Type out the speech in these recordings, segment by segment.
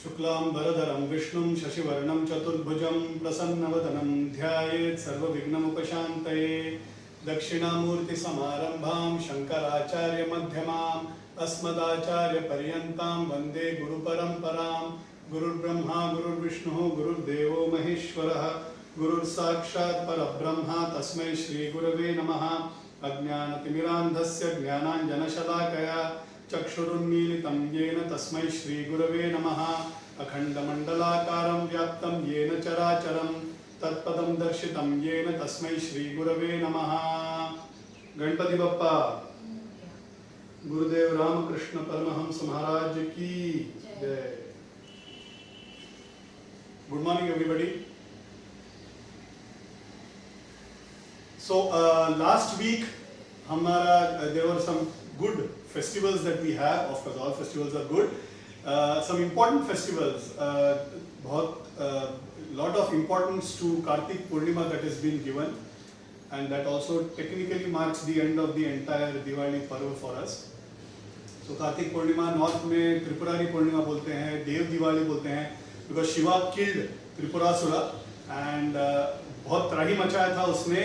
शुक्लांबरधरं विष्णुं शशिवर्णं चतुर्भुजं प्रसन्नवदनं ध्यायेत् सर्वविघ्नोपशान्तये। दक्षिणामूर्तिसमारम्भां शङ्कराचार्यमध्यमाम् अस्मदाचार्यपर्यन्तां वन्दे गुरुपरम्परां। गुरुर्ब्रह्मा गुरुर्विष्णुः गुरुर्देवो महेश्वरः गुरुर्साक्षात् परब्रह्म तस्मै श्रीगुरवे नमः। अज्ञानतिमिरान्धस्य ज्ञानाञ्जनशलाकया चक्षुरुन्मीलितं येन तस्मै श्रीगुरवे नमः। अखण्डमण्डलाकारं व्याप्तं येन चराचरं तत्पदं दर्शितं येन तस्मै श्रीगुरवे नमः। गणपति बप्पा, गुरुदेव रामकृष्ण परमहंस महाराज की जय। Good morning everybody. So last week there were some good festivals that we have. Of course all festivals are good. Some important festivals, lot of importance to Kartik Purnima that has been given, and that also technically marks the end of the entire Diwali Parva for us. So Kartik Purnima north में त्रिपुरारी पूर्णिमा बोलते हैं, देव दिवाली बोलते हैं, because Shiva killed त्रिपुरासुरा and बहुत त्राही मचाया था उसने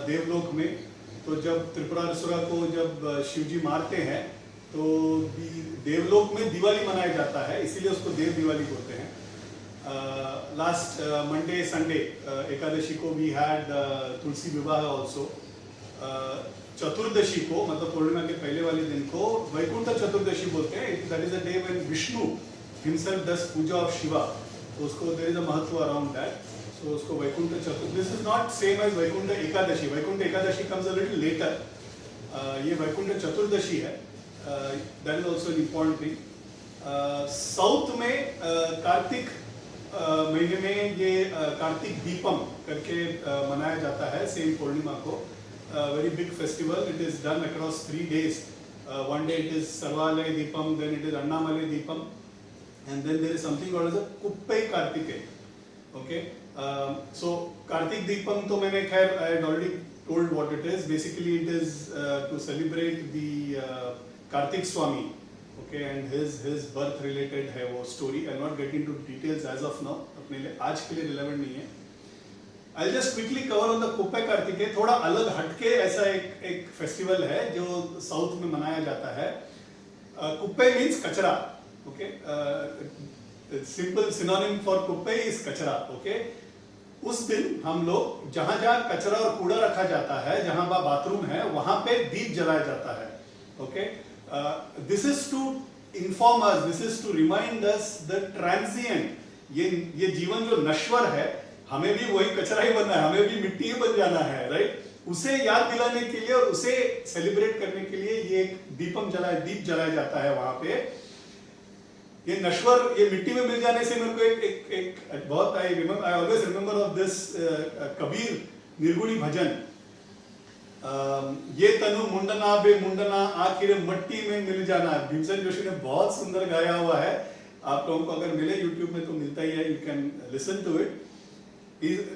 देवलोक में। तो जब त्रिपुरासुरा को जब शिवजी मारते हैं तो देवलोक में दिवाली मनाया जाता है, इसीलिए उसको देव दिवाली बोलते हैं। लास्ट मंडे संडे एकादशी को वी हैड तुलसी विवाह ऑल्सो। चतुर्दशी को मतलब पूर्णिमा के पहले वाले दिन को वैकुंठ चतुर्दशी बोलते हैं। That is a day when Vishnu himself does puja of Shiva, तो उसको देयर इज अ महत्व अराउंड दैट। सो उसको Vaikuntha Chaturdashi, this is not same as Vaikuntha Ekadashi. Vaikuntha Ekadashi comes a little later, ये वैकुंठ चतुर्दशी है। That is also an important thing. South में कार्तिक महीने में ये कार्तिक दीपम करके मनाया जाता है, सेम पूर्णिमा को। Very big festival, it is done across 3 days. One day it is Sarvalay Deepam, then it is Annamalai Deepam, and then there is something called as a Kuppai Kartike. Okay, so Kartik Deepam तो मैंने खैर I had already told what it is. Basically it is to celebrate the Kartik Swami, okay, and his birth related है वो story. I'll not get into details as of now, अपने लिए आज के लिए relevant नहीं है। I'll just quickly cover on the कुप्पे कार्तिके। थोड़ा अलग हटके ऐसा एक फेस्टिवल है जो साउथ में मनाया जाता है। कुप्पे मीन्स कचरा, ओके। सिंपल सिनोनिम फॉर कुप्पे इज कचरा, ओके। उस दिन हम लोग जहां जहां कचरा और कूड़ा रखा जाता है, जहां बाथरूम है, वहां पे दीप जलाया जाता है, okay. This is to inform us, this is to remind us the transient. ये जीवन जो नश्वर है, हमें भी वही कचरा ही बनना है, हमें भी मिट्टी ही बन जाना है, राइट। उसे याद दिलाने के लिए और उसे सेलिब्रेट करने के लिए ये एक दीप जलाया जाता है वहां पे। ये नश्वर, ये मिट्टी में मिल जाने से मेरे को एक बहुत I always remember of this Kabir निर्गुणी भजन। ये तनु मुंडना बे मुंडना आखिर मट्टी में मिल जाना। भीमसेन जोशी ने बहुत सुंदर गाया हुआ है, आप लोगों को अगर मिले यूट्यूब में तो मिलता ही है, you can listen to it.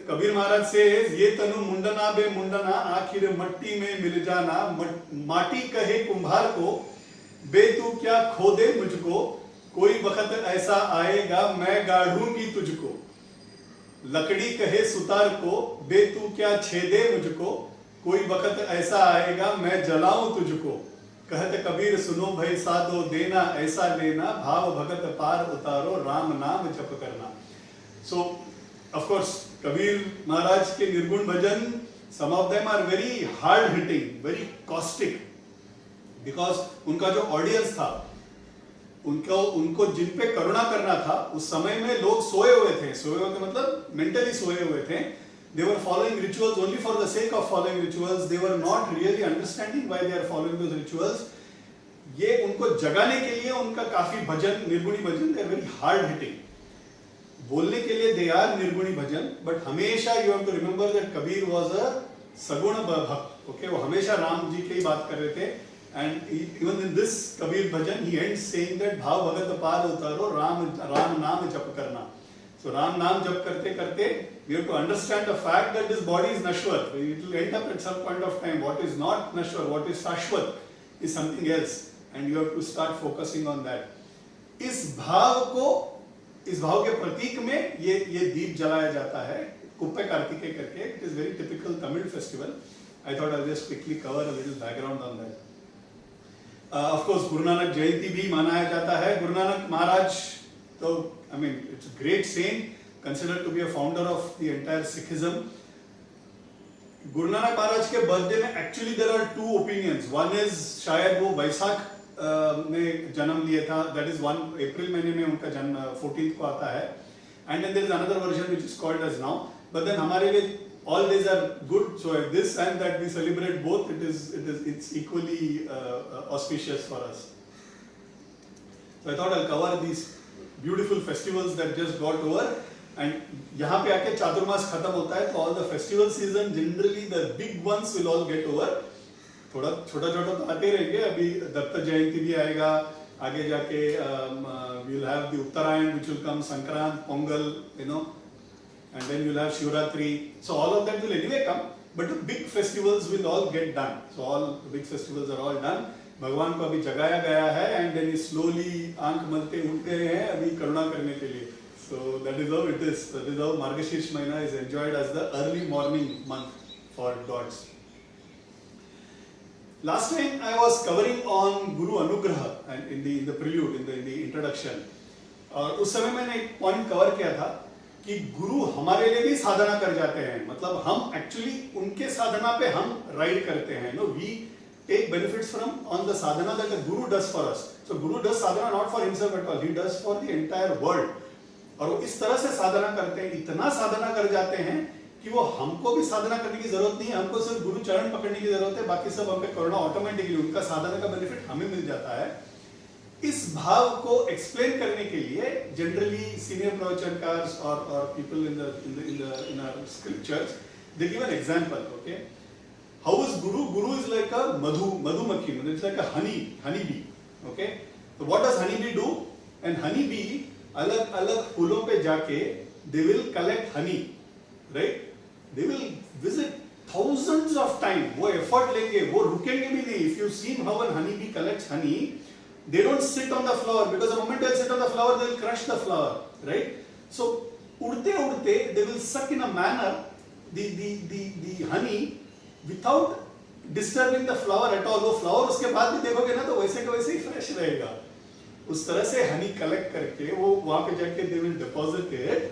Kabir महाराज से ये तनु मुंडना बे मुंडना आखिर मट्टी में मिल जाना। माटी कहे कुम्हार को बे तू क्या खो दे मुझको, कोई वक्त ऐसा आएगा मैं गाढ़ूंगी तुझको। लकड़ी कहे सुतार को बे तू क्या छेदे मुझको, कोई वक्त ऐसा आएगा मैं जलाऊं तुझको। कहते कबीर सुनो भई साधो देना ऐसा लेना, भाव भगत पार उतारो राम नाम जप करना। सो of course कबीर महाराज के निर्गुण भजन, some of them are very hard hitting, very caustic, because उनका जो ऑडियंस था, उनको जिन पे करुणा करना था, उस समय में लोग सोए हुए थे मतलब मेंटली सोए हुए थे। they were following rituals only for the sake of following rituals, they were not really understanding why they are following those rituals। ये उनको जगाने के लिए उनका काफी भजन, निर्गुणी भजन, they are very hard hitting। बोलने के लिए they are nirguni bhajan, but हमेशा you have to remember that Kabir was a sagun bhakt, okay. वो हमेशा राम जी की बात कर रहे थे। And even in this Kabir bhajan he ends saying that भाव भगत पार उतारो राम नाम जप करना। सो राम नाम जप करते करते we have to understand the fact that this body is नश्वर, it will end up at some point of time. What is not नश्वर, व्हाट इज शाश्वत is something else, and you have to start focusing on that. इस भाव को इस भाव के प्रतीक में ये दीप जलाया जाता है, कुप्पे कार्तिकेय करके. It is very typical Tamil festival. I thought I just quickly cover a little background on that. Of course Guru Nanak जयंती भी मनाया जाता है. गुरु नानक महाराज, तो I mean it's a great saint, considered to be a founder of the entire Sikhism. गुरु नानक महाराज के birthday में actually there are two opinions. One is शायद वो वैशाख में जन्म लिया था, दैट इज 1 अप्रैल महीने में उनका जन्म 14th को आता है. And then there is another version which is called as now. But then हमारे लिए all days are good, so this and that we celebrate both. It's equally auspicious for us. So I thought I'll cover these beautiful festivals that just got over. And यहाँ पे आके चातुर्मास खत्म होता है, तो all the festival season generally the big ones will all get over. थोड़ा छोटा छोटा तो आते रहेंगे. अभी दत्त जयंती भी आएगा, आगे जाके we'll have the Uttarayan which will come, Sankrant, Pongal, you know, and then you'll have Shivratri. So all of that will anyway come, but the big festivals will all get done. So all the big festivals are all done. भगवान को अभी जगाया गया है, and then he slowly आंख मलते उठ गए हैं अभी करुणा करने के लिए. So that is how it is. That is how Margashirsha Mahina is enjoyed as the early morning month for gods. Last time I was covering on Guru Anugraha and in the prelude, in the introduction. और उस समय मैंने एक point cover किया था कि गुरु हमारे लिए भी साधना कर जाते हैं. मतलब हम एक्चुअली उनके साधना पे हम राइड करते हैं. No, we take benefits from on the sadhana that the guru does for us. So guru does sadhana not for himself at all, he does for the entire world. और वो इस तरह से साधना करते हैं, इतना साधना कर जाते हैं कि वो हमको भी साधना करने की जरूरत नहीं है. हमको सिर्फ गुरु चरण पकड़ने की जरूरत है, बाकी सब हमें करुणा ऑटोमेटिकली, उनका साधना का बेनिफिट हमें मिल जाता है. इस भाव को एक्सप्लेन करने के लिए जनरली सीनियर प्रवचनकार और people in our scriptures they give an example. Okay, how is guru? Guru is like a मधुमक्खी, मतलब it's like a honey bee. Okay, तो what does honey bee do? And honey bee अलग अलग फूलों पे जाके they will collect honey, right? They will visit thousands of time. वो effort लेंगे, वो रुकेंगे भी नहीं. If you seen how an honey bee collects honey, they don't sit on the flower, because the moment they'll sit on the flower they'll crush the flower, right? So udte they will suck in a manner the honey without disturbing the flower at all. वो flower उसके बाद भी देखोगे ना तो वैसे के वैसे ही fresh रहेगा. उस तरह से honey collect करके वो वहां पे जाके they will deposit it.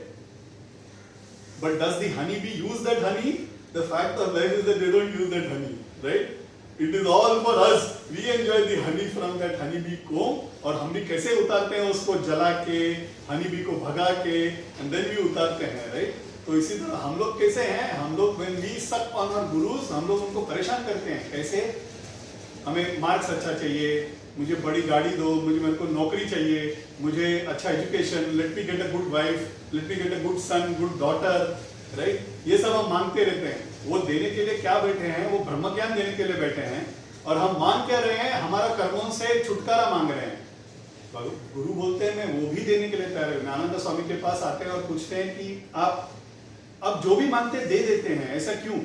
But does the honey bee use that honey? The fact of life is that they don't use that honey, right? It is all for us. We enjoy the honey from that honey bee comb. और हम भी कैसे उतारते हैं उसको जला के, honey bee को भगा के, and then we उतारते हैं, right? तो इसी तरह हम लोग कैसे हैं? हम लोग when we suck on our gurus, हम लोग उनको परेशान करते हैं. कैसे? हमें मार्क्स अच्छा चाहिए, मुझे बड़ी गाड़ी दो, मेरे को नौकरी चाहिए, मुझे अच्छा education, let me get a good wife, let me get a good son, good daughter, right? ये सब हम मांगते रहते हैं. वो देने के लिए क्या बैठे हैं? वो ब्रह्म ज्ञान देने के लिए बैठे हैं. और हम मांग क्या रहे हैं? हमारा कर्मों से छुटकारा मांग रहे हैं. गुरु बोलते हैं मैं वो भी देने के लिए तैयार हूं. आनंद स्वामी के पास आते हैं और पूछते हैं कि आप जो भी मांगते दे देते हैं, ऐसा क्यों?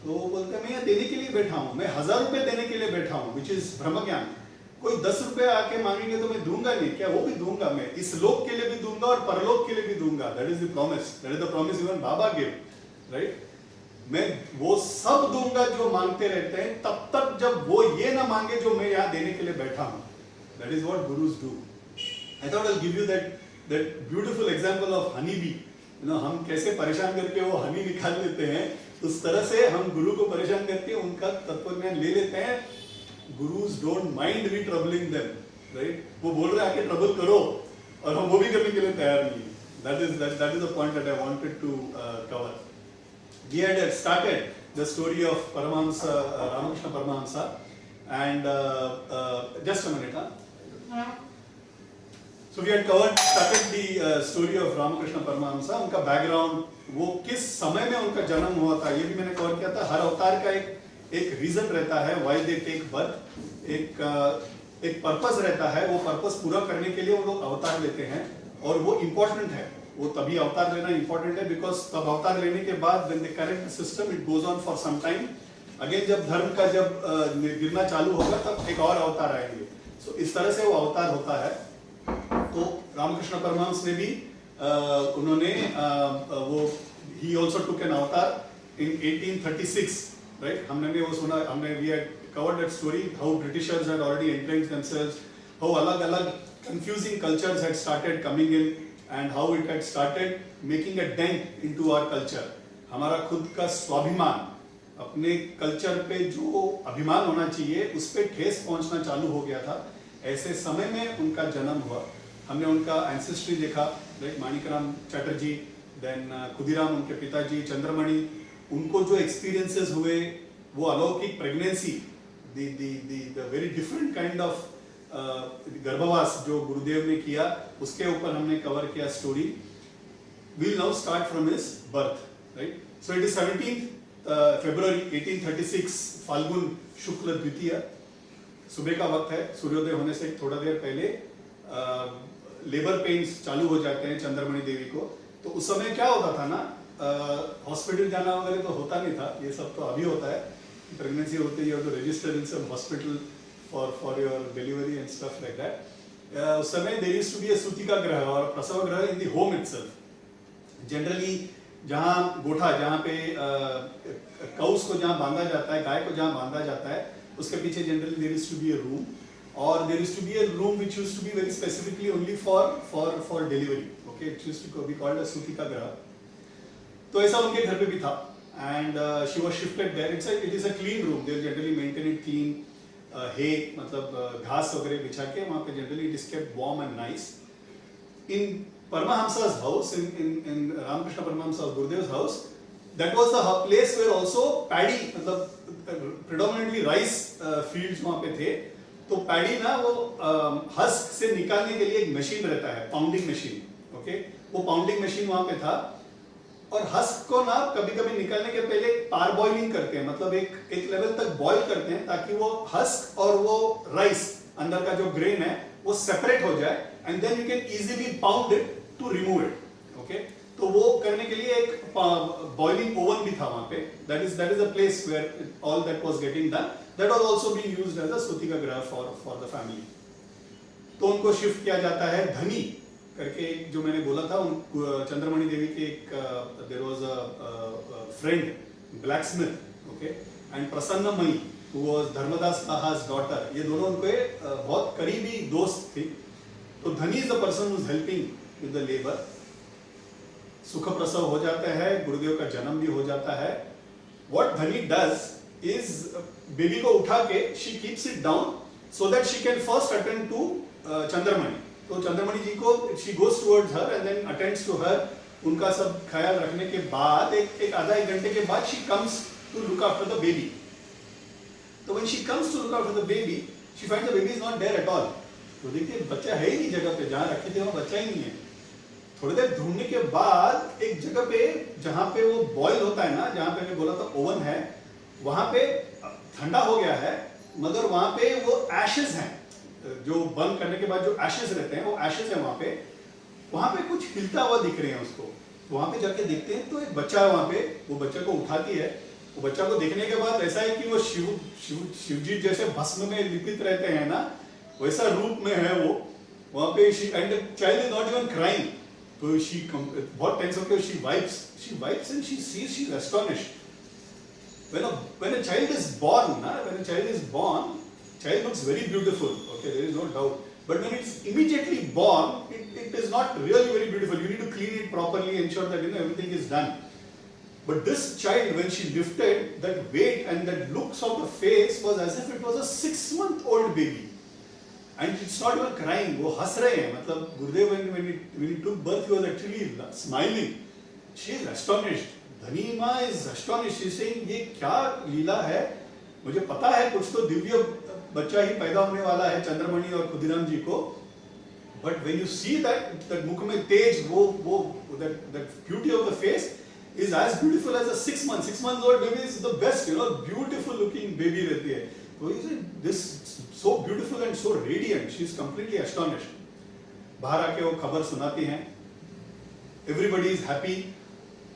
तो वो बोलते हैं मैं यहाँ देने के लिए बैठा हूँ, मैं 1000 रुपए देने के लिए बैठा हूँ, विच इज ब्रह्म ज्ञान. कोई 10 रुपए आके मांगेंगे तो मैं दूंगा नहीं क्या? वो भी दूंगा. मैं इस लोक के लिए भी दूंगा और परलोक के लिए भी दूंगा. That is the promise. That is the promise even Baba give, right? मैं वो सब दूंगा जो मांगते रहते हैं, तब तक जब वो ये ना मांगे जो मैं यहाँ देने के लिए बैठा हूँ. That is what gurus do. I thought I'll give you that beautiful example of honey bee. You know, हम कैसे परेशान करके वो हनी निकाल लेते हैं, उस तरह से हम गुरु को परेशान करके उनका तत्व ज्ञान ले लेते हैं. Gurus don't mind we troubling them, right? वो बोल रहे आके ट्रबल करो और हम वो भी करने के लिए तैयार नहीं. That is the point that I wanted to cover. We had started the story of Paramahamsa, Ramakrishna Paramahamsa, and just a minute, huh? So we had started the story of Ramakrishna Paramahamsa. उनका background, वो किस समय में उनका जन्म हुआ था, ये भी मैंने कवर किया था. हर अवतार का एक रीजन रहता है, why they take birth. एक पर्पस रहता है, वो पर्पस पूरा करने के लिए वो लोग अवतार लेते हैं, और वो इम्पोर्टेंट है. वो तभी अवतार लेना इम्पोर्टेंट है बिकॉज तब अवतार लेने के बाद when they correct the system, it goes on for some time. Again जब धर्म का जब गिरना चालू होगा तब एक और अवतार आएंगे. सो इस तरह से वो अवतार होता है. तो रामकृष्ण परमहंस ने भी उन्होंने वो he also took an avatar in 1836, right? हमने वो सुना, we had covered that story, how Britishers had already entrenched themselves, how अलग-अलग confusing cultures had started coming in, and how it had started making a dent into our culture. हमारा खुद का स्वाभिमान, अपने culture पे जो अभिमान होना चाहिए उस पे ठेस पहुंचना चालू हो गया था. ऐसे समय में उनका जन्म हुआ. हमने उनका एंसेस्ट्री देखा, लाइक माणिकराम चैटर्जी, देन खुदीराम उनके पिताजी, चंद्रमणि, उनको जो एक्सपीरियंसेस हुए, वो अलौकिक pregnancy, the very different kind of गर्भवास जो गुरुदेव ने किया, उसके ऊपर हमने कवर किया story. We'll now start from his birth, right? So it is 17th February 1836, Phalgun शुक्ल द्वितीय, सुबह का वक्त है. सूर्योदय होने से थोड़ा देर पहले लेबर पेन्स चालू हो जाते हैं चंद्रमणि देवी को. तो उस समय क्या होता था ना, हॉस्पिटल जाना वगैरह तो होता नहीं था, ये सब तो अभी होता है. प्रेगनेंसी होते ही तो रजिस्टर इन सब hospital for your delivery and stuff like that. उस समय there used to be a सूतिका ग्रह और प्रसव ग्रह in the home itself. Generally जहाँ गोठा, जहाँ पे काउस को जहाँ बांधा जाता है, गाय को जहाँ बांधा जाता है, उसके पीछे generally there used to be a room, और there used to be a room which used to be very specifically only for delivery. Okay, it used to be called a सूतिका ग्रह. तो ऐसा उनके घर पे भी था, and she was shifted there. It is a clean room, they generally maintain it clean. Hay मतलब घास वगैरह बिछा के वहाँ पे generally it is kept warm and nice. In Paramahamsa's house, in Ramakrishna Paramahamsa's Gurudev's house, that was the place where also paddy, मतलब predominantly rice fields वहाँ पे थे. तो पैडी ना वो हस्क से निकालने के लिए एक मशीन रहता है, पाउंडिंग मशीन. ओके, वो पाउंडिंग मशीन वहाँ पे था, और हस्क को ना कभी कभी निकालने के पहले पार बॉइलिंग करते हैं, मतलब एक लेवल तक बॉईल करते हैं ताकि वो हस्क और वो राइस अंदर का जो ग्रेन है वो सेपरेट हो जाए, and then you can easily pound it to remove it. Okay, तो वो करने के लिए एक बॉइलिंग ओवन भी था वहां पे. That is a place where all that was getting done. That was also being used as a सूतिका ग्रह फॉर द फैमिली. तो उनको शिफ्ट किया जाता है धनी करके, जो मैंने बोला था, चंद्रमणि देवी के एक there was a friend blacksmith. Okay, and Prasannamayi who was Dharmadas Saha's daughter. ये दोनों उनके बहुत करीबी दोस्त थे. तो Dhani is the person who is helping with the labour. सुख प्रसव हो जाता है, गुरुदेव का जन्म भी हो जाता है. व्हाट धनी डज इज बेबी को उठा के she keeps it down so that she can first attend to Chandramani. तो चंद्रमणि जी को she goes towards her and then attends to her. उनका सब ख्याल रखने के बाद एक आधा एक घंटे के बाद she comes to look after the baby. तो when she comes to look after the baby, she finds the baby is not there at all. तो देखिए बच्चा है ही नहीं जगह पे, जहाँ रखे थे वहाँ बच्चा ही नहीं है. थोड़ी देर ढूंढने के बाद एक जगह पे जहाँ पे वो बॉयल होता है ना, जहाँ पे मैं बोला था ओवन है, वहाँ पे ठंडा हो गया है, मगर वहाँ पे वो एशेस हैं, जो बंद करने के बाद जो एशेस रहते हैं वो एशेस है वहाँ पे कुछ हिलता हुआ दिख रहे हैं उसको. वहाँ पे जाके देखते हैं तो एक बच्चा है वहाँ पे. वो बच्चे को उठाती है. वो बच्चा को देखने के बाद ऐसा है कि वो शिव जी जैसे भस्म में लिपित रहते हैं ना, वैसा रूप में है वो. वहाँ पे and child is not even crying. तो बहुत टेंस होकर she wipes and she sees, she's astonished. When a child is born, child looks very beautiful. Okay, there is no doubt. But when it's immediately born, it is not really very beautiful. You need to clean it properly, ensure that everything is done. But this child, when she lifted, that weight and that looks of the face was as if it was a 6-month-old baby. And it's not even crying. वो हंस रहे हैं. मतलब गुरुदेव when he took birth, he was actually smiling. She is astonished. धनी माँ is astonished. She is saying ये क्या लीला है. मुझे पता है कुछ तो दिव्य बच्चा ही पैदा होने वाला है चंद्रमणि और खुदीराम जी को. But when you see that मुख में तेज, वो that beauty of the face is as beautiful as a 6-month-old baby is the best. Beautiful looking baby रहती है. So he said, this so beautiful and so radiant. She is completely astonished. बाहर आके वो खबर सुनाती हैं. Everybody is happy.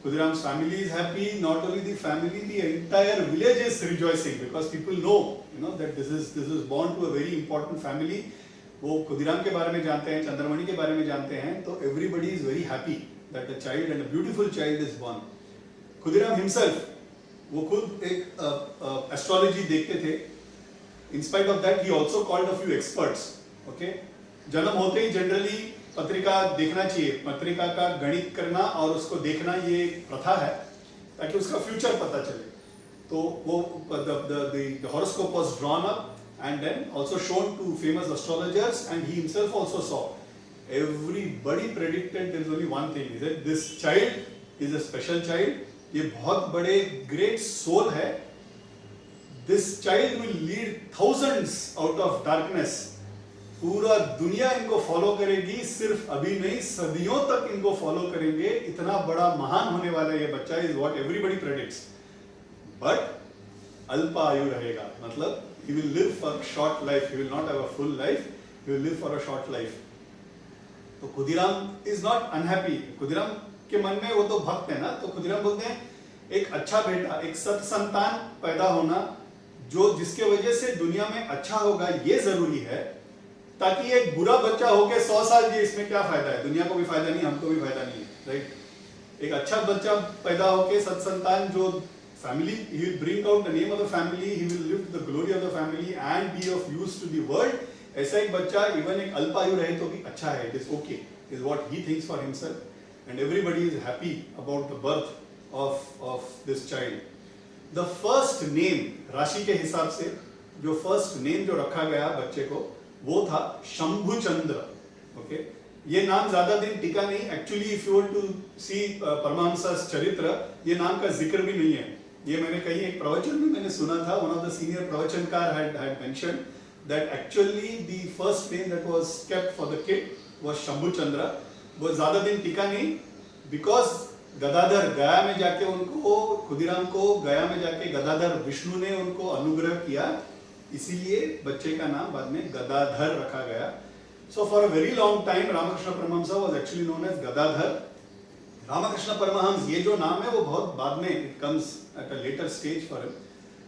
Khudiram's family is happy. Not only the family, the entire village is rejoicing because people know, that this is born to a very important family. वो खुदीराम के बारे में जानते हैं, चंद्रमणि के बारे में जानते हैं, तो everybody is very happy that a child and a beautiful child is born. Khudiram himself, वो खुद एक एस्ट्रोलॉजी देखते थे. In spite of that he also called a few experts. Okay, जन्म होते ही जनरली पत्रिका देखना चाहिए, पत्रिका का गणित करना और उसको देखना ये प्रथा है ताकि उसका फ्यूचर पता चले. तो वो the horoscope was drawn up and then also shown to famous astrologers, and he himself also saw. Everybody predicted there is only one thing, is that this child is a special child. ये बहुत बड़े great soul है. This child will lead thousands out of darkness. पूरा दुनिया इनको follow करेगी, सिर्फ अभी नहीं सदियों तक इनको फॉलो करेंगे. इतना बड़ा महान होने वाला ये बच्चा is what everybody predicts. But अल्प आयु रहेगा, मतलब he will live for a short life, he will not have a full life, he will live for a short life. तो Khudiram is not unhappy. Khudiram के मन में, वो तो भक्त है ना, तो खुदीराम बोलते हैं एक अच्छा बेटा, एक सत संतान पैदा होना जो जिसके वजह से दुनिया में अच्छा होगा, ये जरूरी है. ताकि एक बुरा बच्चा होके 100 साल जी, इसमें क्या फायदा है, दुनिया को भी फायदा नहीं, हमको भी फायदा नहीं है, राइट. एक अच्छा बच्चा पैदा होके सत संतान जो family, he will bring out the name of the family, he will live the glory of the family and be of use to the world. ऐसा एक बच्चा इवन एक अल्पायु रहे तो भी अच्छा है, it is okay, is what he thinks for himself, and everybody is happy about the birth of this child. The first name राशि के हिसाब से जो first name जो रखा गया बच्चे को, वो था शंभुचंद्र. ओके, ये नाम ज्यादा दिन टिका नहीं. Actually if you want to see Paramahamsa Charitra, ये नाम का जिक्र भी नहीं है. ये मैंने कहीं एक प्रवचन में मैंने सुना था, वन ऑफ द सीनियर प्रवचनकार had mentioned that actually the first name that was kept for the kid was शंभुचंद्र. वो ज्यादा दिन टिका नहीं, because गदाधर गया में जाके उनको, खुदीराम को गया में जाके गदाधर विष्णु ने उनको अनुग्रह किया, इसीलिए बच्चे का नाम बाद में गदाधर रखा गया. So for a very long time Ramakrishna Paramahamsa was actually known as Gadadhar. Ramakrishna Paramahamsa, ये जो नाम है वो बहुत बाद में, it comes at a later stage for him.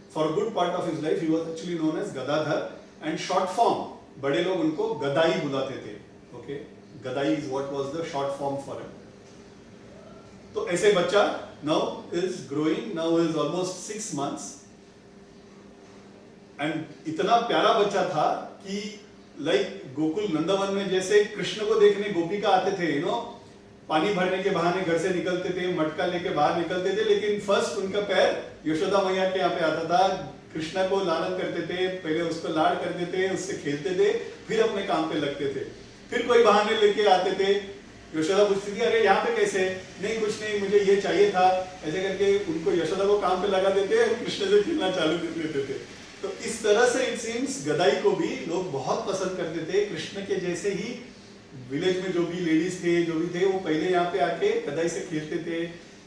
For a good part of his life he was actually known as Gadadhar, and short form बड़े लोग उनको गदाई बुलाते थे. Okay, Gadai is what was the short form for him. तो ऐसे बच्चा now is growing, now is almost 6 months, and इतना प्यारा बच्चा था कि लाइक गोकुल नंदवन में जैसे कृष्ण को देखने गोपिका आते थे, यू नो, पानी भरने के बहाने घर से निकलते थे, मटका लेके बाहर निकलते थे, लेकिन फर्स्ट उनका पैर यशोदा मैया के यहाँ पे आता था. कृष्णा को लालन करते थे, पहले उसको लाड़ करते थे, उससे खेलते थे, फिर अपने काम पे लगते थे. फिर कोई बहाने लेके आते थे, यशोदा पूछती थी अरे यहाँ पे कैसे, नहीं कुछ नहीं मुझे ये चाहिए था, ऐसे करके उनको यशोदा को काम पे लगा देते और कृष्ण से खेलना चालू कर देते थे. तो इस तरह से इट सीम्स गदाई को भी लोग बहुत पसंद करते थे. कृष्ण के जैसे ही विलेज में जो भी लेडीज थे, जो भी थे, वो पहले यहाँ पे आके गदाई से खेलते थे,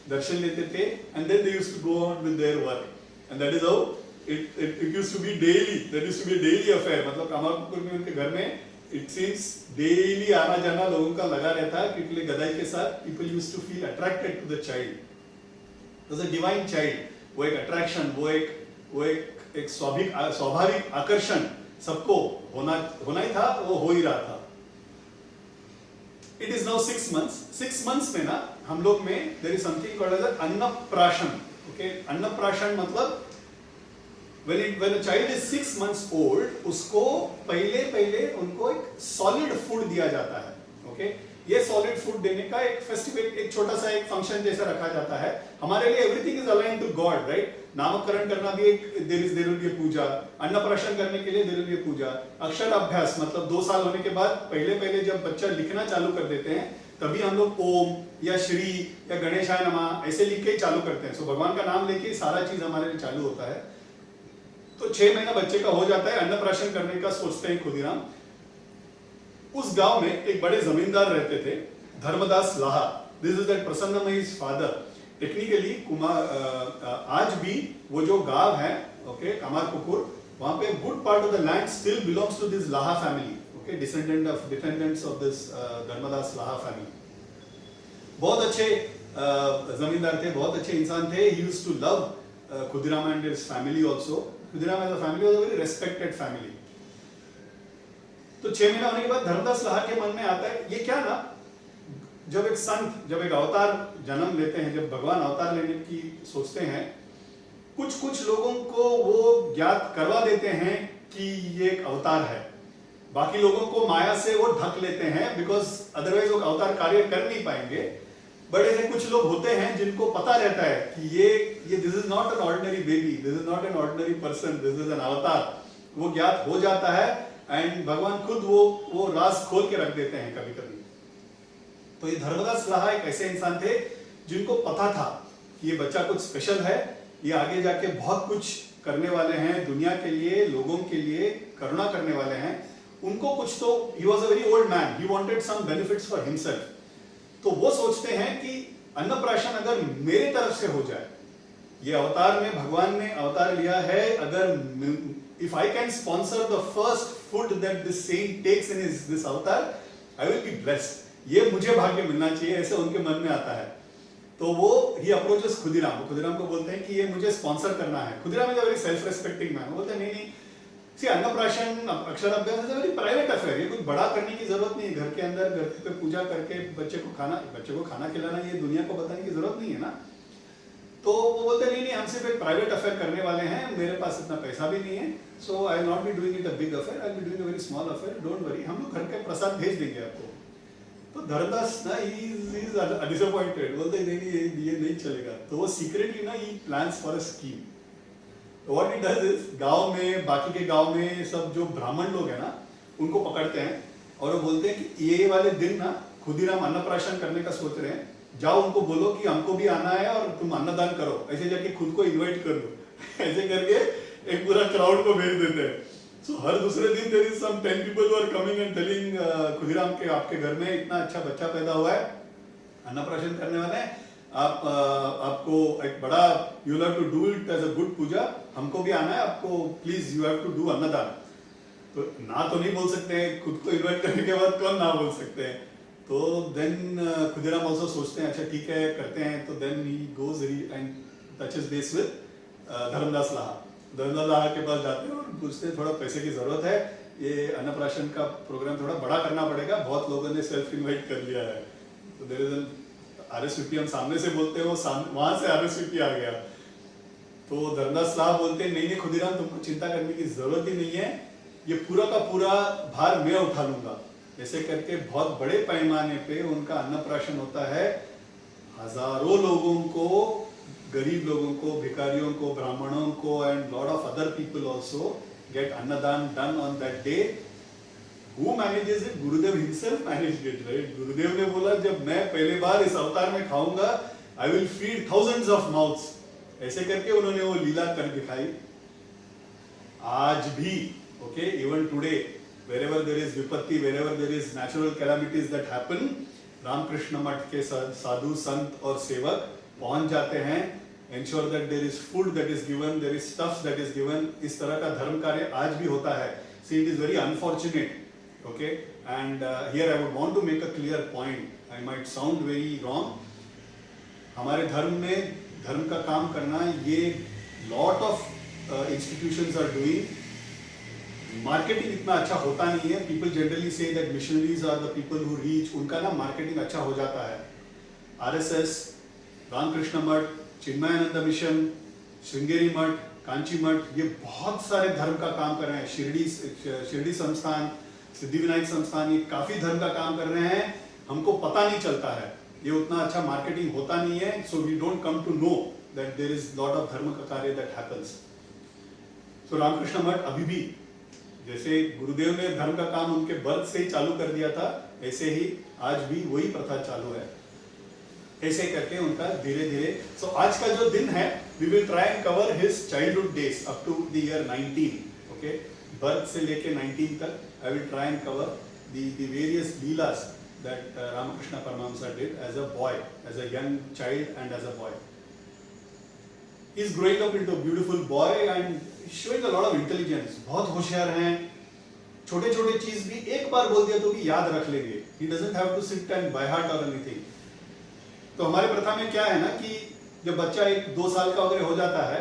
दर्शन लेते थे, and then they used to go on with their work, and that is how it used to be daily, that used to be daily affair. मतलब कामारपुकुर में उनके घर में इट सीम्स डेली आना जाना लोगों का लगा रहता, क्योंकि गदाई के साथ people used to feel attracted to the child. Was a divine child. वो एक अट्रैक्शन, वो एक स्वाभाविक आकर्षण सबको होना ही था, वो हो ही रहा था. It is now 6 months. 6 months में ना हम लोग में there is something called as अन्नप्राशन. Okay, अन्नप्राशन मतलब when a child is 6 months old, उसको पहले उनको एक solid food दिया जाता है. Okay, ये सॉलिड फूड देने का एक फेस्टिवल, एक छोटा सा एक फंक्शन जैसा रखा जाता है. हमारे लिए everything is aligned to God, right. नामकरण करना भी एक देयर विल बी पूजा, अन्नप्राशन करने के लिए देयर विल बी पूजा. अक्षर अभ्यास मतलब 2 साल होने के बाद पहले जब बच्चा लिखना चालू कर देते हैं, तभी हम लोग ओम या श्री या गणेशाय नमः ऐसे लिख के ही चालू करते हैं. सो भगवान का नाम लेके सारा चीज हमारे लिए चालू होता है. तो 6 महीना बच्चे का हो जाता है, अन्नप्राशन करने का सोचते हैं खुदीराम. उस गांव में एक बड़े जमींदार रहते थे, Dharmadas Laha. This is that Prasannamayi's father. Technically आज भी वो जो गांव है, ओके, कामारपुकुर, वहां पे good part of the land still belongs to this Laha family. Okay, descendants of this Dharmadas Laha family. बहुत अच्छे जमींदार थे, बहुत अच्छे इंसान थे. He used to love Khudiram and his family also. Khudiram as a family was a very respected family. तो 6 महीना होने के बाद धर्मदास लाहा के मन में आता है ये क्या ना, जब एक संत, जब एक अवतार जन्म लेते हैं, जब भगवान अवतार लेने की सोचते हैं, कुछ कुछ लोगों को वो ज्ञात करवा देते हैं कि ये एक अवतार है, बाकी लोगों को माया से वो ढक लेते हैं, बिकॉज अदरवाइज वो अवतार कार्य कर नहीं पाएंगे। बट ऐसे कुछ लोग होते हैं जिनको पता रहता है कि ये this is not an ordinary baby, this is not an ordinary person, this is an अवतार। वो ज्ञात हो जाता है एंड भगवान खुद वो राज खोल के रख देते हैं कभी कभी। तो ये धर्मदास लाहा एक ऐसे इंसान थे जिनको पता था कि ये बच्चा कुछ स्पेशल है, ये आगे जाके बहुत कुछ करने वाले हैं दुनिया के लिए, लोगों के लिए करुणा करने वाले हैं। उनको कुछ तो, he was a very old man, he wanted some benefits for himself। तो वो सोचते हैं कि अन्नप्राशन अगर मेरे तरफ से हो जाए, ये अवतार में भगवान ने अवतार लिया है, अगर if I can sponsor the first food that this saint takes in this avatar, I will be blessed। ये मुझे भाग्य मिलना चाहिए, ऐसे उनके मन में आता है। तो वो ही अप्रोचेस खुदीराम, खुदीराम को बोलते हैं कि ये मुझे स्पॉन्सर करना है। Khudiram is a very self respecting man, बोलते हैं नहीं सी अन्नप्राशन अक्षराभ्यास is a very private affair, ये कुछ बड़ा करने की जरूरत नहीं है, घर के अंदर घर पे पूजा करके बच्चे को खाना खिलाना ये दुनिया को बताने की जरूरत नहीं है ना। तो वो बोलते हैं नहीं हम सिर्फ एक प्राइवेट अफेयर करने वाले हैं, मेरे पास इतना पैसा भी नहीं है, so I will not be doing it a big affair, I will be doing a very small affair, don't worry, हम लोग घर के प्रसाद भेज देंगे आपको। तो धर्मदास ना ही इज डिसअपॉइंटेड, बोलते नहीं ये नहीं चलेगा। तो वो सीक्रेटली ना ही प्लान्स फॉर अ स्कीम। तो व्हाट इट डज इज, गांव में, बाकी के गांव में सब जो ब्राह्मण लोग हैं ना, उनको पकड़ते हैं और वो बोलते हैं कि ये वाले दिन ना खुदीराम अन्नप्राशन करने का सोच रहे हैं, जाओ उनको बोलो कि हमको भी आना है और तुम अन्नदान करो, ऐसे जाके खुद को इनवाइट कर लो। ऐसे करके एक पूरा क्राउड को भेज देते हैं। सो हर दूसरे दिन there is some 10 people who are coming and telling Khudiram के आपके घर में इतना अच्छा बच्चा पैदा हुआ है, अन्नप्राशन करने वाले हैं, आपको एक बड़ा you have to do it as a good puja, हमको भी आना है, आपको please you have to do अन्नदान। तो ना तो नहीं बोल सकते हैं, खुद को इनवाइट करने के बाद कौन ना बोल सकते हैं। तो देन खुदीराम ऑल्सो सोचते हैं अच्छा ठीक है करते हैं। तो then he goes and touches base with Dharmadas Laha. Dharmadas Laha के पास जाते हैं और पूछते हैं थोड़ा पैसे की जरूरत है, ये अन्नप्राशन का प्रोग्राम थोड़ा बड़ा करना पड़ेगा, बहुत लोगों ने सेल्फ इन्वाइट कर लिया है। तो देयर इज एन आरएसवीपी, हम सामने से बोलते हैं, वो वहां से आरएसवीपी आ गया। तो धर्मदास लाहा बोलते हैं नहीं खुदीराम तुमको चिंता करने की जरूरत ही नहीं है, ये पूरा का पूरा भार मैं उठा लूंगा। ऐसे करके बहुत बड़े पैमाने पे उनका अन्नप्राशन होता है, हजारों लोगों को, गरीब लोगों को, भिखारियों को, ब्राह्मणों को and lot of other people also get अन्नदान done on that day. Who manages it? Gurudev himself managed it, right? गुरुदेव ने बोला जब मैं पहले बार इस अवतार में खाऊंगा, I will feed thousands of mouths। ऐसे करके उन्होंने वो लीला कर दिखाई। आज भी, okay, even today, wherever there is विपत्ति, wherever there is natural calamities that happen, Ramakrishna मठ के साधु संत और सेवक पहुंच जाते हैं, ensure that there is food that is given, there is stuff that is given। इस तरह का धर्म कार्य आज भी होता है। See, it is very unfortunate, okay, and here I would want to make a clear point, I might sound very wrong। हमारे धर्म में धर्म का काम करना, ये lot of institutions are doing। Marketing इतना अच्छा होता नहीं है। People generally say that missionaries are the people who reach, उनका ना मार्केटिंग अच्छा हो जाता है। आरएसएस, रामकृष्ण मठ, चिन्मयानंद मिशन, श्रृंगेरी मठ, कांची मठ, ये बहुत सारे धर्म का काम कर रहे हैं। शिरडी संस्थान, सिद्धिविनायक संस्थान, ये काफी धर्म का काम कर रहे हैं, हमको पता नहीं चलता है, ये उतना अच्छा मार्केटिंग होता नहीं है। So we don't come to know that there is lot of धर्म का कार्य दैट हैपेंस। सो रामकृष्ण मठ अभी भी, जैसे गुरुदेव ने धर्म का काम उनके बर्थ से ही चालू कर दिया था, ऐसे ही आज भी वही प्रथा चालू है। ऐसे करके उनका धीरे धीरे। सो आज का जो दिन है, we will try and cover his childhood days up to the year 19, okay, birth से लेके 19 तक। I will try and cover the various lilas that Ramakrishna Paramahamsa did as a boy, as a young child and as a boy. He is growing up into a beautiful boy and showing a lot of intelligence। बहुत होशियार हैं, छोटे छोटे चीज भी एक बार बोल दिया तो भी याद रख लेंगे। He doesn't have to sit and by heart or anything। तो हमारे प्रथा में क्या है ना कि जब बच्चा 1-2 साल का वगैरह हो जाता है,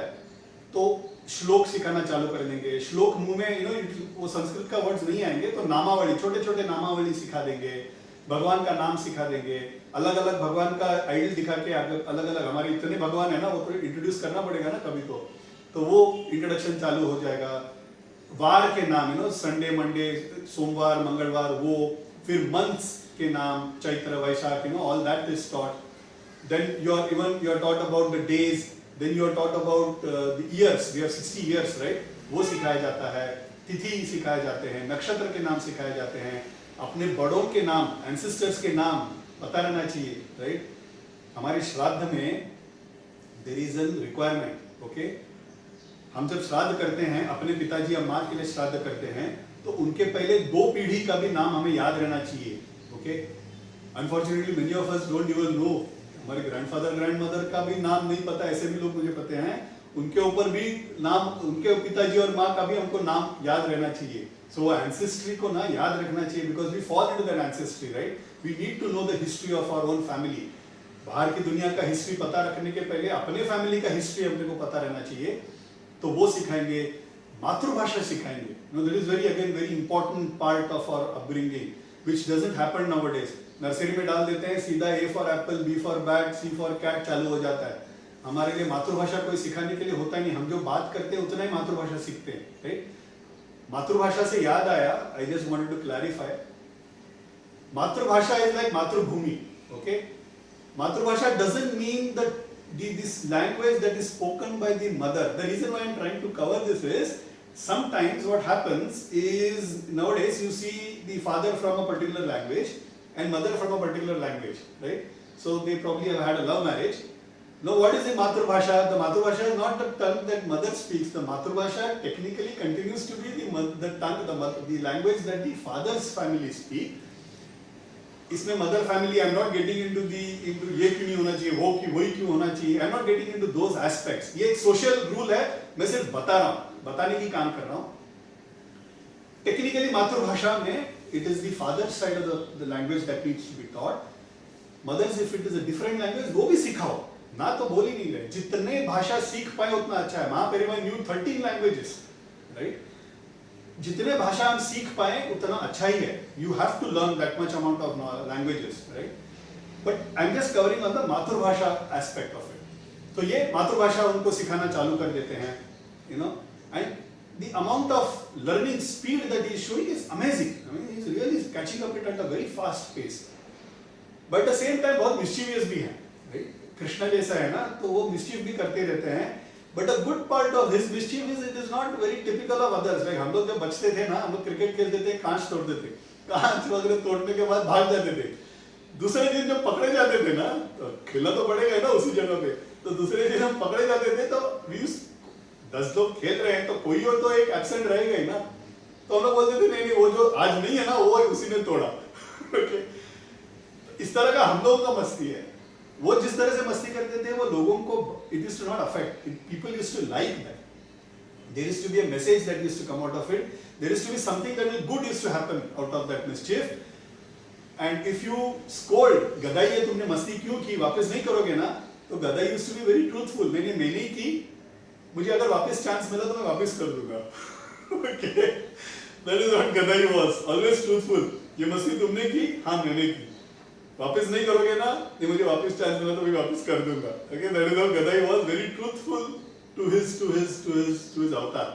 तो श्लोक सिखाना चालू कर देंगे। श्लोक मुंह में वो संस्कृत का वर्ड्स नहीं आएंगे तो नामावली, छोटे छोटे नामावली सिखा देंगे, भगवान का नाम सिखा देंगे, अलग अलग भगवान का आइडल दिखा के अलग अलग हमारे इतने भगवान है ना, वो तो इंट्रोड्यूस करना पड़ेगा ना कभी तो वो इंट्रोडक्शन चालू हो जाएगा। वार के नाम संडे मंडे, सोमवार मंगलवार, वो फिर मंथ्स के नाम, Chaitra Vaishakh, all that is taught. Then you are taught about the days, then you are taught about the years. We have 60 years, right? वो सिखाया जाता है, तिथि सिखाए जाते हैं, नक्षत्र के नाम सिखाए जाते हैं, अपने बड़ों के नाम, एंसेस्टर्स के नाम पता रहना चाहिए, राइट? हमारे श्राद्ध में there is a requirement, okay? हम जब श्राद्ध करते हैं, अपने पिताजी या माँ के लिए श्राद्ध करते हैं, तो उनके पहले 2 पीढ़ी का भी नाम हमें याद रहना चाहिए, okay? Unfortunately, many of us don't even know. हमारे ग्रैंडफादर ग्रैंडमदर का भी नाम नहीं पता, ऐसे भी लोग मुझे पते हैं, उनके ऊपर भी नाम, उनके पिताजी और माँ का भी हमको नाम याद रहना चाहिए। सो वो एंसेस्ट्री को ना याद रखना चाहिए, because we fall into that ancestry, right? We need to know the history of our own family. बाहर की दुनिया का हिस्ट्री पता रखने के पहले अपने फैमिली का हिस्ट्री अपने को पता रहना चाहिए, तो वो सिखाएंगे। मातृभाषा सिखाएंगे, that is very again very important part of our upbringing, which doesn't happen nowadays. Nursery में डाल देते हैं, सीधा A for apple, B for bat, C for cat चालू हो जाता है। हमारे लिए मातृभाषा कोई सिखाने के लिए होता नहीं, हम जो बात करते हैं उतना ही मातृभाषा सीखते हैं, राइट? मातृभाषा से याद आया, I just wanted to clarify, मातृभाषा इज लाइक मातृभूमि, ओके? मातृभाषा doesn't mean that this language that is spoken by the mother. The reason why I am trying to cover this is sometimes what happens is nowadays you see the father from a particular language and mother from a particular language, right? So they probably have had a love marriage. Now what is the Matrubhasha? The Matrubhasha is not the tongue that mother speaks. The Matrubhasha technically continues to be the tongue, the language that the father's family speak. इसमें mother family, I am not getting into ये क्यों नहीं होना चाहिए, वो क्यों, वही क्यों होना चाहिए, आई am not getting into those aspects. ये एक सोशल रूल है, मैं सिर्फ बता रहा हूं, बताने की काम कर रहा हूं। टेक्निकली मातृभाषा में it is the father side of the language that needs to be taught. Mother's if it is a different language, वो भी सिखाओ ना, तो बोल ही नहीं रहे। जितने भाषा सीख पाए उतना अच्छा है। Mahaperiva knew 13 languages, right? जितने भाषा हम सीख पाए उतना अच्छा ही है। You have to learn that much amount of languages, right? But I am just covering on the मातृभाषा एस्पेक्ट ऑफ इट। तो ये मातृभाषा उनको सिखाना चालू कर देते हैं, and the amount of learning speed that he is showing is amazing. I mean, he is really catching up it at a very fast pace. But at the same time बहुत mischievous भी हैं, right? Krishna जैसा है ना, तो वो mischief भी करते रहते हैं। But a good part of his mischief is it is not very typical of others. Like हम लोग जब बचते थे ना, हम लोग क्रिकेट खेलते थे, कांच तोड़ देते, कांच वगैरह तोड़ने के बाद भाग जाते थे। दूसरे दिन जब पकड़े जाते थे ना, तो खेलना तो पड़ेगा ना उसी जगह पे, तो दूसरे दिन हम पकड़े जाते थे तो 10 लोग खेल रहे हैं तो कोई हो तो एक एब्सेंट रहेगा ही ना, तो हम लोग बोलते थे नहीं वो जो आज नहीं है ना वो उसी ने तोड़ा। okay? इस तरह का हम लोगों का मस्ती है। वो जिस तरह से मस्ती करते थे वो लोगों को it used to not affect. People used to like that. There used to be a message that used to come out of it. There used to be something that good used to happen out of that mischief. And if you scold, Gadai है तुमने मस्ती क्यों की, वापस नहीं करोगे ना, तो Gadai used to be very truthful. मैंने ही की, मुझे अगर वापस चांस मिला तो मैं वापस कर दूंगा। Okay, that is what Gadai was. Always truthful. ये मस्ती तुमने की, हाँ मैंने की। वापस नहीं करोगे ना, ये मुझे वापस चांस मिला तो मैं वापस कर दूंगा। Okay, that is how Gadai was very truthful to his avatar.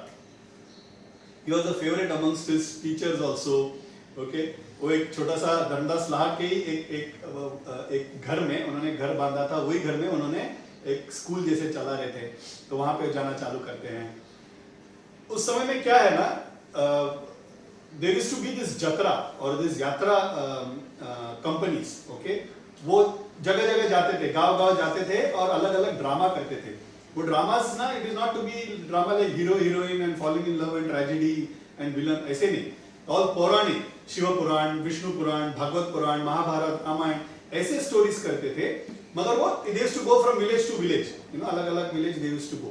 He was a favorite amongst his teachers also. Okay, वो एक छोटा सा धनदास लाह के एक घर में उन्होंने घर बांधा था, वही घर में उन्होंने एक स्कूल जैसे चला रहे थे, तो वहां पे जाना चालू करते हैं। उस समय में क्या है ना, there used to be this jatra or this yatra companies, okay? वो जगह जगह जाते थे, गांव गांव जाते थे और अलग अलग ड्रामा करते थे। वो ड्रामास ना, it is not to be drama like hero heroine and falling in love and tragedy and villain, ऐसे नहीं। all पौराणिक, शिव पुराण, विष्णु पुराण, भागवत पुराण, महाभारत, रामायण, ऐसे स्टोरीज करते थे। मगर वो they used to go from village to village, अलग अलग village they used to go।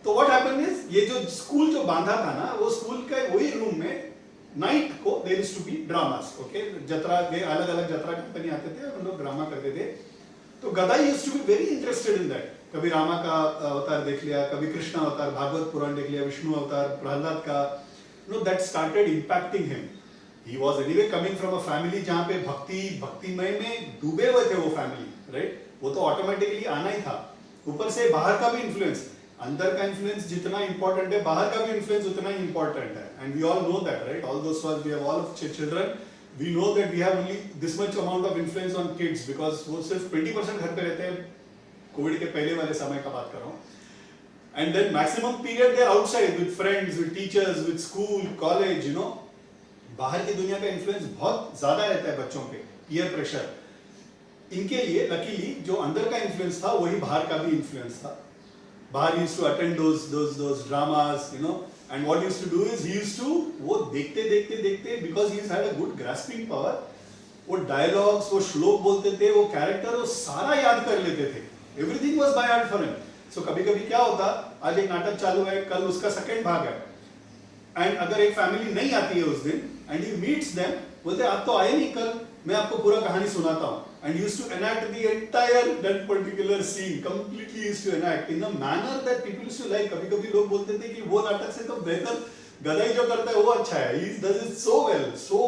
तो व्हाट हैपेंड इज, ये जो स्कूल जो बांधा था ना, वो स्कूल के वही रूम में नाइट को there used to be dramas. Okay, जत्रा के अलग अलग जत्रा कंपनी आते थे, उन लोग ड्रामा करते थे। तो Gadai used to be very interested in that. कभी रामा का अवतार देख लिया, कभी कृष्ण अवतार भागवत पुराण देख लिया, विष्णु अवतार प्रहलाद का, that started impacting him. He was anyway coming from a family जहाँ पे भक्तिमय में डूबे हुए थे वो फैमिली, राइट. वो तो ऑटोमेटिकली आना ही था. ऊपर से बाहर का भी इन्फ्लुएंस, अंदर का इन्फ्लुएंस जितना इंपॉर्टेंट है, बाहर का भी इन्फ्लुएंस उतना ही इंपॉर्टेंट है. And we all know that, right. All those we have all children, we know that we have only this much amount of influence on kids, because वो सिर्फ 20% घर पे रहते हैं. कोविड के पहले वाले समय का बात कर रहा हूँ. And then maximum period they are outside with friends, with teachers, with school, college, बाहर की दुनिया का इन्फ्लुएंस बहुत ज्यादा रहता है बच्चों पे, पीयर प्रेशर. इनके लिए लकीली जो अंदर का इन्फ्लुएंस था वही बाहर का भी इन्फ्लुएंस था. बाहर used to attend those dramas, and what he used to do is he used to वो देखते because he had a good grasping power, वो डायलॉग्स, वो श्लोक बोलते थे, वो कैरेक्टर, वो सारा याद कर लेते थे. Everything was by heart for him. So कभी कभी क्या होता, आज एक नाटक चालू है, कल उसका सेकंड भाग है, एंड अगर एक फैमिली नहीं आती है उस दिन एंड ही मीट्स देम, बोलते आप तो आए नहीं कल, मैं आपको पूरा कहानी सुनाता हूँ. And used to enact the entire that particular scene, completely used to enact in a manner that people used to like. कभी-कभी लोग बोलते थे कि वो नाटक से तो बेहतर गदाई जो करता है वो अच्छा है. He does it so well, so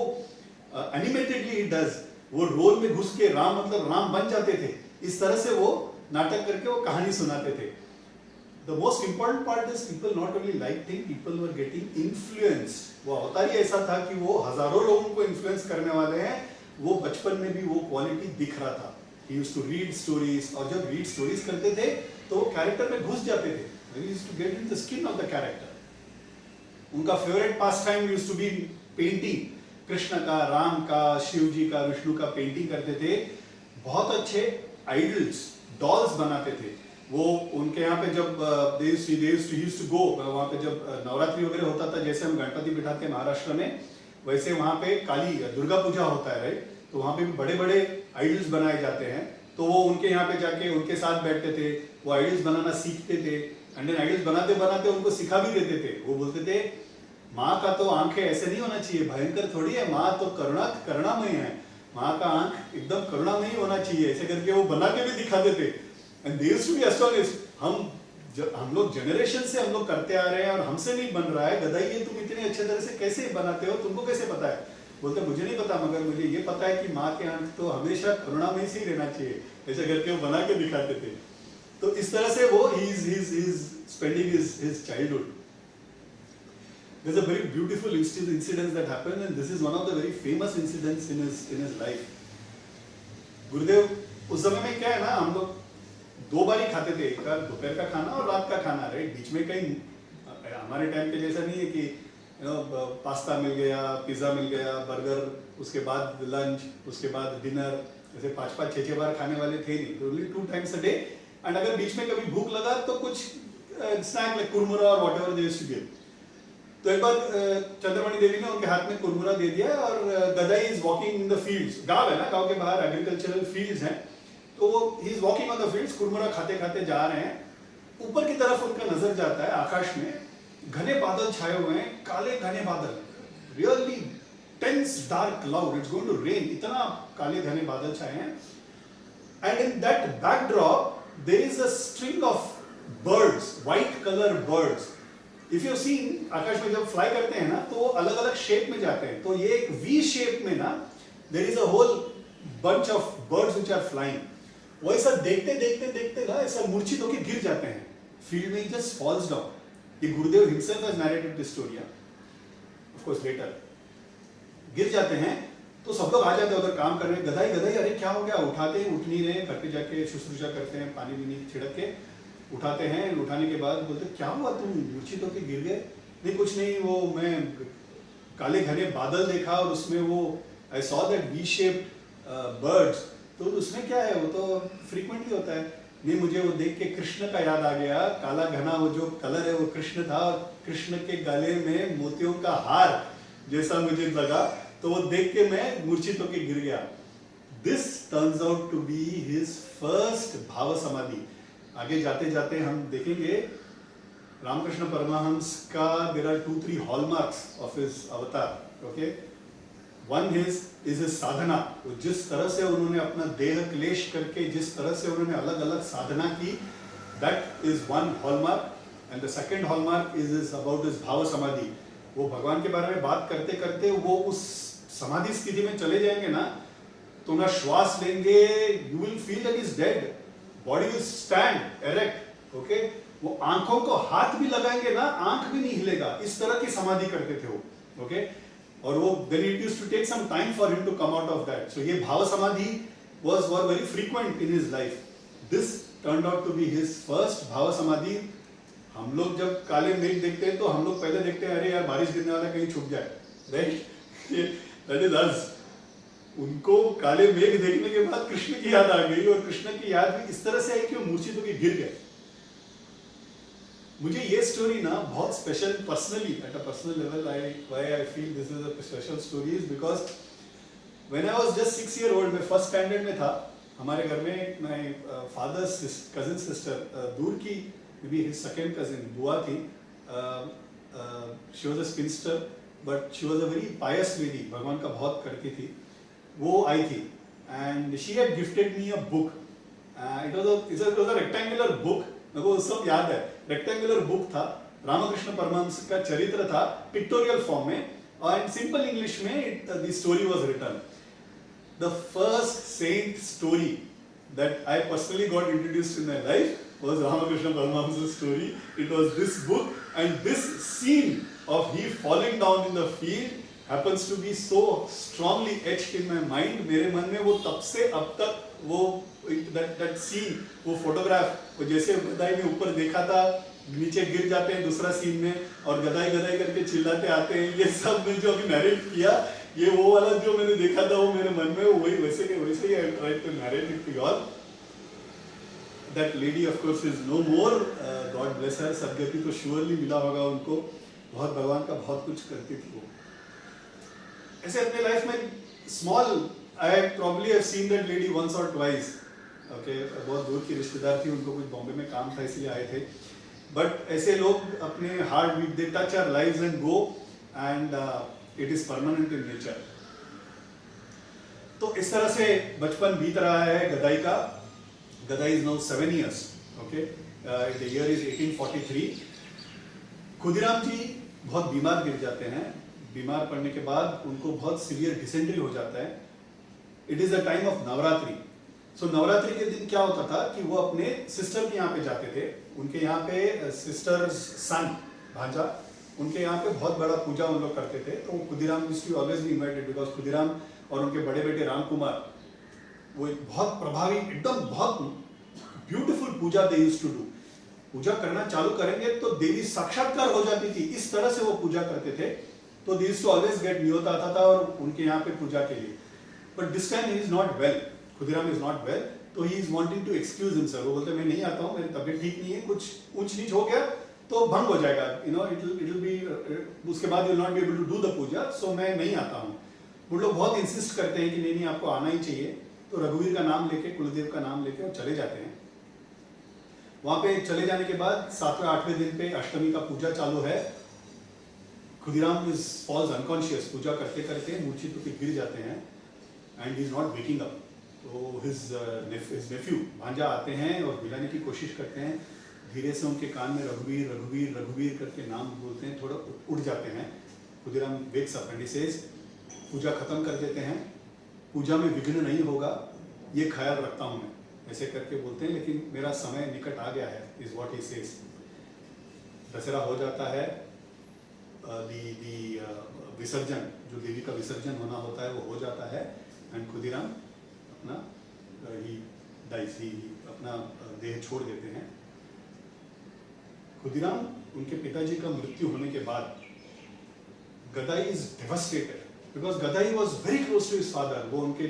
animatedly he does. वो रोल में घुस के राम मतलब राम बन जाते थे. इस तरह से वो नाटक करके वो कहानी सुनाते थे. The most important part is people not only liked him, people were getting influenced. वो अवतार ही ऐसा था कि वो हजारों लोगों को इन्फ्लुएंस करने वाले हैं. वो बचपन में भी वो क्वालिटी दिख रहा था. He used to read stories, और जब रीड स्टोरीज करते थे तो वो कैरेक्टर में घुस जाते थे. He used to get in the skin of the character. उनका favourite pass time used to be painting. Krishna का, राम का, शिव जी का, विष्णु का पेंटिंग करते थे. बहुत अच्छे आइडल्स, डॉल्स बनाते थे. वो उनके यहाँ पे जब they used to go, वहाँ पे जब नवरात्रि वगैरह होता था, जैसे हम गणपति बिठाते हैं महाराष्ट्र में, वैसे वहाँ पे काली दुर्गा पूजा होता है, राइट. तो वहाँ पे भी बड़े बड़े आइडल्स बनाए जाते हैं. तो वो उनके यहाँ पे जाके उनके साथ बैठते थे, वो आइडल्स बनाना सीखते थे. एंड देन आइडल्स बनाते बनाते उनको सिखा भी देते थे. वो बोलते थे माँ का तो आंखें ऐसे नहीं होना चाहिए, भयंकर थोड़ी है, माँ तो करुणामय है, माँ का आंख एकदम करुणामय होना चाहिए, ऐसे करके वो बना के भी दिखाते थे. And they used to be astonished. हम लोग जनरेशन से हम लोग करते आ रहे हैं और हमसे नहीं बन रहा है. गदाई ये तुम इतने अच्छे तरह से कैसे बनाते हो, तुमको कैसे पता है? बोलते मुझे नहीं पता, मगर मुझे ये पता है कि माँ के आंख तो हमेशा करुणामय से ही रहना चाहिए, ऐसे करके वो बना के दिखाते थे. तो इस तरह से वो he is spending his childhood. There's a very beautiful incident that happened, and this is one of the very famous incidents in his life. गुरुदेव उस समय में क्या है ना, हम लोग दो बार ही खाते थे, एक बार दोपहर का खाना और रात का खाना, राइट. बीच में कहीं हमारे टाइम पे जैसा नहीं है कि पास्ता मिल गया, पिज्जा मिल गया, बर्गर, उसके बाद लंच, उसके बाद डिनर, ऐसे 5-5, 6-6 बार खाने वाले थे नहीं. Only 2 times a day. And अगर बीच में कभी भूख लगा तो कुछ स्नैक लाइक कुरमुरा और whatever they used to give. तो एक बार चंद्रमणि देवी ने उनके हाथ में कुरमुरा दे दिया, और Gadai is walking in the fields. गांव है ना, गांव के बाहर एग्रीकल्चरल फील्ड्स हैं. तो वो he is walking on the fields, कुरमुरा खाते खाते जा रहे हैं. ऊपर की तरफ उनका नजर जाता है, आकाश में घने बादल छाए हुए हैं, काले घने बादल, really tense dark cloud, it's going to rain, इतना काले घने बादल छाए हैं. And in that backdrop there is a string of birds, white colour birds. If you seen, आकाश में जब फ्लाई करते हैं ना तो अलग अलग शेप में जाते हैं. तो ये एक वी शेप में ना, there is a whole bunch of birds which are flying. वो ऐसा देखते देखते देखते ना ऐसा मूर्छित होकर गिर जाते हैं फील्ड में, जस्ट फॉल्स डाउन. ये Gurudev himself has narrated this story, of course later. गिर जाते हैं तो सब लोग आ जाते हैं उधर काम कर रहे हैं. गदाई गदाई, अरे क्या हो गया? उठाते हैं, उठ नहीं रहे. घर पे जाके शुश्रूषा करते हैं, पानी वानी छिड़क के उठाते हैं. उठाने के बाद बोलते क्या हुआ, तुम मूर्छित होकर गिर गए? नहीं कुछ नहीं, वो मैं काले घने बादल देखा और उसमें वो I saw that V shaped birds. तो उसमें क्या है, वो तो फ्रीक्वेंटली होता है. नहीं, मुझे वो देख के कृष्ण का याद आ गया. काला घना वो जो कलर है वो कृष्ण था, और कृष्ण के गले में मोतियों का हार जैसा मुझे लगा, तो वो देख के मैं मूर्छित होकर गिर गया. This turns out to be his first भाव समाधि. आगे जाते जाते हम देखेंगे रामकृष्ण परमहंस का there are 2-3 hallmarks of his avatar. Okay, one is his sadhana. जिस तरह से उन्होंने अपना देह क्लेश करके, जिस तरह से उन्होंने अलग अलग साधना की, That is one hallmark. And the second hallmark is about his भाव समाधि. वो भगवान के बारे में बात करते करते वो उस समाधि स्थिति में चले जाएंगे ना, तो ना श्वास लेंगे, you will feel that he's dead. Body will stand erect. Okay? वो आंखों को हाथ भी लगाएंगे ना, आंख भी नहीं हिलेगा. इस तरह की समाधि करते थे वो. Okay? और वो then it used to take some time for him to come out of that. So ये भाव समाधि were very frequent in his life. This turned out to be his first भाव समाधि. हम लोग जब काले मेघ देखते हैं तो हम लोग पहले देखते हैं अरे यार बारिश गिरने वाला कहीं छुप जाए, राइट? दैट इज अस. उनको काले मेघ देखने के बाद कृष्ण की याद आ गई, और कृष्ण की याद भी इस तरह से आई कि वो मूर्छित होकर गिर गए. मुझे ये स्टोरी ना बहुत special, personally at a personal level, why I feel this is a special story is because when I was just 6 year old, मैं फर्स्ट स्टैंडर्ड में था. हमारे घर में माय फादर्स कजिन सिस्टर, दूर की maybe his second cousin, बुआ थी. She was a spinster, but she was a very pious lady. भगवान का बहुत करती थी. वो आई थी, and she had gifted me a book. It was a rectangular book. मेरे को सब याद है. Rectangular book था. रामकृष्ण परमहंस का चरित्र था, पिक्टोरियल फॉर्म में, और in simple English में the story was written. The first saint story that I personally got introduced in my life was Ramakrishna Paramahamsa's story. It was this book, and this scene of he falling down in the field happens to be so strongly etched in my mind. मेरे मन में वो तब से अब तक वो that scene, वो फोटोग्राफ, वो जैसे गदाई में ऊपर देखा था, नीचे गिर जाते हैं दूसरा सीन में, और गदाई गदाई करके चिल्लाते आते हैं, ये सब मैं जो अभी नरेट किया, ये वो वाला जो मैंने देखा था वो मेरे मन में वही वैसे के वैसे ही I tried to narrate it to you all. That lady of course is no more. God bless her. सदगति तो surely मिला होगा उनको. बहुत भगवान का बहुत कुछ करती थी वो. ऐसे अपने लाइफ में small, I probably have seen that lady once or twice. Okay, बहुत दूर की रिश्तेदार थी, उनको कुछ बॉम्बे में काम था इसलिए आए थे. But ऐसे लोग अपने heart beat, they touch our lives and go, and it is permanent in nature. तो इस तरह से बचपन बीत रहा है गदाई का. Gadai is now 7 years. Okay, the year is 1843. Khudiram जी बहुत बीमार गिर जाते हैं. बीमार पड़ने के बाद उनको बहुत सीवियर डिसेंट्री हो जाता है. It is the time of Navratri. So Navratri के दिन क्या होता था कि वो अपने सिस्टर के यहाँ पे जाते थे. उनके यहाँ पे सिस्टर सन भांजा, उनके यहाँ पे बहुत बड़ा पूजा उन लोग करते थे. तो Khudiram used to always be invited because Khudiram और उनके बड़े बेटे राम कुमार वो एक बहुत प्रभावी, एकदम बहुत beautiful puja they used to do. पूजा करना चालू करेंगे तो देवी साक्षात्कार हो जाती थी. इस तरह से वो पूजा करते थे. तो they used to always get न्योता आता था और उनके यहाँ पे पूजा के लिए. But this time he is not well. Khudiram is not well, तो he is wanting to excuse himself. वो बोलते मैं नहीं आता हूँ, मेरी तबीयत ठीक नहीं है, कुछ ऊंच नीच हो गया तो भंग हो जाएगा, you know, it will be, उसके बाद you will not be able to do the puja, so मैं नहीं आता हूँ. वो लोग बहुत इंसिस्ट करते हैं कि नहीं नहीं आपको आना ही चाहिए. तो रघुवीर का नाम लेके, कुलदेव का नाम लेके वो चले जाते हैं. वहां पे चले जाने के बाद 7वें 8वें दिन पे अष्टमी का पूजा चालू है. Khudiram is falls unconscious. पूजा करते करते मूर्छित होकर गिर जाते हैं and he is not waking up. तो हिज नेफ्यू भांजा आते हैं और हिलाने की कोशिश करते हैं. धीरे से उनके कान में रघुवीर रघुवीर रघुवीर करके नाम बोलते हैं. थोड़ा उठ जाते हैं. Khudiram wakes up and he says पूजा खत्म कर देते हैं, पूजा में विघ्न नहीं होगा, ये ख्याल रखता हूं मैं, ऐसे करके बोलते हैं. लेकिन मेरा समय निकट आ गया है, is what he says. Dussehra हो जाता है. विसर्जन, जो देवी का विसर्जन होना होता है वो हो जाता है. एंड खुदीराम अपना अपना देह छोड़ देते हैं. खुदीराम, उनके पिताजी का मृत्यु होने के बाद Gadai is devastated because Gadai was very close to his father. वो उनके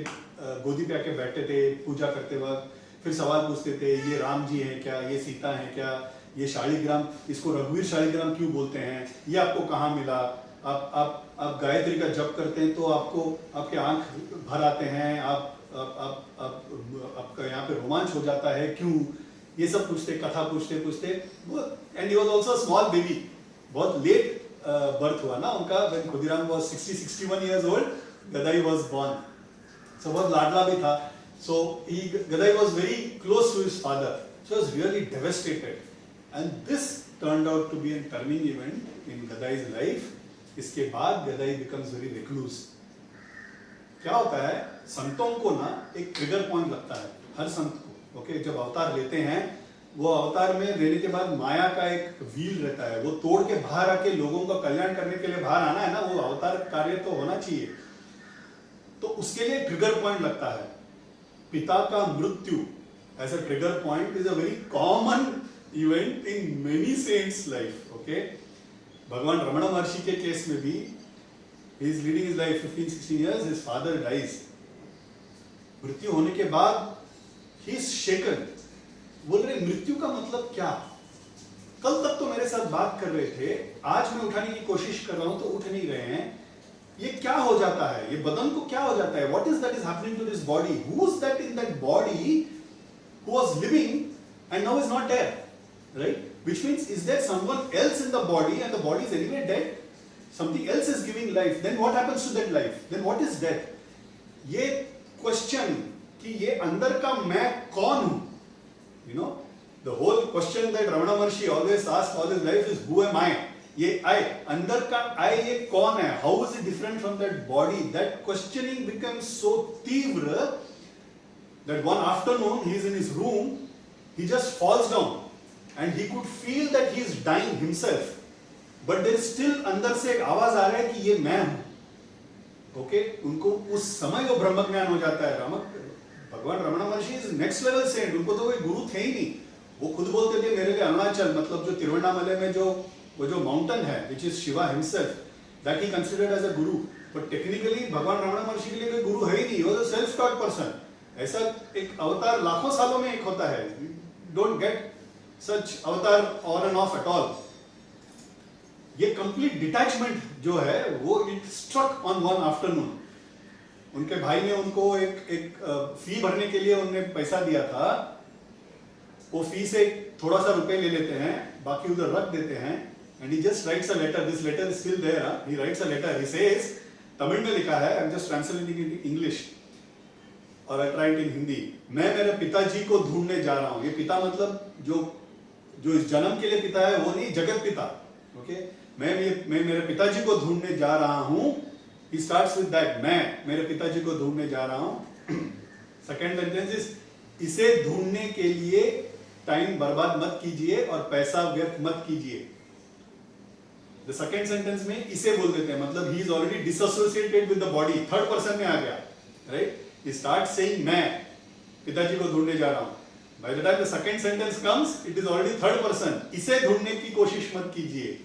गोदी पे आके बैठते थे पूजा करते वक्त. फिर सवाल पूछते थे, ये राम जी हैं क्या, ये सीता हैं क्या, ये शालिग्राम, इसको रघुवीर शालिग्राम क्यों बोलते हैं, ये आपको कहाँ मिला, आप गायत्री का जप करते हैं तो आपको आपके आंख भर आते हैं, आपका यहाँ पे रोमांच हो जाता है क्यों, ये सब पूछते, कथा पूछते पूछते. And he was also small baby. बहुत लेट बर्थ हुआ ना उनका. When Khudiram was 60-61 years old, Gadai was born. So बहुत लाडला भी था. So Gadai was very close to his father. So I was really devastated. And this turned out to be a turning event in Gadai's life. इसके बाद Gadai becomes very recluse. क्या होता है, संतों को ना एक ट्रिगर पॉइंट लगता है, हर संत को, ओके, जब अवतार लेते हैं, वो अवतार में लेने के बाद माया का एक व्हील रहता है, वो तोड़ के बाहर आके लोगों का कल्याण करने के लिए बाहर आना है ना, वो अवतार कार्य तो होना चाहिए, तो उसके लिए ट्रिगर पॉइंट लगता है. पिता का मृत्यु as a trigger point is a very common event in many saints life. Okay, भगवान रमण महर्षि के केस में भी he is leading his life 15-16 years, his father dies. मृत्यु होने के बाद he is shaken. बोल रहे मृत्यु का मतलब क्या? कल तक तो मेरे साथ बात कर रहे थे, आज मैं उठाने की कोशिश कर रहा हूं तो उठ नहीं रहे हैं. ये क्या हो जाता है, ये बदन को क्या हो जाता है? What is that is happening to this body? Who is that in that body who was living and now is not there, right? Which means, is there someone else in the body and the body is anyway dead? Something else is giving life. Then what happens to that life? Then what is death? ये question कि ये अंदर का मैं कौन हूं, you know, the whole question that Ramana Maharshi always asked all his life is who am I? ये I, अंदर का I ये कौन है? How is it different from that body? That questioning becomes so तीव्र that one afternoon he is in his room, he just falls down and he could feel that he is dying himself. But there is still अंदर से एक आवाज आ रहा है कि ये मैं हूं. ओके, उनको उस समय वो ब्रह्म ज्ञान हो जाता है. भगवान रमण महर्षि इज नेक्स्ट लेवल सेंट. उनको तो कोई गुरु थे ही नहीं. वो खुद बोलते थे मेरे लिए अरुणाचल, मतलब जो तिरुवन्नामलई में जो माउंटेन है which is Shiva himself, that he considered as a guru. But technically भगवान रमण महर्षि के लिए कोई गुरु है ही नहीं. वो तो सेल्फ टॉट पर्सन. ऐसा एक अवतार लाखों सालों में एक होता है. Don't get such avatar on and off at all. ये कंप्लीट डिटैचमेंट जो है वो it struck on one afternoon. उनके भाई ने उनको एक फी भरने के लिए उन्हें पैसा दिया था. वो फी से थोड़ा सा रुपए ले लेते हैं, बाकी उधर रख देते हैं. And he just writes a letter. This letter is still there. He writes a letter. He says, Tamil में लिखा है, I am just translating in English और आई ट्राइड इन हिंदी. मैं मेरे पिताजी को ढूंढने जा रहा हूं. ये पिता मतलब जो इस जन्म के लिए पिता है वो नहीं, जगत पिता. ओके, मैं मेरे पिताजी को ढूंढने जा रहा हूं. He starts with that. मैं मेरे पिताजी को ढूंढने जा रहा हूं. सेकेंड सेंटेंस इज, इसे ढूंढने के लिए टाइम बर्बाद मत कीजिए और पैसा व्यर्थ मत कीजिए. द सेकेंड सेंटेंस में इसे बोल देते हैं, मतलब he is already dissociated with the body. Third person में आ गया, राइट. ही स्टार्ट सेइंग मैं पिताजी को ढूंढने जा रहा हूं. By the time the second sentence comes, it is already third person. इसे ढूंढने की कोशिश मत कीजिए.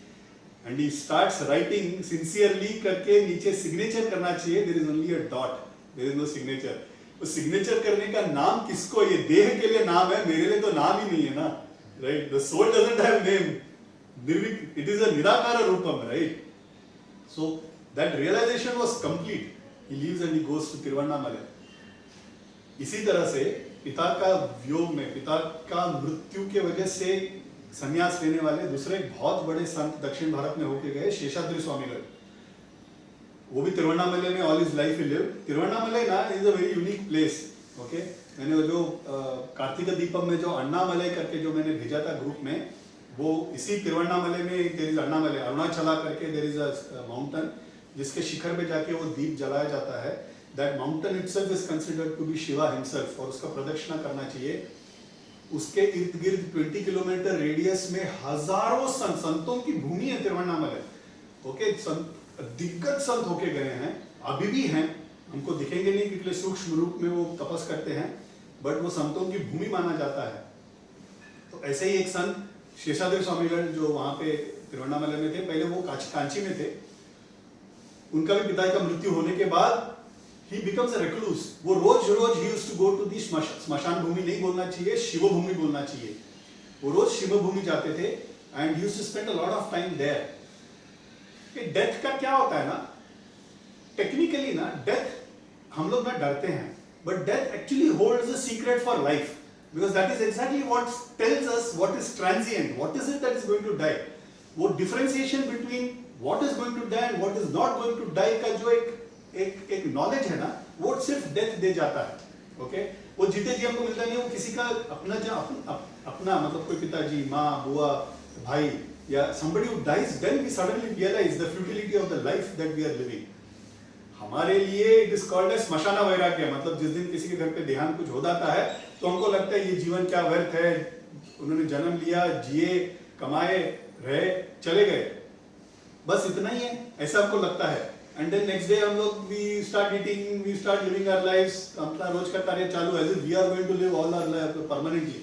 And he starts writing sincerely करके नीचे सिग्नेचर करना चाहिए. There is only a dot. There is no signature. वो सिग्नेचर करने का नाम किसको? ये देह के लिए नाम है, मेरे लिए तो नाम ही नहीं है ना, right? The soul doesn't have name. It is a निराकार रूपम, right? So that realization was complete. He leaves and he goes to Tiruvannamalai. इसी तरह से पिता का वियोग में, पिता का मृत्यु के वजह से संन्यास लेने वाले दूसरे बहुत बड़े संत दक्षिण भारत में होके गए, शेषाद्री स्वामीगढ़. वो भी तिरुवन्नामलई में all his life he live. Tiruvannamalai ना is a very unique place. Okay, मैंने वो जो कार्तिक दीपम में जो अन्नामलई करके जो मैंने भेजा था ग्रुप में, वो इसी तिरुवन्नामलई में देयर इज अन्नामलई, अरुणाचला करके देयर इज अ माउंटेन जिसके शिखर पे जाके वो दीप जलाया जाता है. That mountain itself is considered to be Shiva himself और उसका प्रदक्षिणा करना चाहिए. उसके इर्द गिर्द 20 किलोमीटर रेडियस में हजारों संतों की भूमि है तिरुवन्नामलई. ओके, दिग्गज संत होके गए हैं, अभी भी हैं. हमको दिखेंगे नहीं क्योंकि सूक्ष्म रूप में वो तपस करते हैं, बट वो संतों की भूमि माना जाता है. तो ऐसे ही एक संत शेषाद्री स्वामीगढ़ जो वहां पे तिरुवन्नामलई में थे, पहले वो कांची में थे. उनका भी पिता का मृत्यु होने के बाद he becomes a recluse. वो रोज he used to go to the स्मशान भूमि नहीं बोलना चाहिए, शिव भूमि बोलना चाहिए. वो रोज शिव भूमि जाते थे and he used to spend a lot of time there. Death का क्या होता है ना, टेक्निकली ना डेथ हम लोग ना डरते हैं, but death actually holds a secret for life, because that is exactly what tells us what is transient, what is it that is going to die. वो differentiation between what is going to die and what is not going to die का जो एक knowledge है ना, वो सिर्फ death दे जाता है. ओके, वो जीते जी हमको मिलता नहीं. वो किसी का अपना अपना मतलब कोई पिताजी, माँ, बुआ, भाई या somebody who dies, then we suddenly realize the futility of the life that we are living. हमारे लिए it is called as स्मशाना वैराग्य, मतलब जिस दिन किसी के घर पे देहांत कुछ हो जाता है तो हमको लगता है ये जीवन क्या व्यर्थ है, उन्होंने जन्म लिया, जिए, कमाए, रहे, चले गए, बस इतना ही है, ऐसा हमको लगता है. एंड देन नेक्स्ट डे हम लोग we start eating, we start living our lives, अपना रोज का कार्य चालू, as if we are going to live all our life permanently.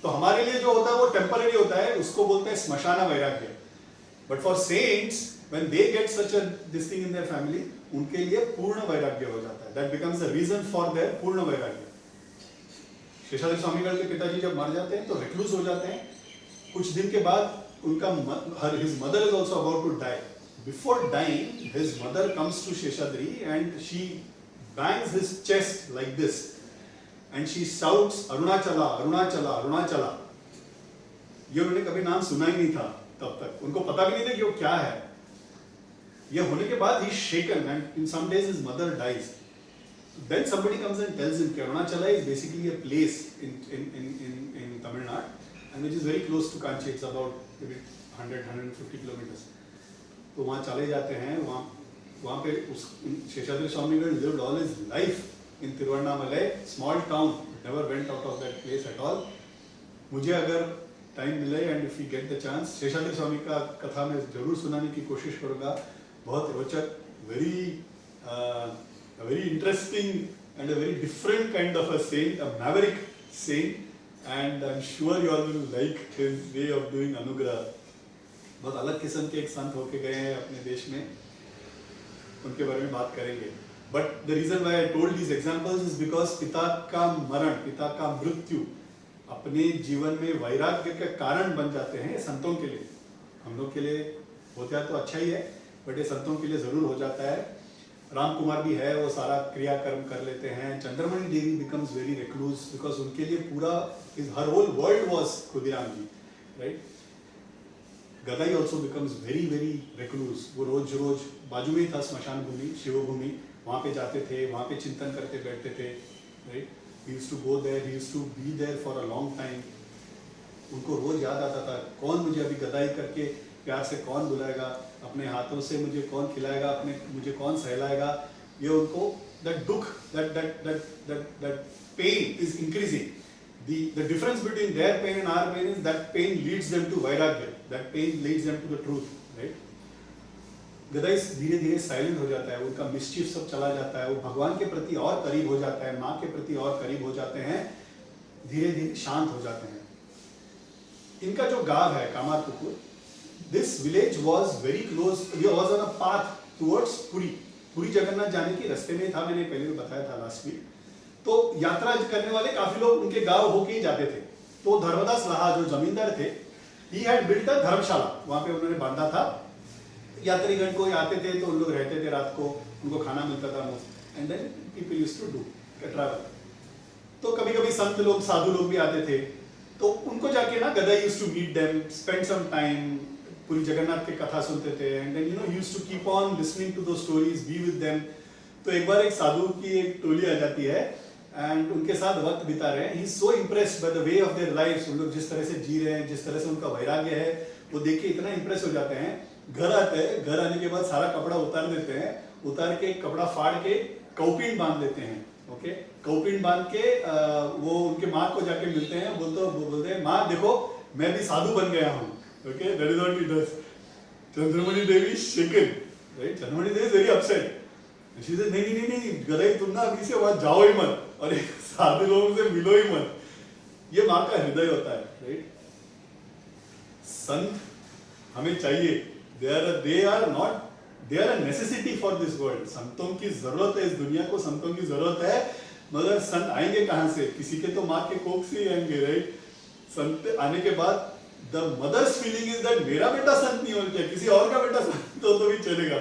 तो हमारे लिए जो होता है वो टेम्पररी होता है, उसको बोलते हैं स्मशाना वैराग्य. But for saints when they get such a this thing in their family, उनके लिए पूर्ण वैराग्य हो जाता है. That becomes the reason for their purna vairagya. Seshadri स्वामीगढ़ के पिताजी जब मर जाते हैं तो रिक्लूज हो जाते हैं. कुछ दिन के बाद उनका his mother is also about to die. Before dying, his mother comes to Sheshadri and she bangs his chest like this and she shouts Arunachala, Arunachala, Arunachala. ये उन्होंने कभी नाम सुना ही नहीं था तब तक, उनको पता भी नहीं था कि वो क्या है. ये होने के बाद he is shaken and in some days his mother dies. Then somebody comes and tells him that Arunachala is basically a place in Tamil Nadu and which is very close to Kanchi. It's about maybe 100-150 kilometers. तो वहाँ चले जाते हैं. वहाँ पे उस Seshadri स्वामीगढ़ lived all his life in Tiruvannamalai, small town, never went out of that place at all. मुझे अगर टाइम मिले and if you get the chance, Seshadri Swami का कथा मैं जरूर सुनाने की कोशिश करूँगा. बहुत रोचक, very interesting and a very different kind of a saint, a maverick saint, and I'm sure you all will like his way of doing anugrah. बहुत अलग किस्म के एक संत होके गए हैं अपने देश में, उनके बारे में बात करेंगे. But the reason why I told these examples is because पिता का मरण, पिता का मृत्यु अपने जीवन में वैराग्य के कारण बन जाते हैं. संतों के लिए, हम लोग के लिए होता है तो अच्छा ही है, बट ये संतों के लिए जरूर हो जाता है. राम कुमार भी है, वो सारा क्रियाकर्म कर लेते हैं. Chandramani Devi becomes very recluse because उनके लिए पूरा हर whole world was Khudiram ji, right. Gadai also becomes very very recluse. वो रोज रोज बाजू में ही था स्मशान भूमि, शिव भूमि, वहाँ पे जाते थे, वहाँ पे चिंतन करते बैठते थे, राइट. He used to go there, he used to be there for a long time. उनको रोज याद आता था कौन मुझे अभी गदाई करके प्यार से कौन बुलाएगा, अपने हाथों से मुझे कौन खिलाएगा, अपने मुझे कौन सहलाएगा. ये उनको दैट दुख, that pain is increasing. The difference between their pain and our pain is that pain leads them to vairagya, that pain leads them to the truth, right. Gadai धीरे धीरे साइलेंट हो जाता है, उनका मिस्चीफ सब चला जाता है, वो भगवान के प्रति और करीब हो जाता है, माँ के प्रति और करीब हो जाते हैं, धीरे धीरे शांत हो जाते हैं. इनका जो गांव है Kamarpukur, this village was very close, ये was on a path towards Puri. Puri Jagannath जाने के रास्ते में था, मैंने पहले भी बताया था लास्ट वीक. तो यात्रा करने वाले काफी लोग उनके गांव होके ही जाते थे. तो धर्मदास लाहा जो जमींदार थे, ही हैड बिल्ट अ धर्मशाला, वहां पे उन्होंने बांधा था. यात्रीगण कोई आते थे तो उन लोग रहते थे, रात को उनको खाना मिलता था मुफ्त. And then people used to do travel. तो कभी कभी संत लोग, साधु लोग भी आते थे, तो उनको जाके ना Gadai used to meet them, spend some time, Puri Jagannath की कथा सुनते थे. And then used to keep on listening to those stories, be with them. तो एक बार एक साधु की एक टोली आ जाती है एंड उनके साथ वक्त बिता रहे हैं. ही is so impressed by the way of their lives. उन लोग जिस तरह से जी रहे हैं, जिस तरह से उनका वैराग्य है, वो देख के इतना इम्प्रेस हो जाते हैं. घर आते हैं, घर आने के बाद सारा कपड़ा उतार देते हैं, उतार के कपड़ा फाड़ के कौपीन बांध देते हैं. ओके, कौपीन बांध के वो उनके माँ को जाके मिलते हैं, बोलते हैं माँ देखो मैं भी साधु बन गया हूँ. Okay, that is what he does. Chandramani Devi shaken, right. Chandramani Devi is very upset. She said, नहीं गदाई तुम ना अभी से वहां जाओ ही मत और साधु लोगों से मिलो ही मत. ये माँ का हृदय होता है, राइट. संत हमें चाहिए. they are a necessity for this world. संतों की जरूरत है इस दुनिया को, संतों की जरूरत है. मगर संत आएंगे कहाँ से? किसी के तो माँ के कोख से ही आएंगे, राइट. संत आने के बाद the mother's feeling is that मेरा बेटा संत नहीं होना चाहिए, किसी और का बेटा संत हो तो भी चलेगा,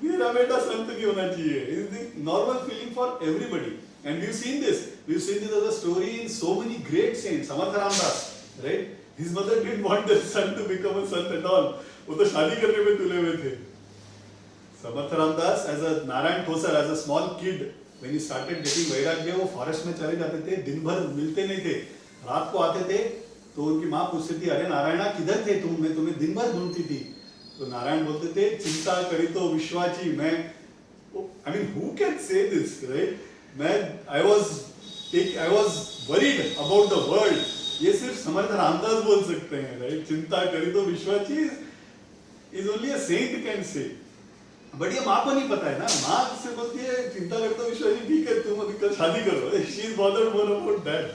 मेरा बेटा संत नहीं होना चाहिए. Is the normal feeling for everybody, and we've seen this as a story in so many great saints. Samarth Ramdas, right? His mother didn't want the son to become a sant at all. वो तो शादी करने में तुले हुए थे. Samarth Ramdas, as a Narayan Thosar, as a small kid, when he started getting vairagya, वो forest में चले जाते थे, दिन भर मिलते नहीं थे, रात को आते थे, तो उनकी माँ पूछती थी, अरे नारायणा किधर थे तुम, मैं तुम्हें दिन भर ढूंढती थी। तो नारायण बोलते थे, चिंता करी तो विश्वाची, मैं, I mean, who can say this, right? I was worried about the world. ये सिर्फ समर्थ रामदास बोल सकते हैं, right? चिंता करी तो विश्वाची is only a saint can say. But ये माँ को नहीं पता है ना, माँ से बोलती है चिंता करी तो विश्वाची, ठीक है तुम अभी कल शादी करो. She is bothered more about that.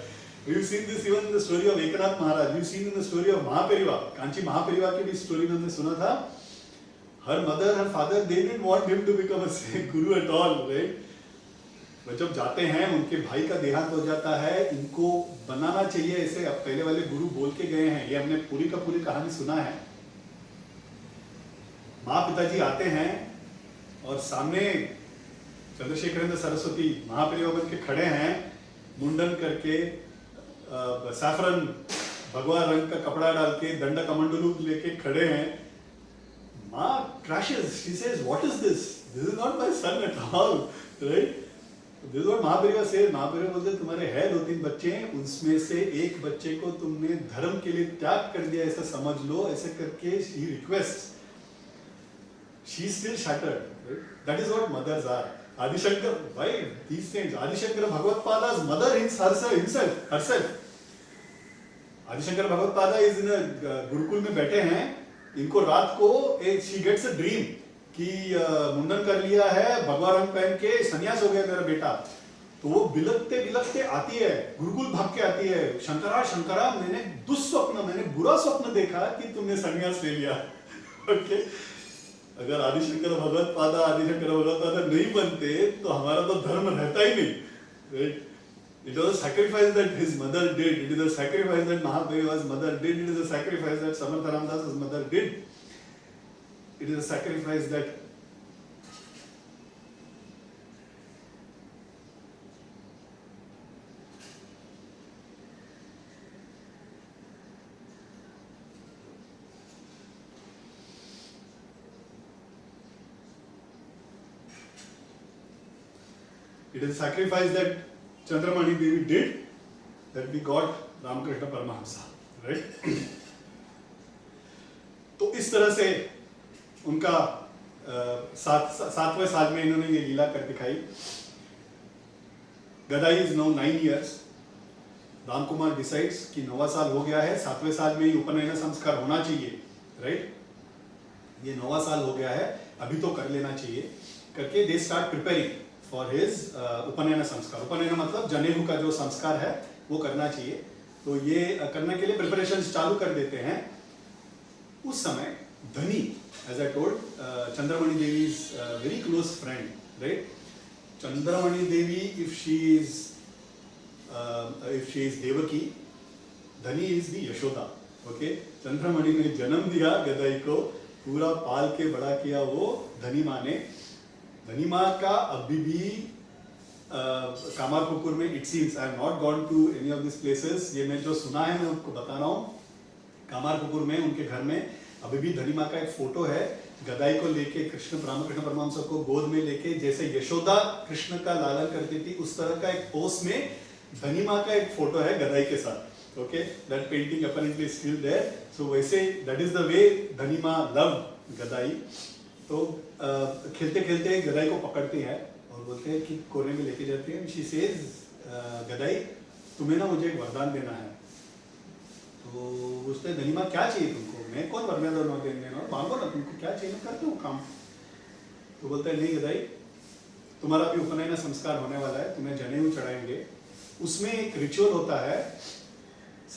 We've seen this even in the story of Ekanath Maharaj. We've seen in the story of Mahapariva. Kanchi महापरिवार की भी स्टोरी में हमने सुना था. Her mother, her father, they didn't want him to become a guru at all, right? वो जब जाते हैं, उनके भाई का देहांत हो जाता है, इनको बनाना चाहिए ऐसे. अब पहले वाले गुरु बोल के गए हैं, ये हमने पूरी का पूरी कहानी सुना है. माँ पिताजी आते हैं और सामने चंद्रशेखरेंद्र सरस्वती महापरिवा बन के खड़े हैं, मुंडन करके, सैफरन भगवा रंग का कपड़ा डाल के, दंड कमंडलू लेके खड़े हैं. माँ crashes. She says, "What is this? This is not my son at all, right?" This is what महापरिवा says. महापरिवा बोलते, तुम्हारे है 2-3 बच्चे, उसमें से एक बच्चे को तुमने धर्म के लिए त्याग कर दिया, ऐसा समझ लो. ऐसे करके she requests. She is still shattered, right? That is what mothers are. Adishankar, why these things? Adishankara Bhagavad-pada's mother herself. Adishankar भगवत पादा इज इन गुरुकुल में बैठे हैं. इनको रात को एक शी गेट्स अ ड्रीम कि मुंडन कर लिया है, भगवा रंग पहन के सन्यास हो गया मेरा बेटा. तो वो बिलखते बिलखते आती है, गुरुकुल भाग के आती है, शंकरा शंकरा मैंने बुरा स्वप्न देखा कि तुमने सन्यास ले लिया. ओके, अगर आदिशंकर भगवत पादा नहीं बनते तो हमारा तो धर्म रहता ही नहीं, right? It was a sacrifice that his mother did. It is a sacrifice that Mahapariva's mother did. It is a sacrifice that Samartha Ramdas's mother did. It is a sacrifice that Chandramani Devi did, that we got Ramakrishna Paramahamsa, right? तो इस तरह से उनका 7वें साल में इन्होंने ये लीला कर दिखाई. Gadai is now 9 years. Ram Kumar decides कि 9वां साल हो गया है, 7वें साल में ही उपनयन संस्कार होना चाहिए, राइट? ये 9वां साल हो गया है, अभी तो कर लेना चाहिए करके they start preparing for his उपनयन संस्कार. उपनयन मतलब जनेऊ का जो संस्कार है वो करना चाहिए. तो ये करने के लिए प्रिपरेशंस चालू कर देते हैं. उस समय Dhani, as I told, Chandramani Devi is very close friend, right? Chandramani Devi if she is Devaki, Dhani is the Yashoda. Okay, Chandramani ने जन्म दिया गदाई को, पूरा पाल के बड़ा किया वो धनी माँ ने. धनी माँ का अभी भी कामारपुकुर में, it seems, I have not gone to any of this places, ये मैं जो सुना है मैं आपको बता रहा हूँ. कामारपुकुर में उनके घर में अभी भी धनी माँ का एक फोटो है, गदाई को लेके, रामकृष्ण परमहंस को गोद में लेके, जैसे यशोदा कृष्ण का लालन करती थी उस तरह का एक पोस में धनी माँ का एक फोटो है गदाई के साथ. Okay, that painting apparently still there. So वैसे दैट इज द वे धनी माँ लव गदाई. तो खेलते खेलते गदाई को पकड़ते हैं और बोलते हैं कि कोने में लेके जाते हैं. शी सेज, गदाई तुम्हें ना मुझे एक वरदान देना है. तो उसने, धनी माँ क्या चाहिए तुमको? मैं कौन वरदान देने देना, मांगो ना, तुमको क्या चाहिए मैं करता हूँ काम. तो बोलता है, नहीं गदाई, तुम्हारा भी उपनयन संस्कार होने वाला है, तुम्हें जनेऊ चढ़ाएंगे. उसमें एक रिचुअल होता है,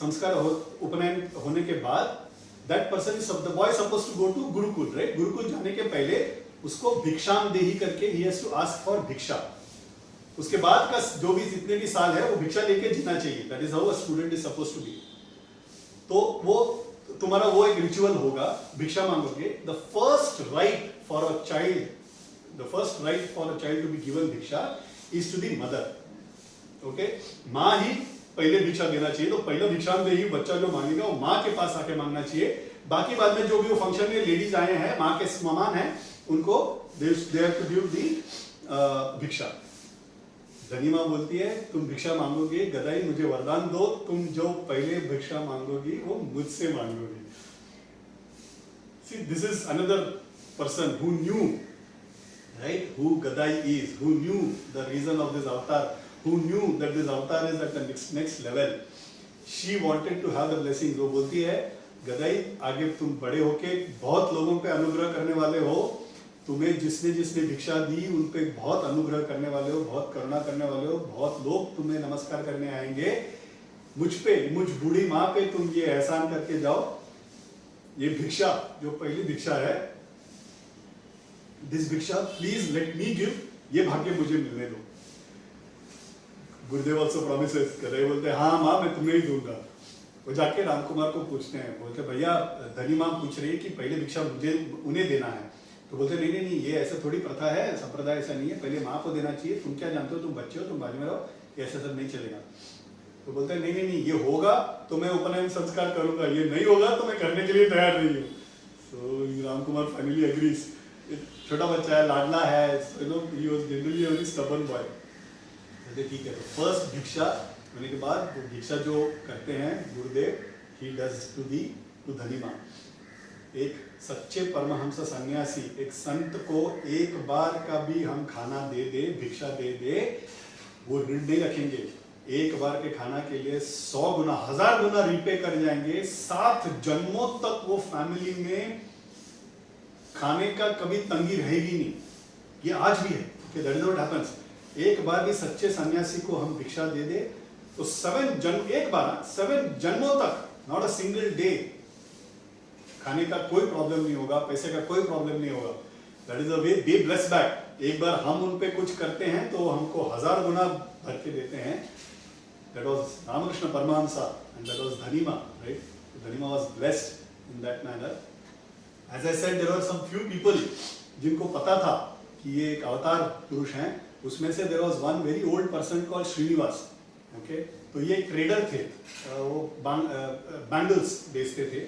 संस्कार उपनयन होने के बाद that person is the boy supposed to go to Gurukul, right? Gurukul जाने के पहले उसको भिक्षाम देही करके he has to ask for भिक्षा. उसके बाद का जो भी जितने भी साल है वो भिक्षा लेके जीना चाहिए. That is how a student is supposed to be. तो वो तुम्हारा वो एक रिचुअल होगा, भिक्षा मांगोगे. The first right for a child to be given भिक्षा is to the mother. Okay? माँ ही पहले भिक्षा देना चाहिए. तो पहले भिक्षा में ही बच्चा जो मांगेगा वो माँ के पास आके मांगना चाहिए. बाकी बाद में जो भी वो फंक्शन में लेडीज आए हैं, माँ के समान हैं, उनको they have to give the bhiksha. Dhani माँ बोलती है तुम भिक्षा मांगोगे, गदाई मुझे वरदान दो, तुम जो पहले भिक्षा मांगोगी वो मुझसे मांगोगी. See, this is another person who knew, right, who Gadai is, who knew the reason of this avatar, who knew that this avatar is at the next level. She wanted to have the blessings. वो बोलती है गदाई आगे तुम बड़े होके बहुत लोगों पे अनुग्रह करने वाले हो, तुम्हें जिसने जिसने भिक्षा दी उन पे बहुत अनुग्रह करने वाले हो, बहुत करुणा करने वाले हो, बहुत लोग तुम्हें नमस्कार करने आएंगे, मुझ पे, मुझ बूढ़ी माँ पे तुम ये एहसान करके जाओ, ये भिक्षा जो पहली भिक्षा है, दिस भिक्षा प्लीज लेट मी गिव, ये भाग्य मुझे मिलने दो. गुरुदेव ऑल्सो प्रोमिसेस, गदाई बोलते हैं हाँ माँ मैं तुम्हें ही दूंगा. वो जाके रामकुमार को पूछते हैं, बोलते भैया धनी माँ पूछ रही है कि पहले भिक्षा मुझे उन्हें देना है. तो बोलते नहीं नहीं नहीं, ये ऐसा थोड़ी प्रथा है, संप्रदाय ऐसा नहीं है, पहले माँ को देना चाहिए, तुम क्या जानते हो, तुम बच्चे हो, तुम बाजू में रहो, ये ऐसा सब नहीं चलेगा. तो बोलते नहीं नहीं नहीं, ये होगा तो मैं उपनयन संस्कार करूंगा, ये नहीं होगा तो मैं करने के लिए तैयार नहीं हूँ. सो रामकुमार फाइनली एग्रीज. छोटा बच्चा है, लाडला है, you know he was generally very stubborn boy. ठीक है, तो फर्स्ट भिक्षा होने के बाद वो भिक्षा जो करते हैं गुरुदेव, ही डज टू धनी माँ. एक सच्चे परमहंस सन्यासी, एक संत को एक बार का भी हम खाना दे दे, भिक्षा दे दे, वो ऋण नहीं रखेंगे. एक बार के खाना के लिए 100 गुना 1000 गुना रिपे कर जाएंगे. 7 जन्मों तक वो फैमिली में खाने का कभी तंगी रहेगी नहीं. ये आज भी है. That is what happens. एक बार भी सच्चे सन्यासी को हम भिक्षा दे दे तो 7 जन्म, एक बार 7 जन्मों तक, नॉट अ सिंगल डे, खाने का कोई प्रॉब्लम नहीं होगा, पैसे का कोई प्रॉब्लम नहीं होगा. That is the way they bless back. एक बार हम उन पे कुछ करते हैं तो हमको 1000 गुना भर के देते हैं. That was Ramakrishna Paramahansa and that was Dhanima, right. Dhanima was blessed in that manner. As I said, there are some few people जिनको पता था कि ये एक अवतार पुरुष हैं. उसमें से there was one very old person called Srinivas. Okay, तो ये ट्रेडर थे, वो बैंगल्स बेचते थे.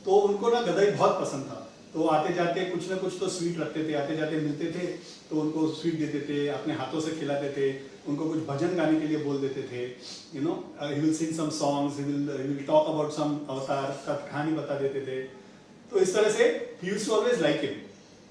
तो उनको ना गदाई बहुत पसंद था. तो आते जाते कुछ ना कुछ तो स्वीट रखते थे, आते जाते मिलते थे तो उनको स्वीट देते थे, अपने हाथों से खिलाते थे, उनको कुछ भजन गाने के लिए बोल देते थे. You know, he will sing some songs, he will talk about some avatar का कहानी बता देते थे. तो इस तरह से ही used to always like him.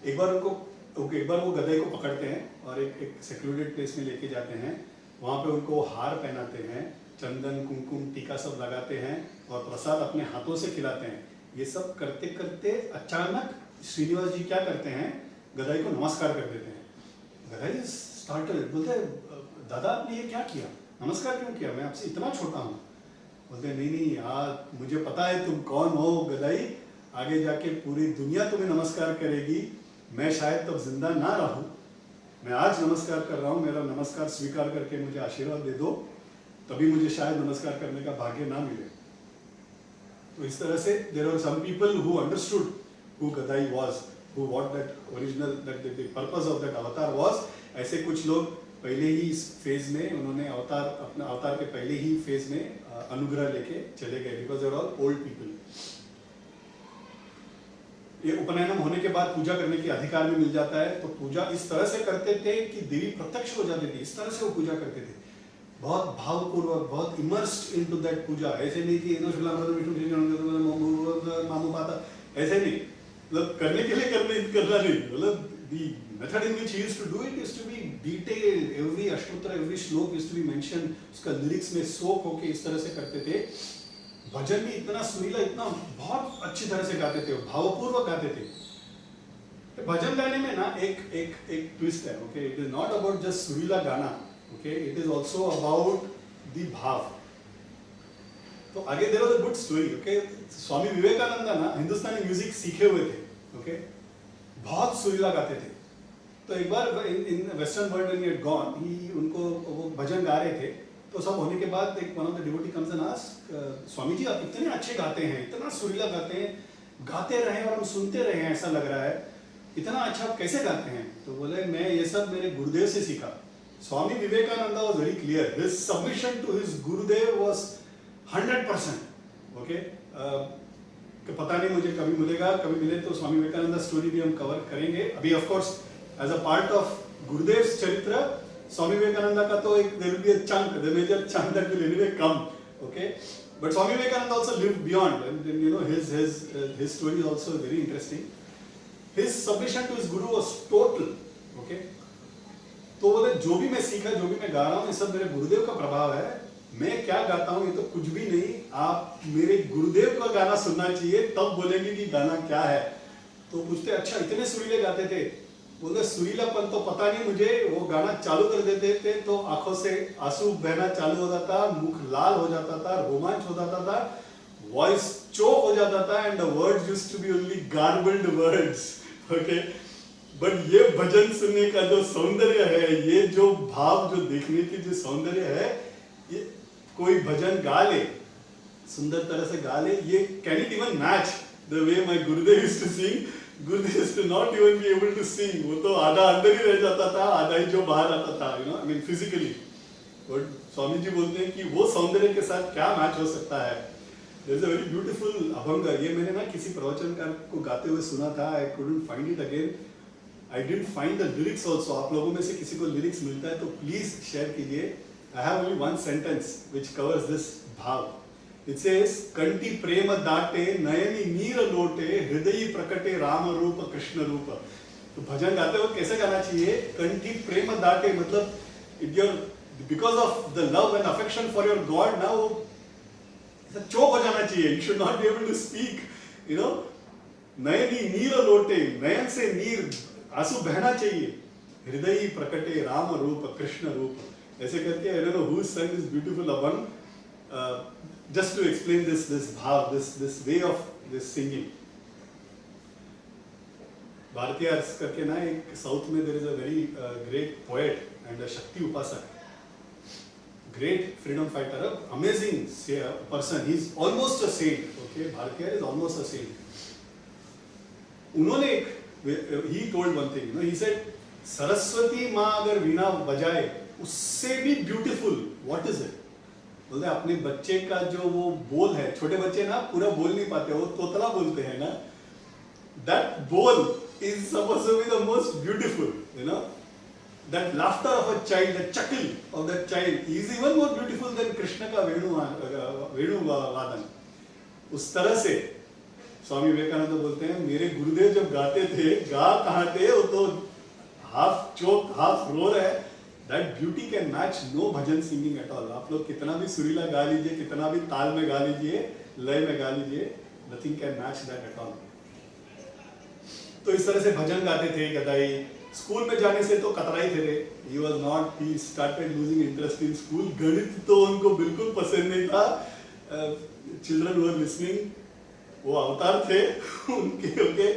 एक बार वो गदाई को पकड़ते हैं और एक सेक्लूडेड प्लेस में लेके जाते हैं. वहाँ पे उनको हार पहनाते हैं, चंदन कुमकुम टीका सब लगाते हैं और प्रसाद अपने हाथों से खिलाते हैं. ये सब करते करते अचानक श्रीनिवास जी क्या करते हैं, गदाई को नमस्कार कर देते हैं. गदाई स्टार्टल्ड, बोलते हैं दादा आपने ये क्या किया, नमस्कार क्यों किया, मैं आपसे इतना छोटा हूँ. बोलते नहीं नहीं यार, मुझे पता है तुम कौन हो गदाई, आगे जाके पूरी दुनिया तुम्हें नमस्कार करेगी, मैं शायद तब जिंदा ना रहूं, मैं आज नमस्कार कर रहा हूँ, मेरा नमस्कार स्वीकार करके मुझे आशीर्वाद दे दो, तभी मुझे शायद नमस्कार करने का भाग्य ना मिले. तो इस तरह से there are some people who understood who Gadai was, who what that original that the purpose of that avatar was. ऐसे कुछ लोग पहले ही इस फेज में, उन्होंने अपना अवतार के पहले ही फेज में अनुग्रह लेके चले गए, because they are all old people. ये उपनयनम होने के बाद पूजा करने के अधिकार में मिल जाता है. तो पूजा इस तरह से करते थे कि देवी प्रत्यक्ष हो जाती थी. इस तरह से वो पूजा करते थे, बहुत भावपूर्वक, बहुत इमर्स्ड इनटू दैट पूजा. ऐसे नहीं कि मामू पाता, ऐसे नहीं. मतलब करने के लिए करना नहीं. मतलब the method in which he used to do it is to be detailed. Every अष्टोत्तर, every श्लोक is to be mentioned. उसका लिरिक्स में सोख होके इस तरह से करते थे. भजन भी इतना सुरीला, इतना बहुत अच्छी तरह से गाते थे, भावपूर्वक गाते थे. तो भजन गाने में ना एक ट्विस्ट है. Okay, it is not about just सुरीला गाना. Okay, it is also about the bhav. तो आगे there was a good story. Okay, Swami Vivekananda ना हिंदुस्तानी म्यूजिक सीखे हुए थे. ओके, बहुत सुरीला गाते थे. तो एक बार in western world when he had gone, he उनको वो भजन गा रहे थे. तो सब होने के बाद एक one of the devotee comes and asked, Swami ji आप इतने अच्छे गाते हैं, इतना सुरीला गाते हैं, गाते रहे और हम सुनते रहे हैं, ऐसा लग रहा है, इतना अच्छा आप कैसे गाते हैं? तो बोले मैं ये सब मेरे गुरुदेव से सीखा. Swami Vivekananda was very clear. His submission to his Gurudev was 100%. Okay, पता नहीं मुझे कभी मिलेगा, कभी मिले तो स्वामी विवेकानंद स्टोरी भी हम कवर करेंगे. अभी of course as a part of Gurudev चरित्र, स्वामी विवेकानंद का तो एक there will be a chunk, the major chunk that will anyway come, okay? But Swami Vivekananda also lived beyond, and you know his story is also very interesting. His submission to his guru was total, okay? तो बोले जो भी मैं सीखा, जो भी मैं गा रहा हूँ, ये सब मेरे गुरुदेव का प्रभाव है. मैं क्या गाता हूँ ये तो कुछ भी नहीं, आप मेरे गुरुदेव का गाना सुनना चाहिए, तब बोलेंगे कि गाना क्या है. तो पूछते अच्छा इतने सुरीले गाते थे. बोले सुरीलापन तो पता नहीं मुझे, वो गाना चालू कर देते थे तो आंखों से आंसू बहना चालू हो जाता, मुख लाल हो जाता था, रोमांच हो जाता था, वॉइस चोक हो जाता था, and the words used to be only garbled words, okay. But ये भजन सुनने का जो सौंदर्य है, ये जो भाव, जो देखने की जो सौंदर्य है, ये कोई भजन गा ले, सुंदर तरह से गा ले, ये can it even match the way my Gurudev used to sing. Gurudev used to not even be able to sing. वो तो आधा अंदर ही रह जाता था, आधा ही जो बाहर आता था, you know, I mean physically. और स्वामी जी बोलते हैं कि वो सौंदर्य के साथ क्या मैच हो सकता है. There is a very beautiful abhang. ये मैंने ना किसी प्रवचनकार को गाते हुए सुना था. I couldn't find it again. I didn't find the lyrics also. आप लोगों में से किसी को lyrics मिलता है तो please share कीजिए. I have only one sentence which covers this भाव. It says, कंठी प्रेम दाटे नयनी नीर लोटे हृदय प्रकटे राम रूप कृष्ण रूप. तो भजन गाते वक्त कैसे गाना चाहिए? कंठी प्रेम दाटे मतलब it your because of the love and affection for your god ना वो चोक हो जाना चाहिए. You should not be able to speak, you know. नयनी नीर लोटे, नयन से नीर आंसू बहना चाहिए. हृदय प्रकटे राम रूप कृष्ण रूप. ऐसे करके I don't know who sang this beautiful abhang. Just to explain this bhav, this way of this singing. भारतीय अर्स करके ना एक साउथ में there is a very great poet and a Shakti उपासक, great freedom fighter, amazing person. He's almost a saint. Okay, भारतीय is almost a saint. उन्होंने एक he told one thing, you know, he said Saraswati माँ अगर वीणा बजाए उससे भी beautiful what is it? बोलते अपने बच्चे का जो वो बोल है, छोटे बच्चे ना पूरा बोल नहीं पाते, वो तोतला बोलते हैं ना, that बोल is supposed to be the most beautiful, you know. That laughter of a child, the chuckle of that child is even more beautiful than Krishna का वेणु वादन. उस तरह से स्वामी विवेकानंद बोलते हैं मेरे गुरुदेव जब गाते थे, गा कहाँ थे, वो तो हाफ चोक हाफ रो रहे. That beauty can match no bhajan singing at all. आप लोग कितना भी सुरीला गा लीजिए, कितना भी ताल में गा लीजिए, लय में गा लीजिए, nothing can match that at all. तो इस तरह से भजन गाते थे गदाई. स्कूल में जाने से तो कतराई थे. He was not, he started losing interest in school. गणित तो उनको बिल्कुल पसंद नहीं था. Children who were listening, वो अवतार थे उनके, ओके,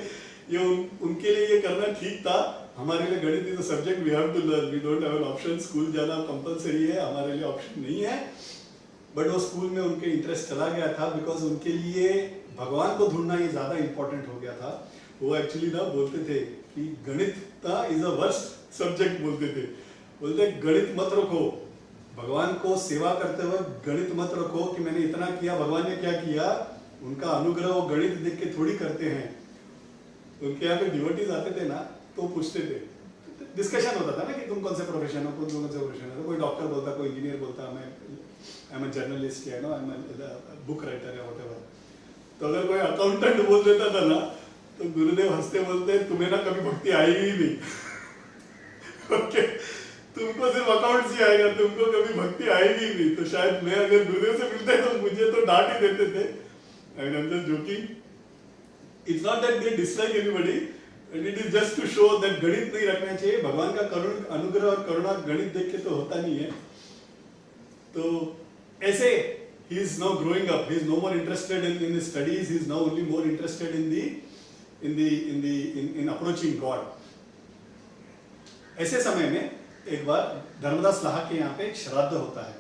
ये उनके लिए ये करना ठीक था. हमारे लिए गणित is a subject we have to learn. We don't have an option. School जाना कंपलसरी है, हमारे लिए ऑप्शन नहीं है. बट वो स्कूल में उनके इंटरेस्ट चला गया था बिकॉज उनके लिए भगवान को ढूंढना ये ज्यादा इंपॉर्टेंट हो गया था. वो एक्चुअली ना बोलते थे कि गणित इज अ वर्स्ट सब्जेक्ट बोलते थे. बोलते गणित मत रखो, भगवान को सेवा करते वक्त गणित मत रखो कि मैंने इतना किया, भगवान ने क्या किया. उनका अनुग्रह वो गणित देख के थोड़ी करते हैं. उनके यहाँ पे डिवोटीज आते थे ना तो पूछते थे, डिस्कशन होता था ना कि तुम कौन से प्रोफेशन हो, कौन से प्रोफेशन हो. कोई डॉक्टर बोलता, कोई इंजीनियर बोलता, मैं आई एम अ जर्नलिस्ट है, no I am book writer है, व्हाटएवर. तो अगर कोई अकाउंटेंट बोल देता था ना तो गुरुदेव हंसते बोलते तुम्हें ना कभी भक्ति आई ही नहीं. ओके, तुमको सिर्फ अकाउंट्स ही आएगा, तुमको कभी भक्ति आएगी नहीं. तो शायद मैं अगर गुरुदेव से मिलते तो मुझे तो डांट ही देते थे. आई am just joking. It's not that they dislike anybody, and it is just to show that गणित नहीं रखना चाहिए. भगवान का करुण अनुग्रह और करुणा गणित देख के तो होता नहीं है. तो ऐसे he is now growing up. He is no more interested in his studies. He is now only more interested in approaching God. ऐसे समय में एक बार धर्मदास लाहा के यहाँ पे एक श्राद्ध होता है.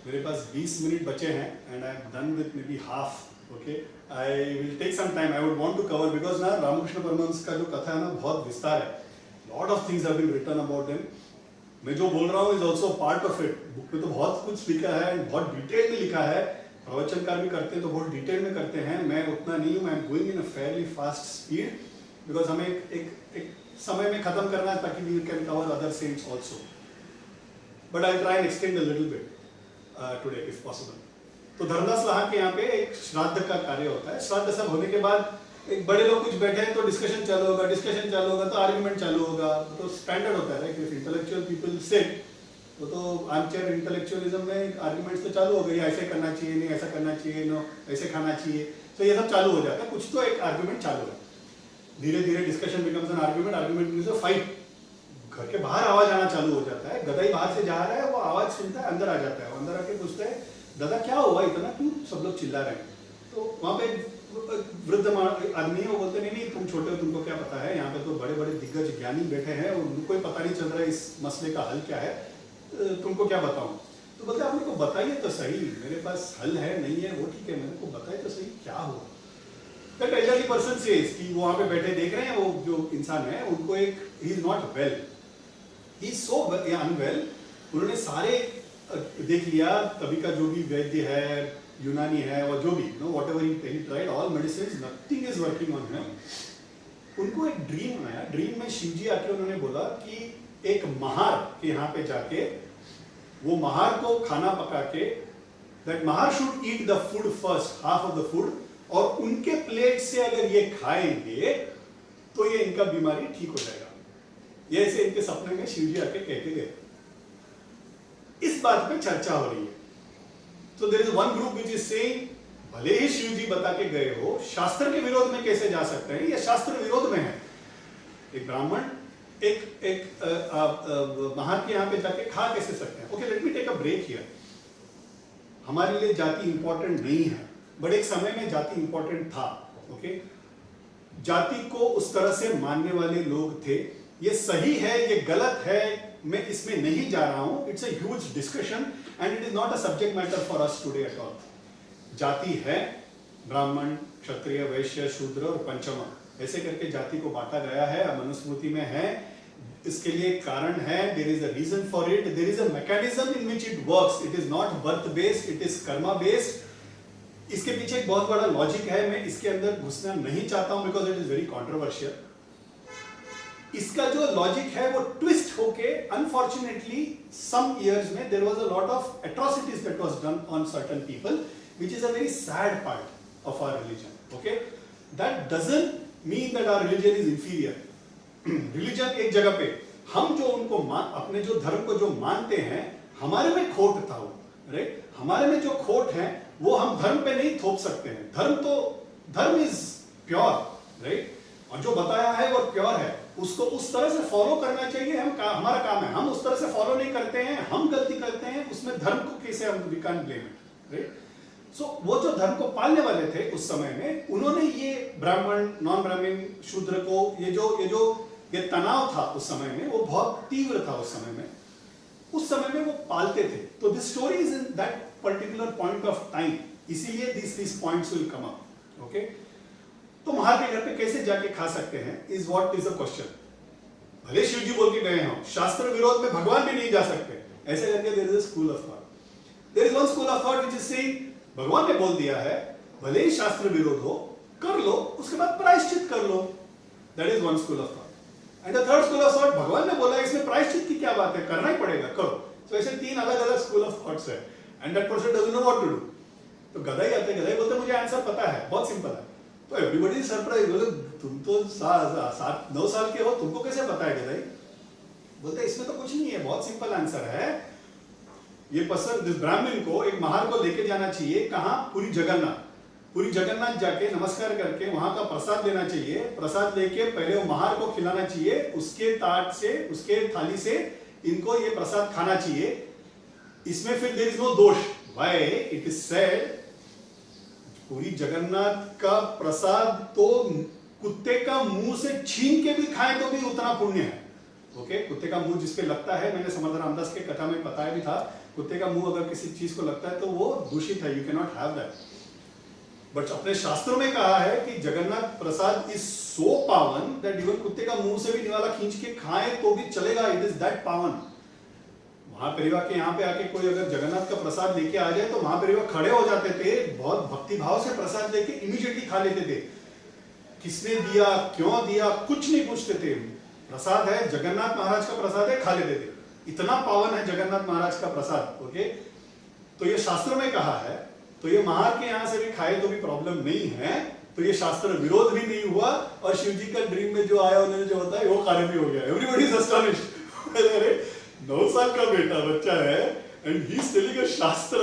मेरे पास 20 मिनट बचे हैं and I am done with maybe half. Okay, I will take some time. I would want to cover because ना रामकृष्ण परमहंस का जो कथा है ना बहुत विस्तार है. Lot of things have been written about them. मैं जो बोल रहा हूँ is also part of it. Book में तो बहुत कुछ लिखा है, बहुत डिटेल में लिखा है. प्रवचनकार भी करते हैं तो बहुत डिटेल में करते हैं. मैं उतना नहीं हूँ. I am going in a fairly fast speed because हमें एक समय में खत्म करना है ताकि we can cover other saints also, but I try and extend a little bit today if possible. तो धर्मदास लाहा के यहाँ पे एक श्राद्ध का कार्य होता है। श्राद्ध सब होने के बाद एक बड़े लोग कुछ बैठे हैं तो डिस्कशन चालू होगा तो आर्ग्यूमेंट चालू होगा। तो स्टैंडर्ड होता है कि इंटेलेक्चुअल पीपल सिट तो आर्मचेयर इंटेलेक्चुअलिज्म में आर्ग्यूमेंट्स तो चालू हो गई, ऐसे करना चाहिए, नहीं ऐसा करना चाहिए, नो ऐसे खाना चाहिए, तो ये सब चालू हो जाता है। कुछ तो एक आर्ग्यूमेंट चालू है, धीरे धीरे discussion becomes an argument, argument becomes a fight. घर के बाहर आवाज आना चालू हो जाता है, गदाई बाहर से जा रहा है, वो आवाज सुनता है, अंदर आ जाता है, वो अंदर आके पूछता है दादा क्या हुआ इतना, क्यों सब लोग चिल्ला रहे हैं। तो वहाँ पे वृद्ध आदमी है, वो बोलते नहीं तुम छोटे हो, तुमको क्या पता है, यहाँ पे तो बड़े बड़े दिग्गज ज्ञानी बैठे हैं, उनको ही पता नहीं चल रहा है इस मसले का हल क्या है, तुमको क्या बताऊं। तो बोलते आप मेरे को बताइए तो सही, मेरे पास हल है नहीं है वो ठीक है, मेरे को बताइए तो सही क्या हुआ। दैट एल्डरली पर्सन सेज कि वो वहाँ पे बैठे देख रहे हैं, वो जो इंसान है उनको एक he is not well, he is so unwell. उन्होंने सारे देख लिया, तभी का जो भी वैद्य है, यूनानी है, और जो भी know what ever he tried all medicine, nothing is working on him. उनको एक ड्रीम आया, ड्रीम में शिवजी आके उन्होंने बोला कि एक महार के यहाँ पे जाके वो महार को खाना पका के, that Mahar should eat the food first, half of the food, और उनके प्लेट से अगर ये खाएंगे तो ये इनका बीमारी ठीक हो जाएगा। ये ऐसे इनके सपने में शिवजी आके कहते गए। इस बात पे चर्चा हो रही है। तो there is one group which is saying भले ही शिवजी बता के गए हो, शास्त्र के विरोध में कैसे जा सकते हैं, ये शास्त्र विरोध में है। एक ब्राह्मण एक महार के यहाँ पे जाके खा कैसे सकते हैं। Okay, let me take a break here. हमारे लिए जाति इंपॉर्टेंट नहीं है, बट एक समय में जाति इंपॉर्टेंट था। ओके, जाति को उस तरह से मानने वाले लोग थे। ये सही है, ये गलत है, मैं इसमें नहीं जा रहा हूं। It's a huge discussion and it is not a subject matter for us today at all. जाति है ब्राह्मण, क्षत्रिय, वैश्य, शूद्र और पंचम, ऐसे करके जाति को बांटा गया है, मनुस्मृति में है। इसके लिए कारण है, there is a reason for it, there is a mechanism in which it works. It is not birth based, it is karma based. इसके पीछे एक बहुत बड़ा लॉजिक है, मैं इसके अंदर घुसना नहीं चाहता हूं because it is very controversial. इसका जो लॉजिक है वो ट्विस्ट होके, अनफॉर्चुनेटली सम इयर्स में there was a lot of atrocities that was done on certain people, which is a very sad part of our religion. Okay, that doesn't mean that our religion is inferior. Religion एक जगह पे, हम जो उनको अपने जो धर्म को जो मानते हैं, हमारे में खोट था वो, राइट। हमारे में जो खोट है वो हम धर्म पे नहीं थोप सकते हैं। धर्म इज प्योर, राइट, और जो बताया है वो प्योर है, उसको उस तरह से फॉलो करना चाहिए। हमारा काम है, हम उस तरह से फॉलो नहीं करते हैं, हम गलती करते हैं, उसमें धर्म को कैसे हम we can't blame it, right. So वो जो धर्म को पालने वाले थे उस समय में, उन्होंने ये ब्राह्मण, नॉन ब्राह्मण, शूद्र को ये तनाव था उस समय में, वो बहुत तीव्र था उस समय में। उस समय में वो पालते थे। तो this story is in that particular point of time, इसीलिए this points will come up. Okay, तो महार के घर पे कैसे जाके खा सकते हैं is what is the question. भले शिव जी बोल के गए हो, शास्त्र विरोध में भगवान भी नहीं जा सकते, ऐसे करके there is a school of thought. There is one school of thought which is saying भगवान ने बोल दिया है, भले ही शास्त्र विरोध हो, कर लो, उसके बाद प्रायश्चित कर लो। That is one school of thought. And the third school of thought, भगवान ने बोला इसमें प्रायश्चित की क्या बात है, करना ही पड़ेगा, करो। तो ऐसे तीन अलग अलग स्कूल ऑफ थॉट्स है, and that person doesn't know what to do. तो गधाई आते, गधाई बोलते मुझे आंसर पता है, बहुत सिंपल है। तो एवरीबॉडी इज सरप्राइज, बोले तुम तो 7-9 साल के हो, तुमको कैसे पता है गधाई? बोलते इसमें तो कुछ नहीं है, बहुत सिंपल आंसर है। ये पर्सन, इस ब्राह्मण को, एक महार को लेके जाना चाहिए, कहां? पूरी जगन्नाथ जाके नमस्कार करके वहां का प्रसाद लेना चाहिए। प्रसाद लेके पहले वो महार को खिलाना चाहिए, उसके ताट से, उसके थाली से इनको ये प्रसाद खाना चाहिए। इसमें फिर देयर इज नो दोष। व्हाई? इट इज सेड पूरी जगन्नाथ का प्रसाद तो कुत्ते का मुंह से छीन के भी खाए तो भी उतना पुण्य है। ओके, कुत्ते का मुंह जिसपे लगता है, मैंने समर्थ रामदास के कथा में बताया भी था, कुत्ते का मुंह अगर किसी चीज को लगता है तो वो दूषित है, you can not have that. But अपने शास्त्रों में कहा है कि जगन्नाथ प्रसाद इज सो पावन दैट इवन कुत्ते का मुंह से भी निवाला खींच के खाए तो भी चलेगा, इट इज दैट पावन। महापरिवार के यहाँ पे आके कोई अगर जगन्नाथ का प्रसाद लेके आ जाए तो महापरिवार खड़े हो जाते थे, बहुत भक्ति भाव से प्रसाद लेके इमीडिएटली खा लेते थे। किसने दिया, क्यों दिया, कुछ नहीं पूछते थे। प्रसाद है, जगन्नाथ महाराज का प्रसाद है, खा लेते थे, इतना पावन है जगन्नाथ महाराज का प्रसाद। ओके, तो ये शास्त्र में कहा है, तो ये महार के यहां से भी खाए तो भी प्रॉब्लम नहीं है, तो ये शास्त्र विरोध भी नहीं हुआ, और शिव जी का ड्रीम में जो आया उन्होंने जो होता है वो कार्य भी हो गया। Everybody is astonished. अरे 9 साल का बेटा बच्चा है and he is telling a shastra,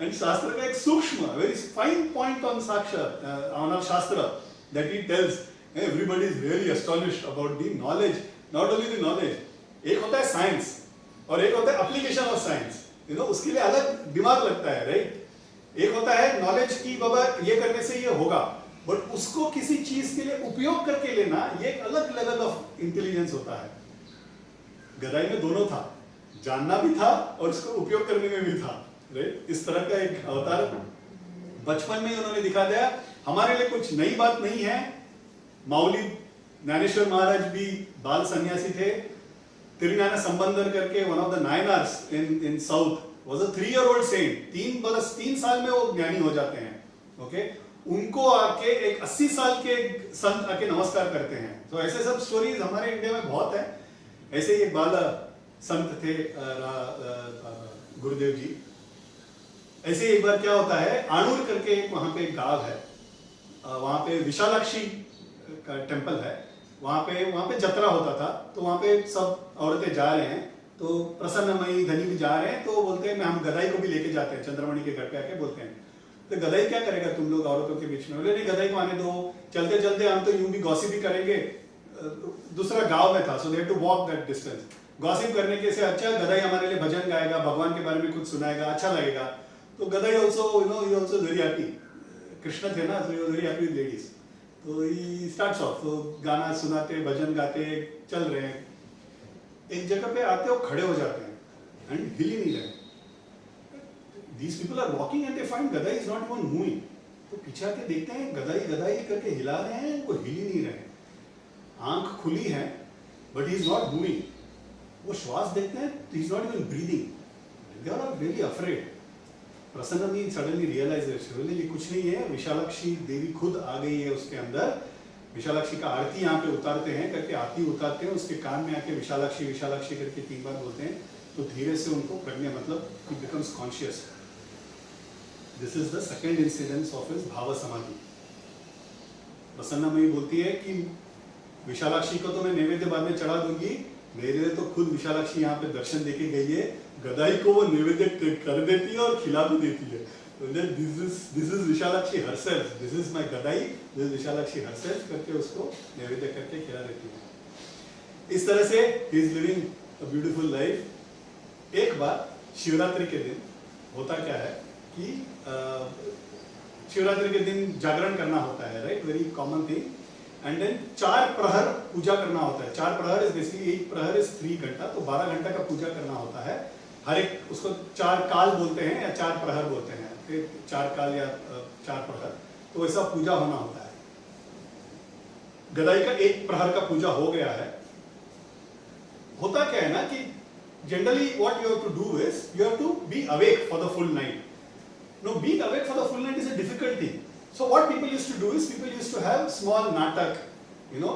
and शास्त्र का एक सूक्ष्म वेरी फाइन पॉइंट ऑन साक्षर on shastra that he tells, everybody is really astonished about the knowledge, not only the knowledge, एक होता है साइंस और एक होता है application of science, you know, उसके लिए अलग दिमाग लगता है, राइट। एक होता है नॉलेज की बाबा ये करने से ये होगा, बट उसको किसी चीज के लिए उपयोग करके लेना ये एक अलग लेवल ऑफ इंटेलिजेंस होता है। गदाई में दोनों था, जानना भी था और उसको उपयोग करने में भी था, राइट। इस तरह का एक अवतार बचपन में उन्होंने दिखा दिया। हमारे लिए कुछ नई बात नहीं है। माउली ज्ञानेश्वर महाराज भी बाल सन्यासी थे। तिरुज्ञान संबंधर करके one of the Nayanars in south was a 3-year-old saint. 3 साल में वो ज्ञानी हो जाते हैं। ओके, उनको आके एक 80 साल के संत आके नमस्कार करते हैं। तो ऐसे सब स्टोरीज हमारे इंडिया में बहुत है। ऐसे ही एक बाल संत थे गुरुदेव जी। ऐसे एक बार क्या होता है, आणूर करके वहां पे एक गांव है, वहां पे विशालाक्षी का टेम्पल है, वहां पे जत्रा होता था। तो वहां पे सब औरतें जा रहे हैं, तो प्रसन्नमयी धनी भी जा रहे हैं, तो बोलते हैं मैं हम गदाई को भी लेके जाते हैं। चंद्रमणि के घर पे आके बोलते हैं, तो गदाई क्या करेगा तुम लोग औरतों के बीच में? बोले नहीं, गदाई को आने दो, चलते चलते हम तो यूं भी गॉसिप भी करेंगे। दूसरा गांव में था, so they had to walk that distance. Gossip करने के से अच्छा गदाई हमारे लिए भजन गाएगा, भगवान के बारे में कुछ सुनाएगा, अच्छा लगेगा। तो Gadai also you know he also very happy, Krishna थे ना, तो ही वेरी हैप्पी विद लेडीज। तो ही स्टार्ट्स ऑफ, तो गाना सुनाते, भजन गाते, चल रहे हैं। एक जगह पे आते हो, खड़े हो जाते हैं एंड हिल ही नहीं रहे। These people are walking and they find Gadai is not even moving। तो पीछे आके देखते हैं गदाई गदाई करके हिला रहे हैं, वो हिल ही नहीं रहे। आंख खुली है but he is not moving। वो श्वास देखते हैं तो he is not even breathing। They are really afraid। Prasannamayi suddenly realizes ये कुछ नहीं है, विशालाक्षी देवी खुद आ गई है उसके अंदर। विशालाक्षी का आरती यहाँ पे उतारते हैं, करके आरती उतारते हैं, उसके कान में आके विशालाक्षी विशालाक्षी करके 3 बार बोलते हैं। तो धीरे से उनको प्रज्ञा, मतलब he becomes conscious। This is the second incidence of his भाव समाधि। प्रसन्नमयी बोलती है कि विशालाक्षी को तो मैं नैवेद्य बाद में चढ़ा दूंगी, मेरे लिए तो खुद विशालाक्षी यहाँ पे दर्शन देके गई है। गदाई को वो नैवेद्य कर देती है और खिला भी देती है। This is Vishalakshi herself, this is my Gadai, this is Vishalakshi herself करके उसको नैवेद्य करके खिला देती है। इस तरह से he is living a beautiful life. एक बार शिवरात्रि के दिन होता क्या है कि शिवरात्रि के दिन जागरण करना होता है, right, very common thing. And then 4 प्रहर पूजा करना होता है। 4 प्रहर इज बेसिकली, एक प्रहर इज 3 घंटा, तो 12 घंटा का पूजा करना होता है। हर एक उसको 4 काल बोलते हैं या 4 प्रहर बोलते हैं, 4 काल या 4 प्रहर, तो ऐसा पूजा होना होता है। गदाई का 1 प्रहर का पूजा हो गया है। होता क्या है ना कि generally what you have to do is you have to be awake for the full night. No, being awake for the full night is a difficult thing. So what people used to do is people used to have small नाटक, you know,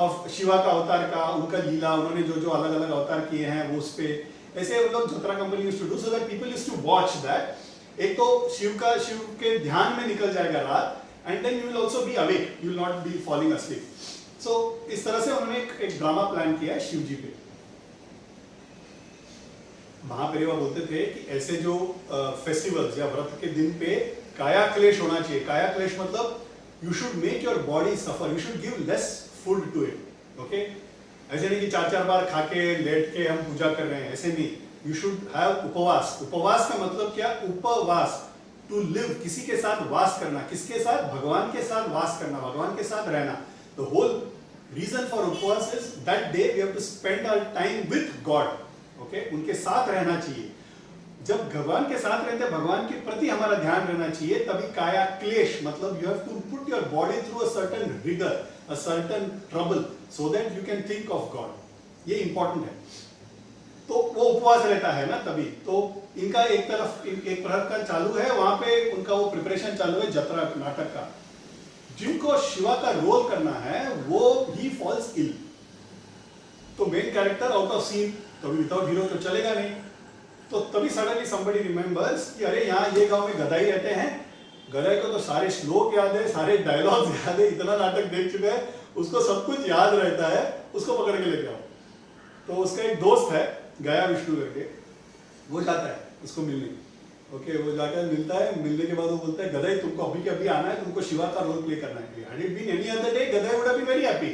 of Shiva का अवतार का, उनका लीला, उन्होंने जो जो अलग अलग अवतार किए हैं वो उस पे ऐसे वो लोग जत्रा company used to do, so that people used to watch that। एक तो शिव के ध्यान में निकल जाएगा रात, and then you will also be awake, you will not be falling asleep। So इस तरह से उन्होंने एक ड्रामा प्लान किया है शिव जी पे। महापेरिवा बोलते थे कि ऐसे जो फेस्टिवल्स या व्रत के दिन पे काया क्लेश होना चाहिए। काया क्लेश मतलब you should make your body suffer, you should give less food to it. Okay, ऐसे नहीं कि 4-4 बार खा के लेट के हम पूजा कर रहे हैं, ऐसे नहीं। यू शुड हैव उपवास। उपवास का मतलब क्या? उपवास, टू लिव, किसी के साथ वास करना। किसके साथ? भगवान के साथ वास करना, भगवान के साथ रहना। The whole reason for upavas is that day we have to spend our time with God. Okay, उनके साथ रहना चाहिए। जब भगवान के साथ रहते, भगवान के प्रति हमारा ध्यान रहना चाहिए, तभी काया क्लेश मतलब you have to put your body through a certain rigour, a certain trouble, so that you can think of God. ये इंपॉर्टेंट है। तो वो उपवास रहता है ना तभी। तो इनका एक तरफ एक प्रहर का चालू है, वहां पे उनका वो प्रिपरेशन चालू है जत्रा नाटक का। जिनको शिवा का रोल करना है वो ही फॉल्स इल। तो main character out of scene, तो अभी विदाउट हीरो तो चलेगा नहीं। तो तभी सडनली समबडी रिमेंबर्स कि अरे यहाँ ये गांव में गदाई रहते हैं, गदाई को तो सारे श्लोक याद है, सारे डायलॉग्स याद है, इतना नाटक देख चुका है, उसको सब कुछ याद रहता है, उसको पकड़ के लेके आओ। तो उसका एक दोस्त है गया विष्णु करके, वो जाता है उसको मिलने। ओके, वो जाकर मिलता है, मिलने के बाद वो बोलता है गदाई तुमको अभी के अभी आना है, तुमको शिवा का रोल प्ले करना है। Had it been any other day Gadai would have been very happy,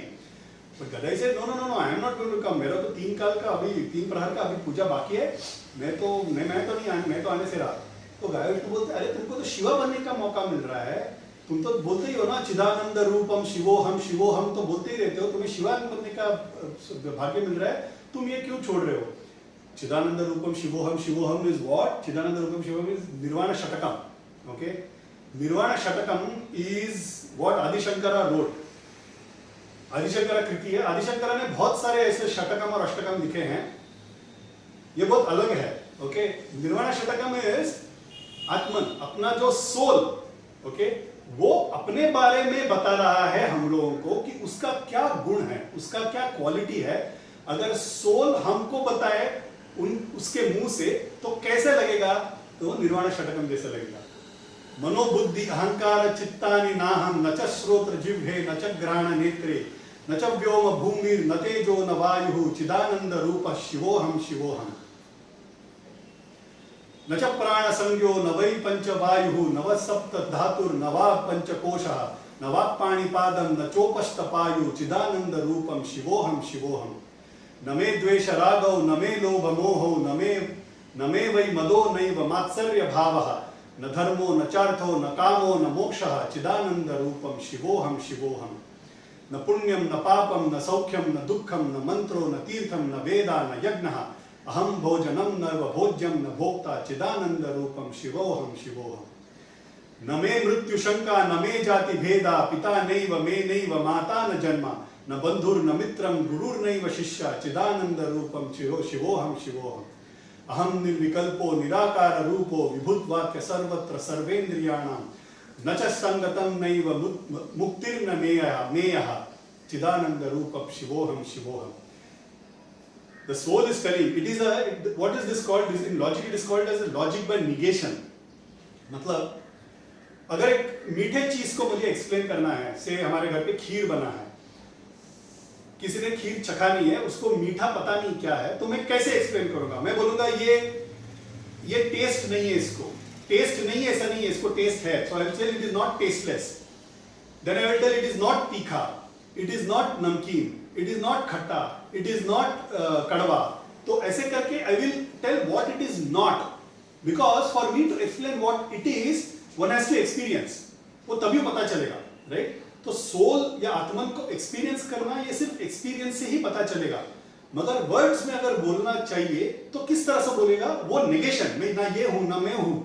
but Gadai से no no no no I am not going to come, मेरा तो 3 काल का अभी 3 प्रहर का अभी पूजा बाकी है, मैं तो नहीं, मैं तो आने से रहा। तो गया विष्णु बोलते अरे तुमको तो शिवा बनने का मौका मिल रहा है, तुम तो बोलते ही हो ना चिदानंद रूपम शिवोहम शिवोहम, तो बोलते ही रहते हो, तुम्हें शिवा बनने का भाग्य मिल रहा है, तुम ये क्यों छोड़ रहे हो? चिदानंद रूपम शिवोहम शिवोहम इज व्हाट? चिदानंद रूपम शिवोहम is Nirvana Shatakam. Okay, Nirvana Shatakam is what Adishankara wrote, Adishankara कृति है। आदिशंकरा ने बहुत सारे ऐसे शतकम और अष्टकम लिखे हैं, ये बहुत अलग है। ओके, निर्वाण शतकम इज आत्मन, अपना जो सोल, ओके, वो अपने बारे में बता रहा है हम लोगों को कि उसका क्या गुण है, उसका क्या क्वालिटी है। अगर सोल हमको बताए उसके मुंह से तो कैसे लगेगा? तो निर्वाण शतकम जैसे लगेगा। मनोबुद्धि अहंकार चित्तानि नाहम न च श्रोत्र जिह्वे न च घ्राण नेत्रे न च व्योम भूमि न तेजो न वायु चिदानंद रूप शिवोहम शिवोहम न च प्राण संज्ञो न वै पंच वायु न व सप्त धातुर न वा पंचकोशः न वा पाणिपादम न चोपष्ट पायु चिदानंद रूपम शिवोहम शिवोहम न मे द्वेष रागौ न मे लोभ मोहो न मे वै मदो नैव मात्सर्य भावः न धर्मो न चार्थो न कामो न मोक्षः चिदानंद रूपम शिवोहम शिवोहम न पुण्यम न पापम न सौख्यम न दुःखम न मंत्रो न तीर्थम न वेदा न यज्ञः अहम भोजनम न भोज्यम न भोक्ता चिदानंद रूपम शिवोहम शिवोहम न मे मृत्यु शंका न मे जाति भेदा पिता नैव मे नैव माता न जन्मा न बंधुर न मित्रम गुरुर्नैव शिष्या चिदानंद रूपम शिवोहम शिवोहम अहम निर्विकल्पो निराकार रूपो विभुत वाक्य सर्वत्र सर्वेन्द्रियाणाम न च संगतम नैव मुक्तिर्न मेयः चिदानंद रूपम शिवोहम शिवोहम। The soul is telling, it is a, what is this called? In logic it is called as a logic by negation. मतलब अगर एक मीठे चीज को मुझे एक्सप्लेन करना है, से हमारे घर पे खीर बना है, किसी ने खीर चखा नहीं है, उसको मीठा पता नहीं क्या है, तो मैं कैसे एक्सप्लेन करूंगा? मैं बोलूंगा ये टेस्ट नहीं है, इसको टेस्ट नहीं है, ऐसा नहीं है, इसको टेस्ट है, so I will tell it is not tasteless. Then I will tell it is not तीखा, it is not नमकीन, it is not खट्टा, it is not कड़वा। तो ऐसे करके I will tell what it is not, because for me to explain what it is, one has to experience, वो तभी पता चलेगा, right? तो सोल या आत्मन को एक्सपीरियंस करना, ये सिर्फ एक्सपीरियंस से ही पता चलेगा। मगर वर्ड्स में अगर बोलना चाहिए तो किस तरह से बोलेगा? वो नेगेशन, मैं ना ये हूं ना मैं हूं,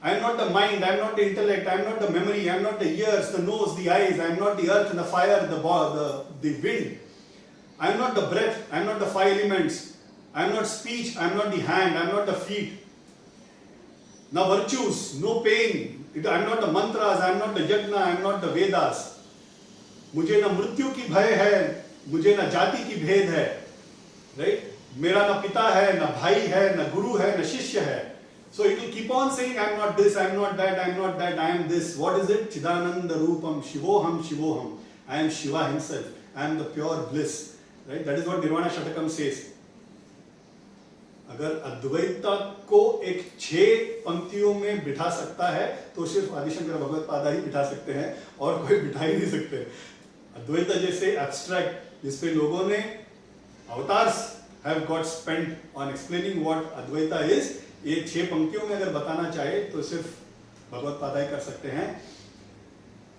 I am not the mind, I am not the intellect, I am not the memory, I am not the ears, the nose, the eyes, I am not the earth, the fire, the wind, I am not the breath, I am not the 5 elements, I am not speech, I am not the hand, I am not the feet, no virtues, no pain, I am not the mantras, I am not the yajna, I am not the Vedas, मुझे न मृत्यु की भय है, मुझे न जाति की भेद है, right? मेरा न पिता है, न भाई है, न गुरु है, न शिष्य है। So it will keep on saying, I am not this, I am not that, I am not that, I am this. What is it? Chidananda Rupam, Shivoham, Shivoham. I am Shiva himself. I am the pure bliss. Right? That is what Nirvana Shatakam says. अगर अद्वैता को एक 6 पंक्तियों में बिठा सकता है तो सिर्फ आदिशंकर भगवत पादा ही बिठा सकते हैं, और कोई बिठा ही नहीं सकते। अद्वैता जैसे एब्स्ट्रैक्ट जिसपे लोगों ने avatars have got spent on explaining what Advaita is, ये 6 पंक्तियों में अगर बताना चाहे तो सिर्फ भगवत पादा ही कर सकते हैं।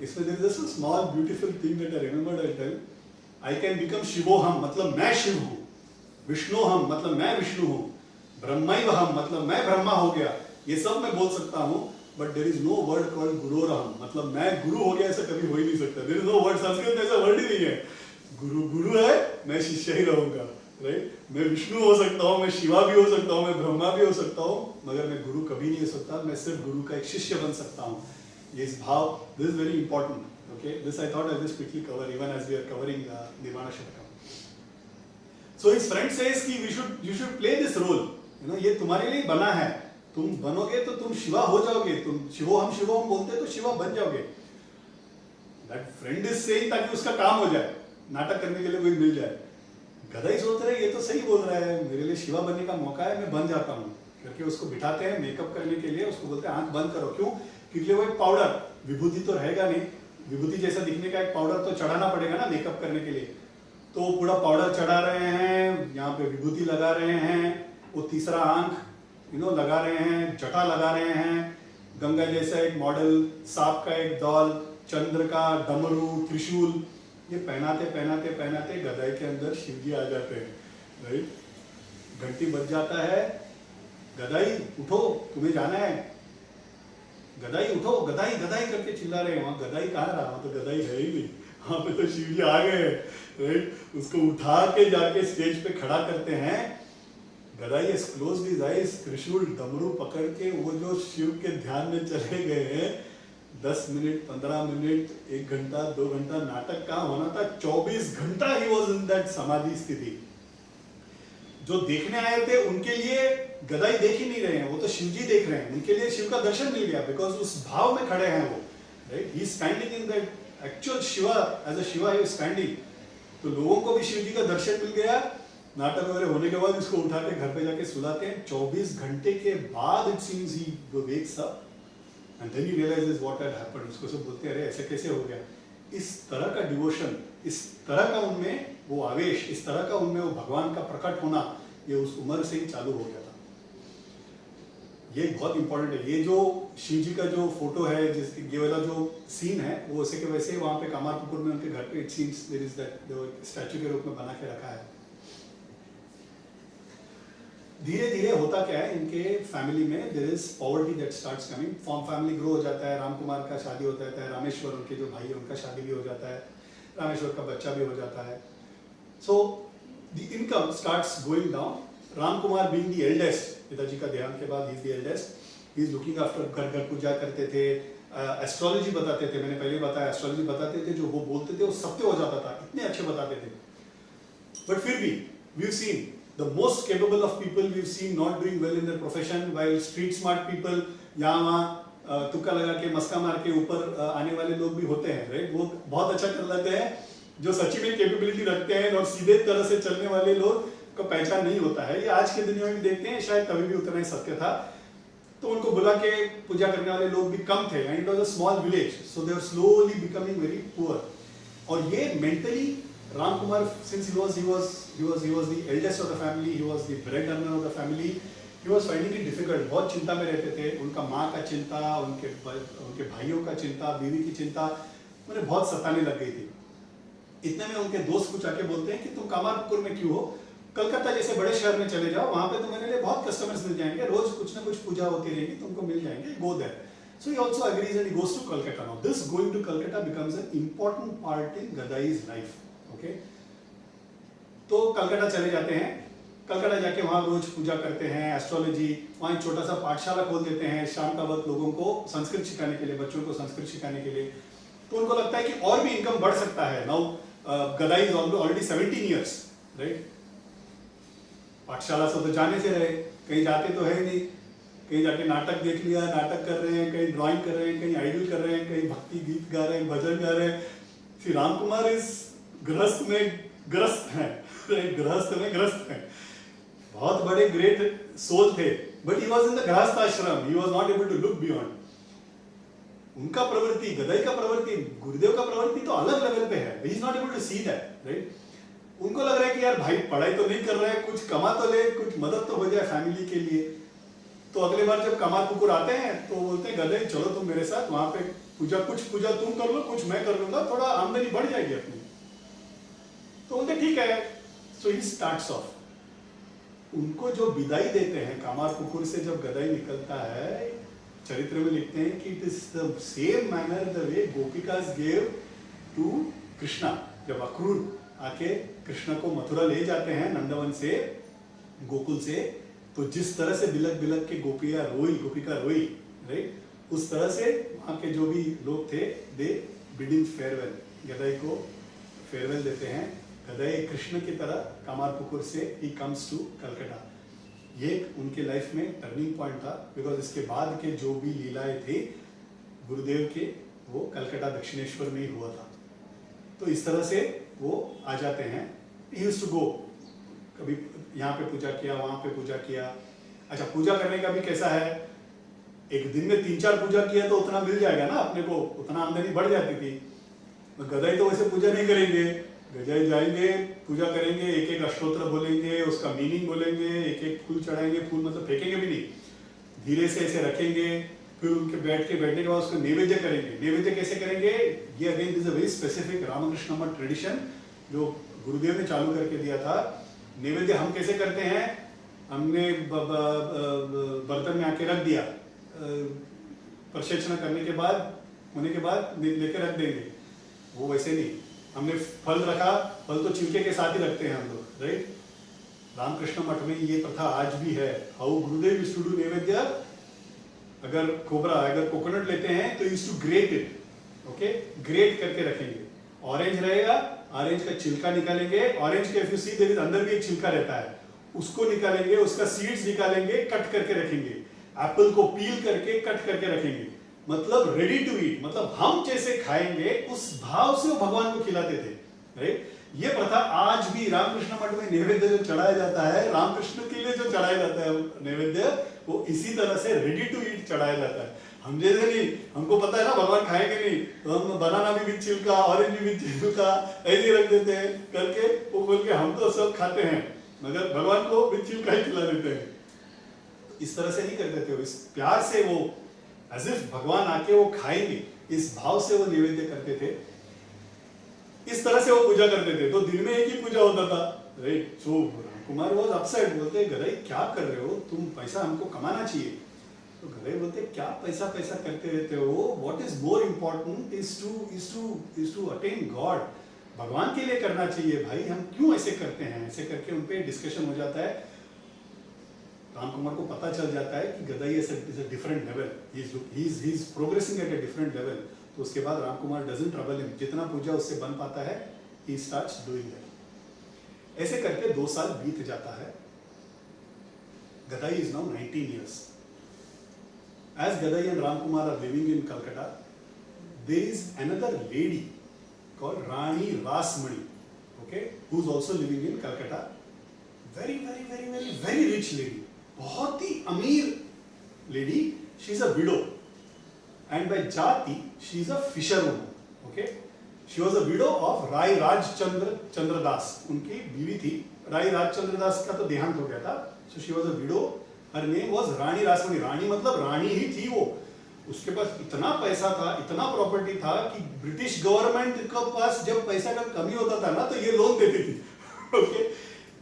इसमें there is a small beautiful thing that I remembered I tell, I can become शिवोहम मतलब मैं शिव हूँ, विष्णुहम मतलब मैं विष्णु हूँ, ब्रह्मैवहम मतलब मैं ब्रह्मा हो गया, ये सब मैं बोल सकता हूँ। But there is no word called गुरोरहम मतलब मैं गुरु हो गया, ऐसा कभी हो ही नहीं सकता। There is no word, Sanskrit में ऐसा वर्ड ही नहीं है। गुरु है, मैं शिष्य ही रहूंगा, राइट? मैं विष्णु हो सकता हूँ, मैं शिवा भी हो सकता हूँ, मैं ब्रह्मा भी हो सकता हूँ, मगर मैं गुरु कभी नहीं हो सकता। मैं सिर्फ गुरु का एक शिष्य बन सकता हूँ। ये इस भाव, this is very important. Okay, this I thought I just quickly cover even as we are covering Nirvana Shatakam. So his friend says कि you should play this role. You know, ये तुम्हारे लिए बना है. तुम बनोगे तो तुम शिवा हो जाओगे. तुम शिवोहम बोलते तो शिवा बन जाओगे. That friend is saying ताकि उसका काम हो जाए, नाटक करने के लिए कोई मिल जाए. गदाई सोच रहे ये तो सही बोल रहा है, मेरे लिए शिवा बनने का मौका है, मैं बन जाता हूँ करके उसको बिठाते हैं मेकअप करने के लिए. उसको बोलते हैं आंख बंद करो. क्यों? क्योंकि वो एक पाउडर, विभूति तो रहेगा नहीं, विभूति जैसा दिखने का एक पाउडर तो चढ़ाना पड़ेगा ना मेकअप करने के लिए. तो पूरा पाउडर चढ़ा रहे हैं, यहाँ पे विभूति लगा रहे हैं, वो तीसरा आंख लगा रहे हैं, जटा लगा रहे हैं, गंगा जैसा एक मॉडल, सांप का एक दौल, चंद्र का डमरू, त्रिशूल, ये पहनाते पहनाते पहनाते गदाई के अंदर शिवजी आ जाते हैं. राइट, घंटी बज जाता है, गदाई उठो तुम्हें जाना है, गदाई उठो, गदाई गदाई करके चिल्ला रहे हैं. वहां गदाई कहाँ रहा, वहां तो गदाई है ही नहीं, वहां पे तो शिवजी आ गए. राइट, उसको उठा के जाके स्टेज पे खड़ा करते हैं. Gadai has closed his eyes, त्रिशूल डमरू पकड़ के वो जो शिव के ध्यान में चले गए हैं. 10 मिनट, 15 मिनट, 1 घंटा, 2 घंटा नाटक कहाँ होना था, 24 घंटा ही वॉज इन दैट समाधि स्थिति. जो देखने आए थे उनके लिए गदाई देख ही नहीं रहे हैं, वो तो शिवजी देख रहे हैं. उनके लिए शिव का दर्शन मिल गया, बिकॉज उस भाव में खड़े हैं वो. Right, he is standing in that actual Shiva, as a Shiva he is standing. तो लोगों को भी शिवजी का दर्शन मिल गया. नाटक वगैरह होने के बाद इसको उठा के घर पे जाके सुलाते हैं. 24 घंटे के बाद it seems he wakes up and then he realizes what had happened. उसको सब बोलते हैं अरे ऐसे कैसे हो गया. इस तरह का डिवोशन, इस तरह का उनमें वो आवेश, इस तरह का उनमें वो भगवान का प्रकट होना, ये उस उम्र से ही चालू हो गया था. ये बहुत इंपॉर्टेंट है. ये जो शिव जी का जो फोटो है, जिस ये वाला जो सीन है, वो वैसे के वैसे वहां पे कामारपुकुर में उनके घर पे it seems there is that statue के रूप में बना के रखा है. धीरे धीरे होता क्या है, इनके फैमिली में there is poverty that starts coming. Family grow हो जाता है. रामकुमार का शादी हो जाता है, रामेश्वर उनके जो भाई है उनका शादी भी हो जाता है, रामेश्वर का बच्चा भी हो जाता है. So the income starts going down. Ramkumar being the eldest, पिताजी का देहांत के बाद he is the eldest. He is looking after, घर घर पूजा करते थे, एस्ट्रोलॉजी बताते थे. मैंने पहले बताया एस्ट्रोलॉजी बताते थे, जो वो बोलते थे वो सत्य हो जाता था, इतने अच्छे बताते थे. बट फिर भी we have seen the most capable of people we've seen not doing well in their profession, while street smart people यहाँ वहाँ तुक्का लगा के मस्का मार के ऊपर आने वाले लोग भी होते हैं. राइट, वो बहुत अच्छा कर लेते हैं. जो सच्ची में कैपेबिलिटी रखते हैं और सीधे तरह से चलने वाले लोग का पहचान नहीं होता है. ये आज के दुनिया में भी देखते हैं, शायद तभी भी उतना ही सत्य था. तो उनको बुला के पूजा करने वाले लोग भी कम थे. And it was a small village, so they are slowly becoming very poor. और ये mentally Ramkumar, since he was the eldest of the family, he was the breadwinner of the family, he was finding it difficult. बहुत चिंता में रहते थे. उनका माँ का चिंता, उनके भाइयों का चिंता, बीवी की चिंता उन्हें बहुत सताने लग गई थी. इतने में उनके दोस्त कुछ आके बोलते हैं कि तुम कामारपुकुर में क्यों हो, कलकत्ता जैसे बड़े शहर में चले जाओ, वहां पे तुम्हारे लिए बहुत कस्टमर्स मिल जाएंगे, रोज कुछ ना कुछ पूजा होती रहेगी, तुमको मिल जाएंगे. Go there. So he also agrees and he goes to Calcutta. Now this going to Calcutta becomes an important part in Gadai's life. Okay? तो कलकत्ता चले जाते हैं. कलकत्ता जाके वहाँ रोज पूजा करते हैं, एस्ट्रोलॉजी, वहाँ एक छोटा सा पाठशाला खोल देते हैं शाम का वक्त लोगों को संस्कृत सिखाने के लिए, बच्चों को संस्कृत सिखाने के लिए. तो उनको लगता है कि और भी इनकम बढ़ सकता है. Now Gadai is already 17 years. Right, पाठशाला से तो जाने से रहे, कहीं जाते तो है नहीं. कहीं जाके नाटक देख लिया, नाटक कर रहे हैं, कहीं ड्राइंग कर रहे हैं, कहीं आइडल कर रहे हैं, कहीं भक्ति गीत गा रहे हैं, भजन गा रहे हैं. श्री रामकुमार इस गृहस्थ में ग्रस्त हैं, गृहस्थ में ग्रस्त हैं. बहुत बड़े ग्रेट सोल थे, but he was in the grihastha ashram. He was not able to look beyond. उनका प्रवृत्ति, गदाई का प्रवृत्ति, गुरुदेव का प्रवृत्ति तो अलग लेवल पे है. He is not able to see that. Right, उनको लग रहा है कि यार भाई पढ़ाई तो नहीं कर रहा है, कुछ कमा तो ले, कुछ मदद तो हो जाए फैमिली के लिए. तो अगले बार जब कामारपुकुर आते हैं तो बोलते हैं गदाई चलो तुम मेरे साथ, वहां पे कुछ पूजा तुम कर लो, कुछ मैं कर लूंगा, थोड़ा आमदनी बढ़ जाएगी अपनी. तो बोलते ठीक है. सो ही स्टार्ट्स ऑफ. उनको जो विदाई देते हैं कामारपुकुर से जब गदाई निकलता है, चरित्र में लिखते हैं कि it is the same manner the way gopikas gave to Krishna. जब अक्रूर आके कृष्ण को मथुरा ले जाते हैं नंदवन से, गोकुल से, तो जिस तरह से बिलक बिलक के गोपिका रोई, राइट, उस तरह से वहां के जो भी लोग थे दे बिडिंग फेयरवेल, गदाई को फेयरवेल देते हैं, गदाई कृष्ण की तरह कामारपुकुर से ही कम्स टू कलकत्ता। ये उनके लाइफ में टर्निंग पॉइंट था, बिकॉज इसके बाद के जो भी लीलाएं थे गुरुदेव के, वो कलकत्ता दक्षिणेश्वर में ही हुआ था। तो इस तरह से वो आ जाते हैं। ही यूज्ड टू गो, कभी यहाँ पे पूजा किया, वहां पे पूजा किया। अच्छा, पूजा करने का भी कैसा है, एक दिन में 3-4 पूजा किया तो उतना मिल जाएगा ना अपने को, उतना आमदनी बढ़ जाती थी। गदाई तो वैसे पूजा नहीं करेंगे, गदाई जाएंगे, पूजा करेंगे, एक एक अष्टोत्र बोलेंगे, उसका मीनिंग बोलेंगे, एक एक फूल चढ़ाएंगे, फूल मतलब फेंकेंगे भी नहीं, धीरे से ऐसे रखेंगे, फिर उनके बैठने के बाद उसको नैवेद्य करेंगे। नैवेद्य कैसे करेंगे, ये again is a very specific Ramakrishna Math tradition जो गुरुदेव ने चालू करके दिया था। नैवेद्य हम कैसे करते हैं, हमने बर्तन में आके रख दिया, प्रशिक्षण करने के बाद होने के बाद लेके रख देंगे, वो वैसे नहीं। हमने फल रखा, फल तो छिलके के साथ ही रखते हैं हम लोग, राइट। रामकृष्ण मठ में ये प्रथा आज भी है। How Gurudev used to do नैवेद्य, अगर खोबरा, अगर कोकोनट लेते हैं तो used to grate it, okay, grate करके रखेंगे। ऑरेंज रहेगा, ऑरेंज का छिलका निकालेंगे, ऑरेंज के if you see there is अंदर भी एक छिलका रहता है, उसको निकालेंगे, उसका सीड्स निकालेंगे, कट करके रखेंगे। एप्पल को पील करके कट करके रखेंगे, मतलब रेडी टू ईट, मतलब हम जैसे खाएंगे उस भाव से वो भगवान को खिलाते थे, राइट। ये प्रथा आज भी रामकृष्ण मठ में नैवेद्य जो चढ़ाया जाता है, रामकृष्ण के लिए जो चढ़ाया जाता है नैवेद्य, वो इसी तरह से रेडी टू ईट चढ़ाया जाता है। हम जैसे नहीं, हमको पता है ना भगवान खाएंगे नहीं, तो हम बनाना भी विद छिलका, ऑरेंज भी विद छिलका ऐसे रख देते हैं करके, वो बोल के हम तो सब खाते हैं, मगर भगवान को विद छिलका ही खिला देते हैं। इस तरह से नहीं करते थे, इस प्यार से वो as if भगवान आके वो खाएंगे, इस भाव से वो नैवेद्य करते थे, इस तरह से वो पूजा करते थे। तो दिन में एक ही पूजा होता था, right. So Kumar was upset, बोलते गदाई क्या कर रहे हो तुम, पैसा हमको कमाना चाहिए। तो गदाई बोलते क्या पैसा पैसा करते रहते हो, what is more important is to attain God, भगवान के लिए करना चाहिए भाई, हम क्यों ऐसे करते हैं। ऐसे करके उन पे डिस्कशन हो जाता है। रामकुमार को पता चल जाता है कि Gadai is a different level, he is progressing at a different level. तो उसके बाद रामकुमार डजंट ट्रबल हिम, जितना पूजा उससे बन पाता है ही स्टार्ट्स डूइंग दैट। ऐसे करके 2 साल बीत जाता है। Gadai is now 19 years. As Gadai and Ramkumar are living in Calcutta, there is another lady called Rani Rasmani, okay, who's also living in Calcutta. Very, very, very, very, very rich lady. बहुत ही अमीर lady. She's a widow, and by jati she is a fisherwoman. Okay, she was a widow of Rai Rajchandra Das. उनकी बीवी थी। राय राजचंद्र दास का तो देहांत हो गया था, so she was a widow. Her name was रानी रासमणी। रानी मतलब रानी ही थी वो। उसके पास इतना पैसा था, इतना प्रॉपर्टी था कि ब्रिटिश गवर्नमेंट के पास जब पैसा का कमी होता था ना, तो ये लोन देती थी। ओके,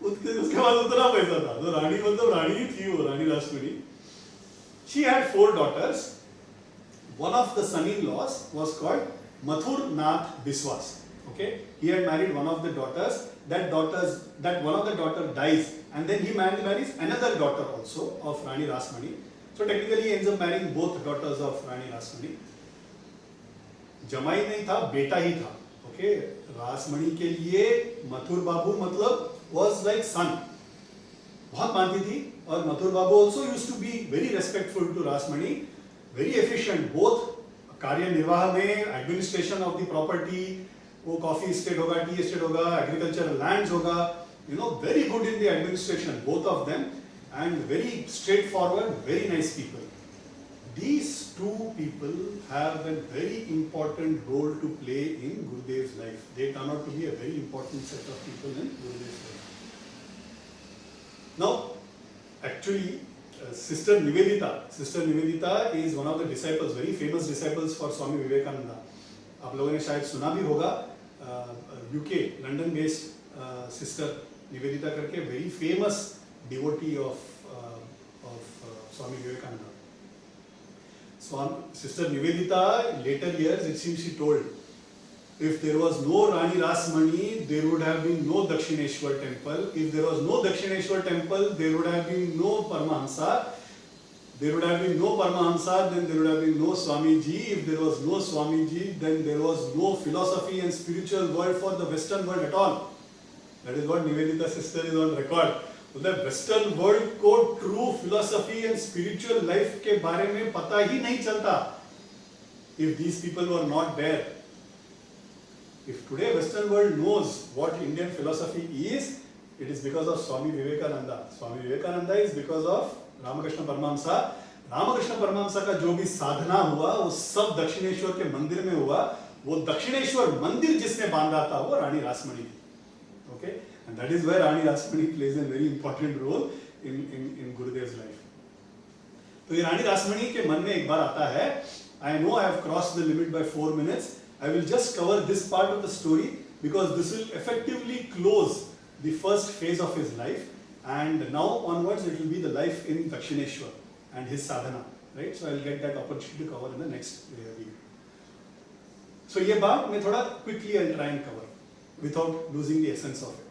उसके पास उतना पैसा था। तो रानी मतलब रानी ही थी वो, रानी Rasmani. She had 4 daughters. One of the son-in-laws was called Mathur Nath Biswas. Okay, he had married one of the daughters. That one of the daughter dies, and then he marries another daughter also of Rani Rasmani. So technically he ends up marrying both daughters of Rani Rasmani. जमाई नहीं था, बेटा ही था। Okay, Rasmani के लिए मथुर बाबू मतलब was like son. बहुत मानती थी। और मथुर बाबू also used to be very respectful to Rasmani, very efficient both कार्य निर्वाह में, एडमिनिस्ट्रेशन ऑफ द प्रॉपर्टी, वो कॉफी एस्टेट होगा, टी एस्टेट होगा, एग्रीकल्चरल लैंड्स होगा, you know, very good in the administration both of them, and very straight forward, very nice people. These 2 people have a very important role to play in Gurudev's life. They turn out to be a very important set of people in Gurudev's life. Now, actually, Sister Nivedita is one of the disciples, very famous disciples for Swami Vivekananda. आप लोगों ने शायद सुना भी होगा, UK London based sister Nivedita करके, very famous devotee of Swami Vivekananda. Sister Nivedita, later years, it seems she told, if there was no Rani Rasmani, there would have been no Dakshineshwar temple. If there was no Dakshineshwar temple, there would have been no Paramahamsa. There would have been no Paramahamsa, then there would have been no Swamiji. If there was no Swamiji, then there was no philosophy and spiritual world for the Western world at all. That is what Nivedita sister is on record. मतलब western world को true philosophy and spiritual life के बारे में पता ही नहीं चलता if these people were not there. If today Western world knows what Indian philosophy is, it is because of Swami Vivekananda. Swami Vivekananda is because of Ramakrishna Paramahamsa. Ramakrishna Paramahansa का जो भी साधना हुआ वो सब दक्षिणेश्वर के मंदिर में हुआ. वो दक्षिणेश्वर मंदिर जिसने बांधा था वो रानी रासमणी थी. Okay? And that is where Rani Rasmani plays a very important role in Gurudev's life. तो ये रानी रासमणी के मन में एक बार आता है, I know I have crossed the limit by 4 minutes. I will just cover this part of the story because this will effectively close the first phase of his life, and now onwards it will be the life in Dakshineshwar and his sadhana, right? So I will get that opportunity to cover in the next video. So ये बात मैं थोड़ा quickly I'll try and cover without losing the essence of it.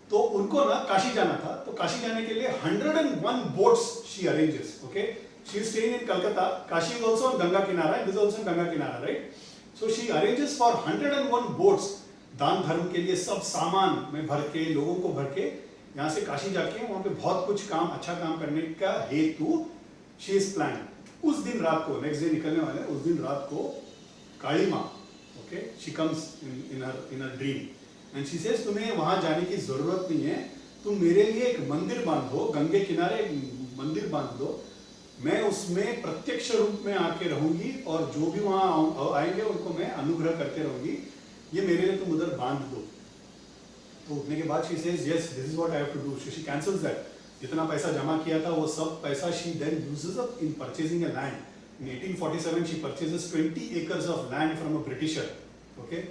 तो उनको ना काशी जाना था, तो काशी जाने के लिए 101 boats she arranges. Okay, she is staying in Calcutta. Kashi is also on Ganga Kinara. This is also on Ganga Kinara, right? So she arranges for 101 boats. दान धर्म के लिए सब सामान में भर के, लोगों को भर के यहाँ से काशी जाके वहाँ पे बहुत कुछ काम, अच्छा काम करने का हेतु she is planned. उस दिन रात को, नेक्स्ट डे निकलने वाले, उस दिन रात को काली माँ, okay, she comes in her dream. And she says तुम्हें वहां जाने की जरूरत नहीं है, तुम मेरे लिए एक मंदिर बांधो, गंगे किनारे एक मंदिर बांध दो, मैं उसमें प्रत्यक्ष रूप में आके रहूंगी और जो भी वहां आएंगे उनको मैं अनुग्रह करते रहूंगी, ये मेरे लिए तुम उधर बांध दो. तो उठने के बाद she says yes, this is what I have to do. So she cancels that. जितना पैसा जमा किया था वो सब पैसा she then uses up in purchasing a land. In 1847 she purchases 20 acres of land from a Britisher. Okay.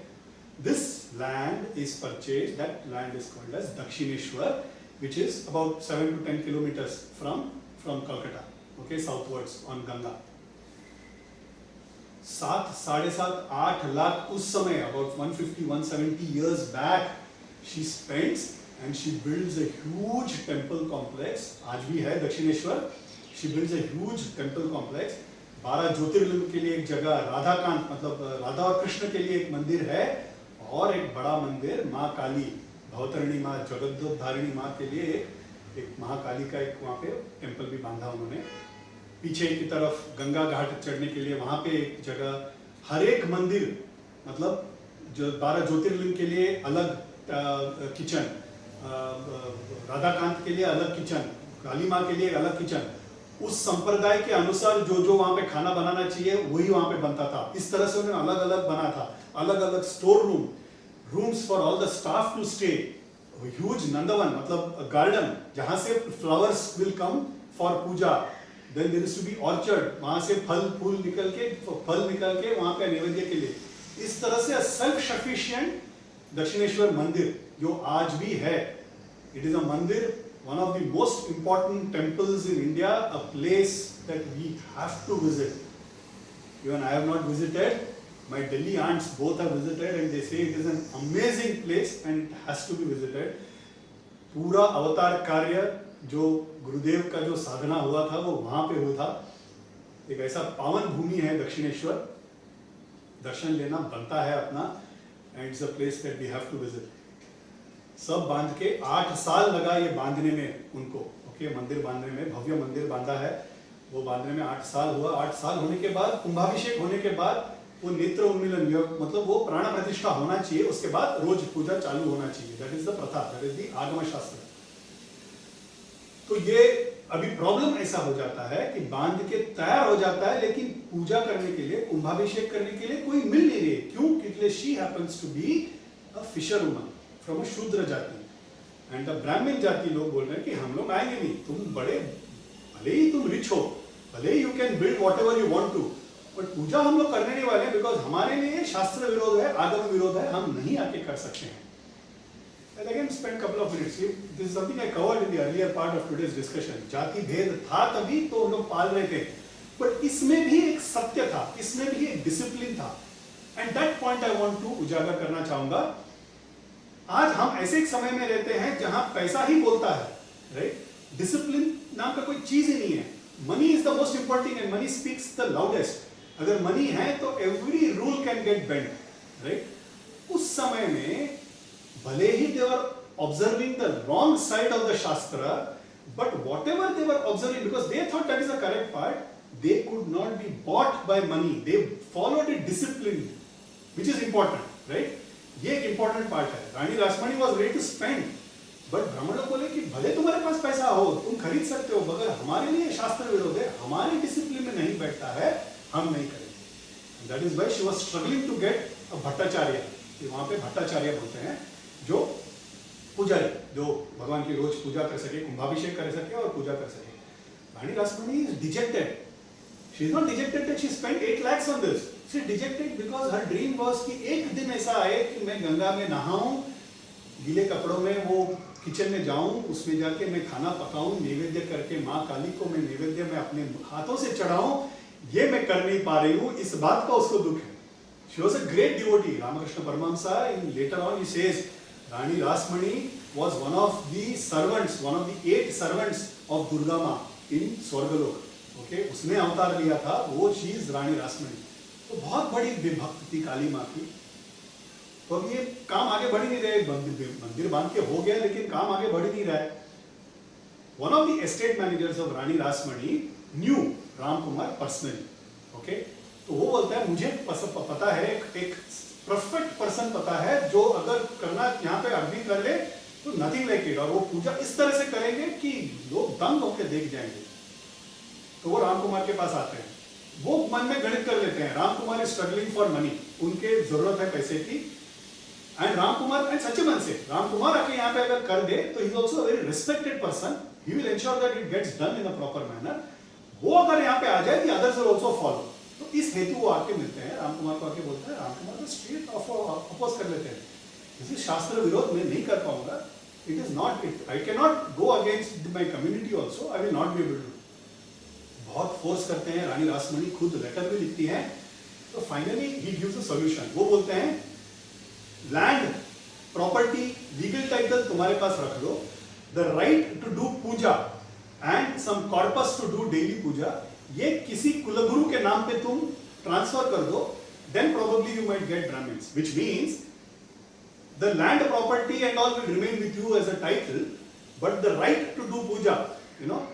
This land is purchased, that land is called as Dakshineshwar, which is about 7 to 10 kilometers from Calcutta, okay, southwards on Ganga. 7.5-8 lakh उस समय, about 150-170 years back, she spends and she builds a huge temple complex. आज भी है Dakshineswar. She builds a huge temple complex. 12 ज्योतिर्लिंग के लिए एक जगह, राधाकांत मतलब राधा और कृष्ण के लिए एक मंदिर है, और एक बड़ा मंदिर माँ काली, भवतरणी माँ, जगद्धारिणी माँ के लिए एक महाकाली का एक वहाँ पे टेम्पल भी बांधा उन्होंने. पीछे की तरफ गंगा घाट चढ़ने के लिए वहाँ पे एक जगह, हर एक मंदिर मतलब जो 12 ज्योतिर्लिंग के लिए अलग किचन, राधाकांत के लिए अलग किचन, काली माँ के लिए अलग किचन, उस संप्रदाय के अनुसार जो जो वहाँ पे खाना बनाना चाहिए वही वहाँ पे बनता था. इस तरह से उन्होंने अलग अलग बना था, अलग अलग store room, rooms for all the staff to stay, huge Nandavan मतलब garden जहाँ से flowers will come for Puja, then there is to be orchard, वहाँ से फल फूल निकल के वहाँ पे नैवेद्य के लिए. इस तरह से self sufficient दक्षिणेश्वर मंदिर जो आज भी है. It is a मंदिर, one of the most important temples in India, a place that we have to visit. Even I have not visited. My Delhi aunts both have visited and they say it is an amazing place and it has to be visited. पूरा अवतार कार्य जो गुरुदेव का जो साधना हुआ था वो वहाँ पे हुआ था. एक ऐसा पावन भूमि है दक्षिणेश्वर, दर्शन लेना बनता है अपना, and it's a place that we have to visit. सब बांध के 8 साल लगा ये बांधने में उनको, ओके, मंदिर बांधने में, भव्य मंदिर बांधा है, वो बांधने में 8 साल हुआ. 8 साल होने के बाद, कुंभाभिषेक होने के बाद वो नेत्र उन्मीलन मतलब वो प्राण प्रतिष्ठा होना चाहिए, उसके बाद रोज पूजा चालू होना चाहिए. दैट इज द प्रथा, दैट इज द आगम शास्त्र. तो ये अभी प्रॉब्लम ऐसा हो जाता है कि बांध के तैयार हो जाता है, लेकिन पूजा करने के लिए, कुंभाभिषेक करने के लिए कोई मिल नहीं रही. क्यों? क्योंकि she happens to be a fisher woman from a Shudra jati, and the ब्राह्मण जाति लोग बोल रहे हैं कि हम लोग आएंगे नहीं, तुम बड़े, भले ही तुम रिच हो, भले ही you can build whatever you want to, but puja हम लोग करने नहीं वाले हैं, बिकॉज हमारे लिए शास्त्र विरोध है, आगम विरोध है, हम नहीं आके कर सकते हैं. And again spend couple of minutes. This is something I covered in the earlier part of today's discussion. जाति भेद था तभी तो हम लोग पाल रहे थे, बट इसमें भी एक सत्य था, इसमें भी एक डिसिप्लिन था, and that point I want to उजागर करना चाहूंगा. आज हम ऐसे एक समय में रहते हैं जहां पैसा ही बोलता है, राइट? डिसिप्लिन नाम का कोई चीज ही नहीं है. Money is the most important and money speaks the loudest. अगर मनी है तो every rule can get bend, right? उस समय में भले ही दे वर observing the wrong side of the Shastra, but whatever they were observing, because they thought that is the correct part, they could not be bought by money. They followed it disciplined, which is important, right? ये एक important part है. रानी Rasmani was ready to spend, but ब्राह्मण लोग बोले कि भले तुम्हारे पास पैसा हो, तुम खरीद सकते हो, मगर हमारे लिए शास्त्र विरोध है, हमारे डिसिप्लिन में नहीं बैठता है, हम नहीं करेंगे. That is why she was struggling to get a Bhattacharya. वहाँ पे भट्टाचार्य बोलते हैं, जो पुजारी, जो भगवान की रोज पूजा कर सके, कुंभाभिषेक कर सके और पूजा कर सके. रानी Rasmani is dejected. She is not dejected that she spent 8 lakhs on this. She is dejected because her dream was कि एक दिन ऐसा आए कि मैं गंगा में नहाऊं, गीले कपड़ों में वो किचन में जाऊं, उसमें जाके मैं खाना पकाऊं, नैवेद्य करके माँ काली को मैं नैवेद्य में अपने हाथों से चढ़ाऊं, ये मैं कर नहीं पा रही हूँ, इस बात का उसको दुख है. She was a great devotee. Ramakrishna Paramahamsa, in later on he says, Rani Rasmani was one of the servants, one of the 8 servants of Durga Ma in Swargalok. Okay, उसने अवतार लिया था, वो चीज रानी रासमणी. तो बहुत बड़ी विभक्त थी काली माँ की. तो अब ये काम आगे बढ़ ही नहीं रहे, मंदिर बांध के हो गया, लेकिन काम आगे बढ़ ही नहीं रहा है. One of the estate managers of Rani Rasmani knew Ram Kumar personally. Okay, तो वो बोलता है मुझे पता है, एक परफेक्ट पर्सन पता है जो अगर करना यहाँ पे अग्नि कर ले तो नथिंग लाइक इट, और वो पूजा इस तरह से करेंगे कि लोग दंग होकर देख जाएंगे. तो वो राम कुमार के पास आते हैं. वो मन में गणित कर लेते हैं, Ram Kumar is struggling for money, उनके जरूरत है पैसे की. एंड राम कुमार, एंड सच्चे मन से राम कुमार आके यहाँ पे अगर कर दे तो he is also very respected person, he will ensure that it gets done in a proper manner. वो अगर यहाँ पे आ जाए the others will also follow. तो इस हेतु वो आके मिलते हैं, राम कुमार को आके बोलते हैं. राम कुमार को स्ट्रेट अपोज कर लेते हैं, इस शास्त्र विरोध में नहीं कर पाऊंगा. It is not, I can not go against my community also, I will not be able to. बहुत फोर्स करते हैं. रानी रासमणी खुद लेटर भी लिखती हैं. तो finally he gives a solution. वो बोलते हैं लैंड, प्रॉपर्टी, लीगल टाइटल तुम्हारे पास रख लो, the right to do puja and some corpus to do daily puja, ये किसी कुलगुरु के नाम पे तुम ट्रांसफर कर दो, then probably you might get Brahmins, which means the land, property and all will remain with you as a title, but the right to do puja, you know,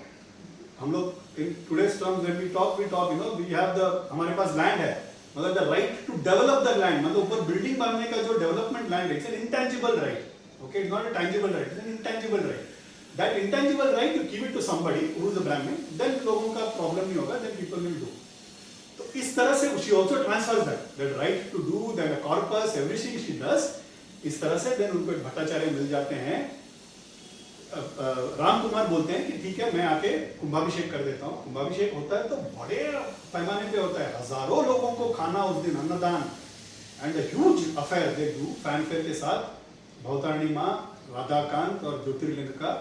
हम लोग in today's terms when we talk, you know, we have the, हमारे पास land है, मतलब the right to develop the land, मतलब ऊपर building बनने का जो डेवलपमेंट लैंड है, it's an intangible right. Okay, it's not a tangible right, it's an intangible right. That intangible right you give it to somebody who is a Brahmin, then लोगों का problem नहीं होगा, then people will do. तो इस तरह से she also transfers that right to do, then a corpus, everything she does. इस तरह से then उनको एक भट्टाचार्य मिल जाते हैं. राम कुमार बोलते हैं कि ठीक है, मैं आके कुंभाभिषेक कर देता हूँ. कुंभाभिषेक होता है तो बड़े पैमाने पे होता है, हजारों लोगों को खाना उस दिन, अन्नदान, and huge affair they do, fanfare के साथ. भवतारिणी माँ, राधाकांत और ज्योतिर्लिंग का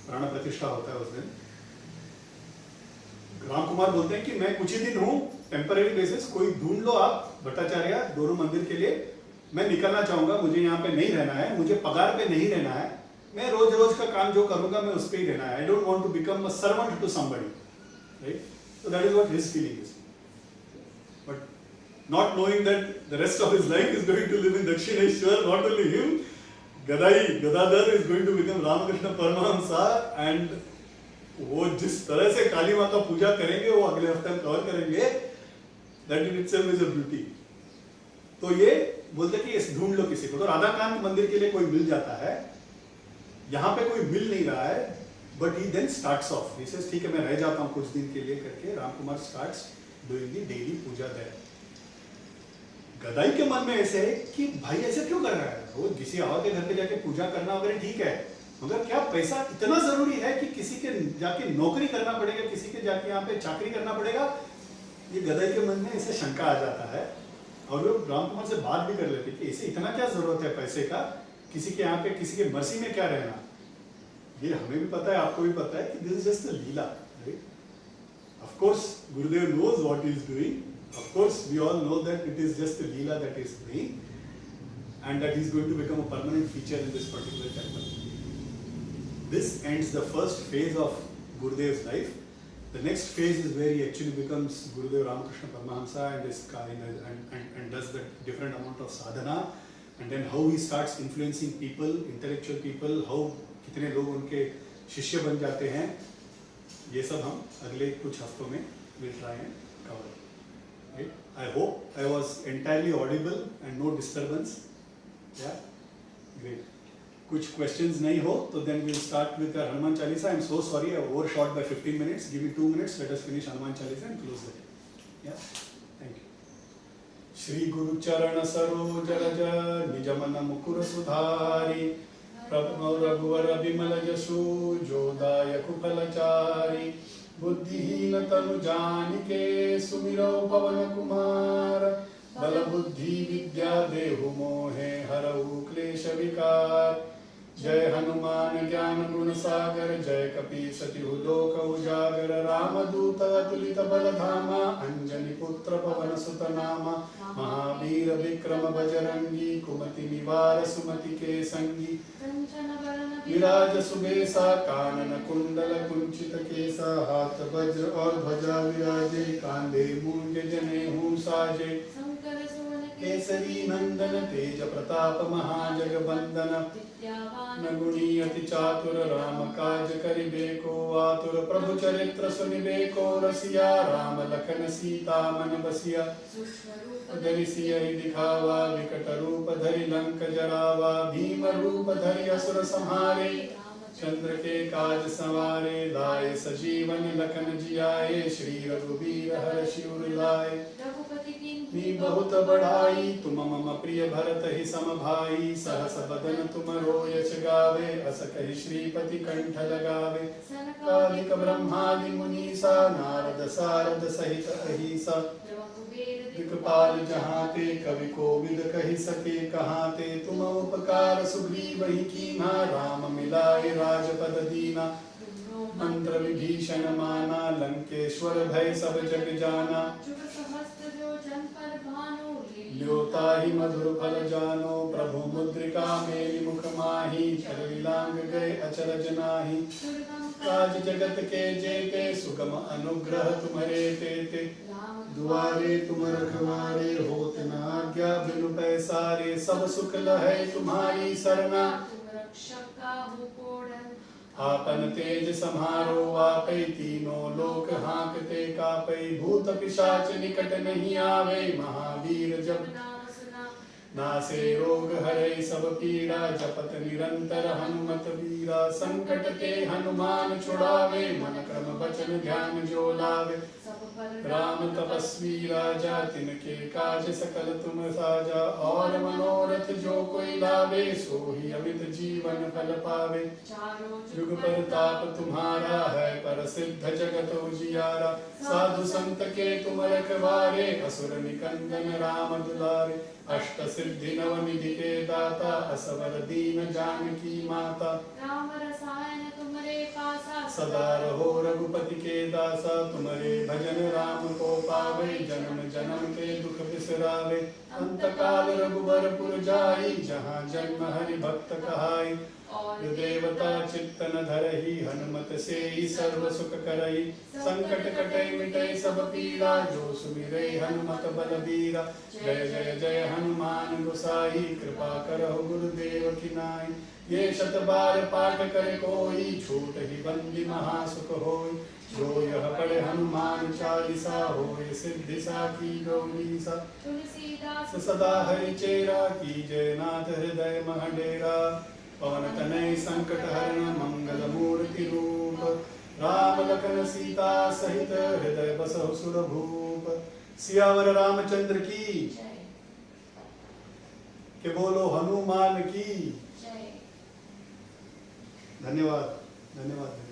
प्राण प्रतिष्ठा होता है उस दिन. राम कुमार बोलते हैं कि मैं कुछ ही दिन हूँ, टेम्पररी बेसिस, कोई ढूंढ लो आप भट्टाचार्य दोनों मंदिर के लिए, मैं निकलना चाहूंगा, मुझे यहाँ पे नहीं रहना है, मुझे पगार पे नहीं रहना है, मैं रोज रोज का काम जो करूंगा मैं उस पे ही रहना है. I don't want to become a servant to somebody, right? So that is what his feeling is. But not knowing that the rest of his life is going to live in Dakshineswar, not only him, Gadadhar is going to become Ramakrishna Paramahansa. And वो जिस तरह से काली माँ का पूजा करेंगे वो अगले हफ्ते हम कवर करेंगे. That in itself is a beauty. तो ये बोलते कि इस ढूंढ लो किसी को. तो राधाकांत मंदिर के लिए कोई मिल जाता है, यहाँ पे कोई मिल नहीं रहा है, but he then starts off, he says ठीक है मैं रह जाता हूँ कुछ दिन के लिए करके. Ram Kumar starts doing the daily puja there. Gadai के मन में ऐसे है कि भाई ऐसे क्यों कर रहा है, वो किसी और के घर पे जाके पूजा करना वगैरह ठीक है, मगर क्या पैसा इतना जरूरी है कि किसी के जाके नौकरी करना पड़ेगा, किसी के जाके यहाँ पे चाकरी करना पड़ेगा? ये गदाई के मन में ऐसे शंका आ जाता है. और वो राम कुमार से बात भी कर लेते कि इसे इतना क्या जरूरत है पैसे का, किसी के यहाँ पे किसी के मर्जी में क्या रहना. ये हमें भी पता है, आपको भी पता है कि this is just a leela, right? Of course Gurudev knows what he is doing. Of course we all know that it is just a leela that is doing, and that is going to become a permanent feature in this particular temple. This ends the first phase of Gurudev's life. The next phase is where he actually becomes Gurudev Ramakrishna Paramahamsa and does the different amount of sadhana. and then how he starts influencing people, intellectual people, how कितने लोग उनके शिष्य बन जाते हैं, ये सब हम अगले कुछ हफ्तों में will try and cover. Right? I hope I was entirely audible and no disturbance. Yeah, great. कुछ questions नहीं हो तो then we'll start with the Hanuman Chalisa. I'm so sorry I overshot by 15 minutes. Give me 2 minutes. Let us finish Hanuman Chalisa and close the day. Yeah, thank you. Shri गुरु चरण सरोज रज निज मन मुकुर सुधारी प्रभु रघुवर बिमल जसु जो दायक फलचारी बुद्धिहीन तनु जानिके सुमिरो पवन कुमार बल बुद्धि विद्या देहु मोहे हरऊ क्लेश विकार जय हनुमान ज्ञान गुण सागर जय कपीस तिहु लोक उजागर रामदूत अतुलित बल धामा अंजनी पुत्र पवन सुत नामा महावीर विक्रम बजरंगी कुमति निवार सुमति के संगी विराज सुबेसा कानन कुंडल कुंचित केसा हाथ वज्र और ध्वजा विराजे कांधे मूंज जनेऊ साजे केसरी नंदन तेज प्रताप महाजगबंदन नगुणी अति चातुर राम काज करिबे को आतुर प्रभु चरित्र सुनिबे को रसिया राम लखन सीता मन बसिया धरि सियहि दिखावा विकट रूप धरि लंक जरावा भीम रूप धरि असुर संहारे चंद्र के काज संवारे लाए सजीवन लखन जियाए श्री रघुवीर हर्षि उर लाए मी बहुत बढ़ाई तुम मम प्रिय भरत ही सम भाई सहस बदन तुम रोयच गावे अस कहि श्रीपति कंठ लगावे कालिक ब्रह्मादि मुनीसा नारद सारद सहित अहिसा दिक्पाल जहाँ ते कवि कोविद कहि सके कहाँ ते तुम उपकार सुग्रीव ही कीन्हा राम मिलाए राजपद दीना मंत्र विभीषण माना लंकेश्वर भय सब जग जाना ल्योताहि मधुर फल जानो प्रभु मुद्रिका मेरी मुख माही चरविलांग गए अचरज नाही काज जगत के जेते सुगम अनुग्रह तुम्हारे तेते दुआरे तुम रखवारे होत न आज्ञा बिनु पैसारे सब सुख लहै तुम्हारी सरना आपन तेज समारो आपै तीनों लोक हाँकते कापै भूत पिशाच निकट नहीं आवे महावीर जब नासे रोग हरै सब पीड़ा जपत निरंतर हनुमत वीरा संकट ते हनुमान छुड़ावे मन क्रम वचन ध्यान जो लावे राम तपस्वी राजा तिनके काज सकल तुम साजा और मनोरथ जो कोई लावे सोही अमित जीवन फल पावे जुग प्रताप तुम्हारा है पर सिद्ध जगत उजियारा साधु संत के तुम रखवारे असुर निकंदन राम दुलारे अष्ट सिद्धि नव निधि के दाता असवर दीन जानकी माता राम रसायन तुम्हारे पासा सदा रहो रघुपति के दासा तुम्हारे भजन राम को पावे जन्म जन्म के दुख बिसरावे अंत काल रघुबर पुर जाई जहाँ जन्म हरि भक्त कहाई देवता चित्तन धरहि हनुमत से ही सर्व सुख करई संकट कटै मिटै सब पीड़ा जो सुमिरै हनुमत बलबीरा जय जय जय हनुमान गोसाई कृपा करहु गुरुदेव की नाई ये शत बार पाठ करे कोई छूट ही बंदी महासुख होई जो यह पढ़े हनुमान चालीसा होय सिद्धि साखी गौरीसा तुलसीदास सदा हरि चेरा की जय नाथ हृदय मह डेरा पवन तनय संकट हरण मंगल मूर्ति रूप राम लखन सीता सहित हृदय बसहु सुर भूप सियावर रामचंद्र की के बोलो हनुमान की धन्यवाद धन्यवाद।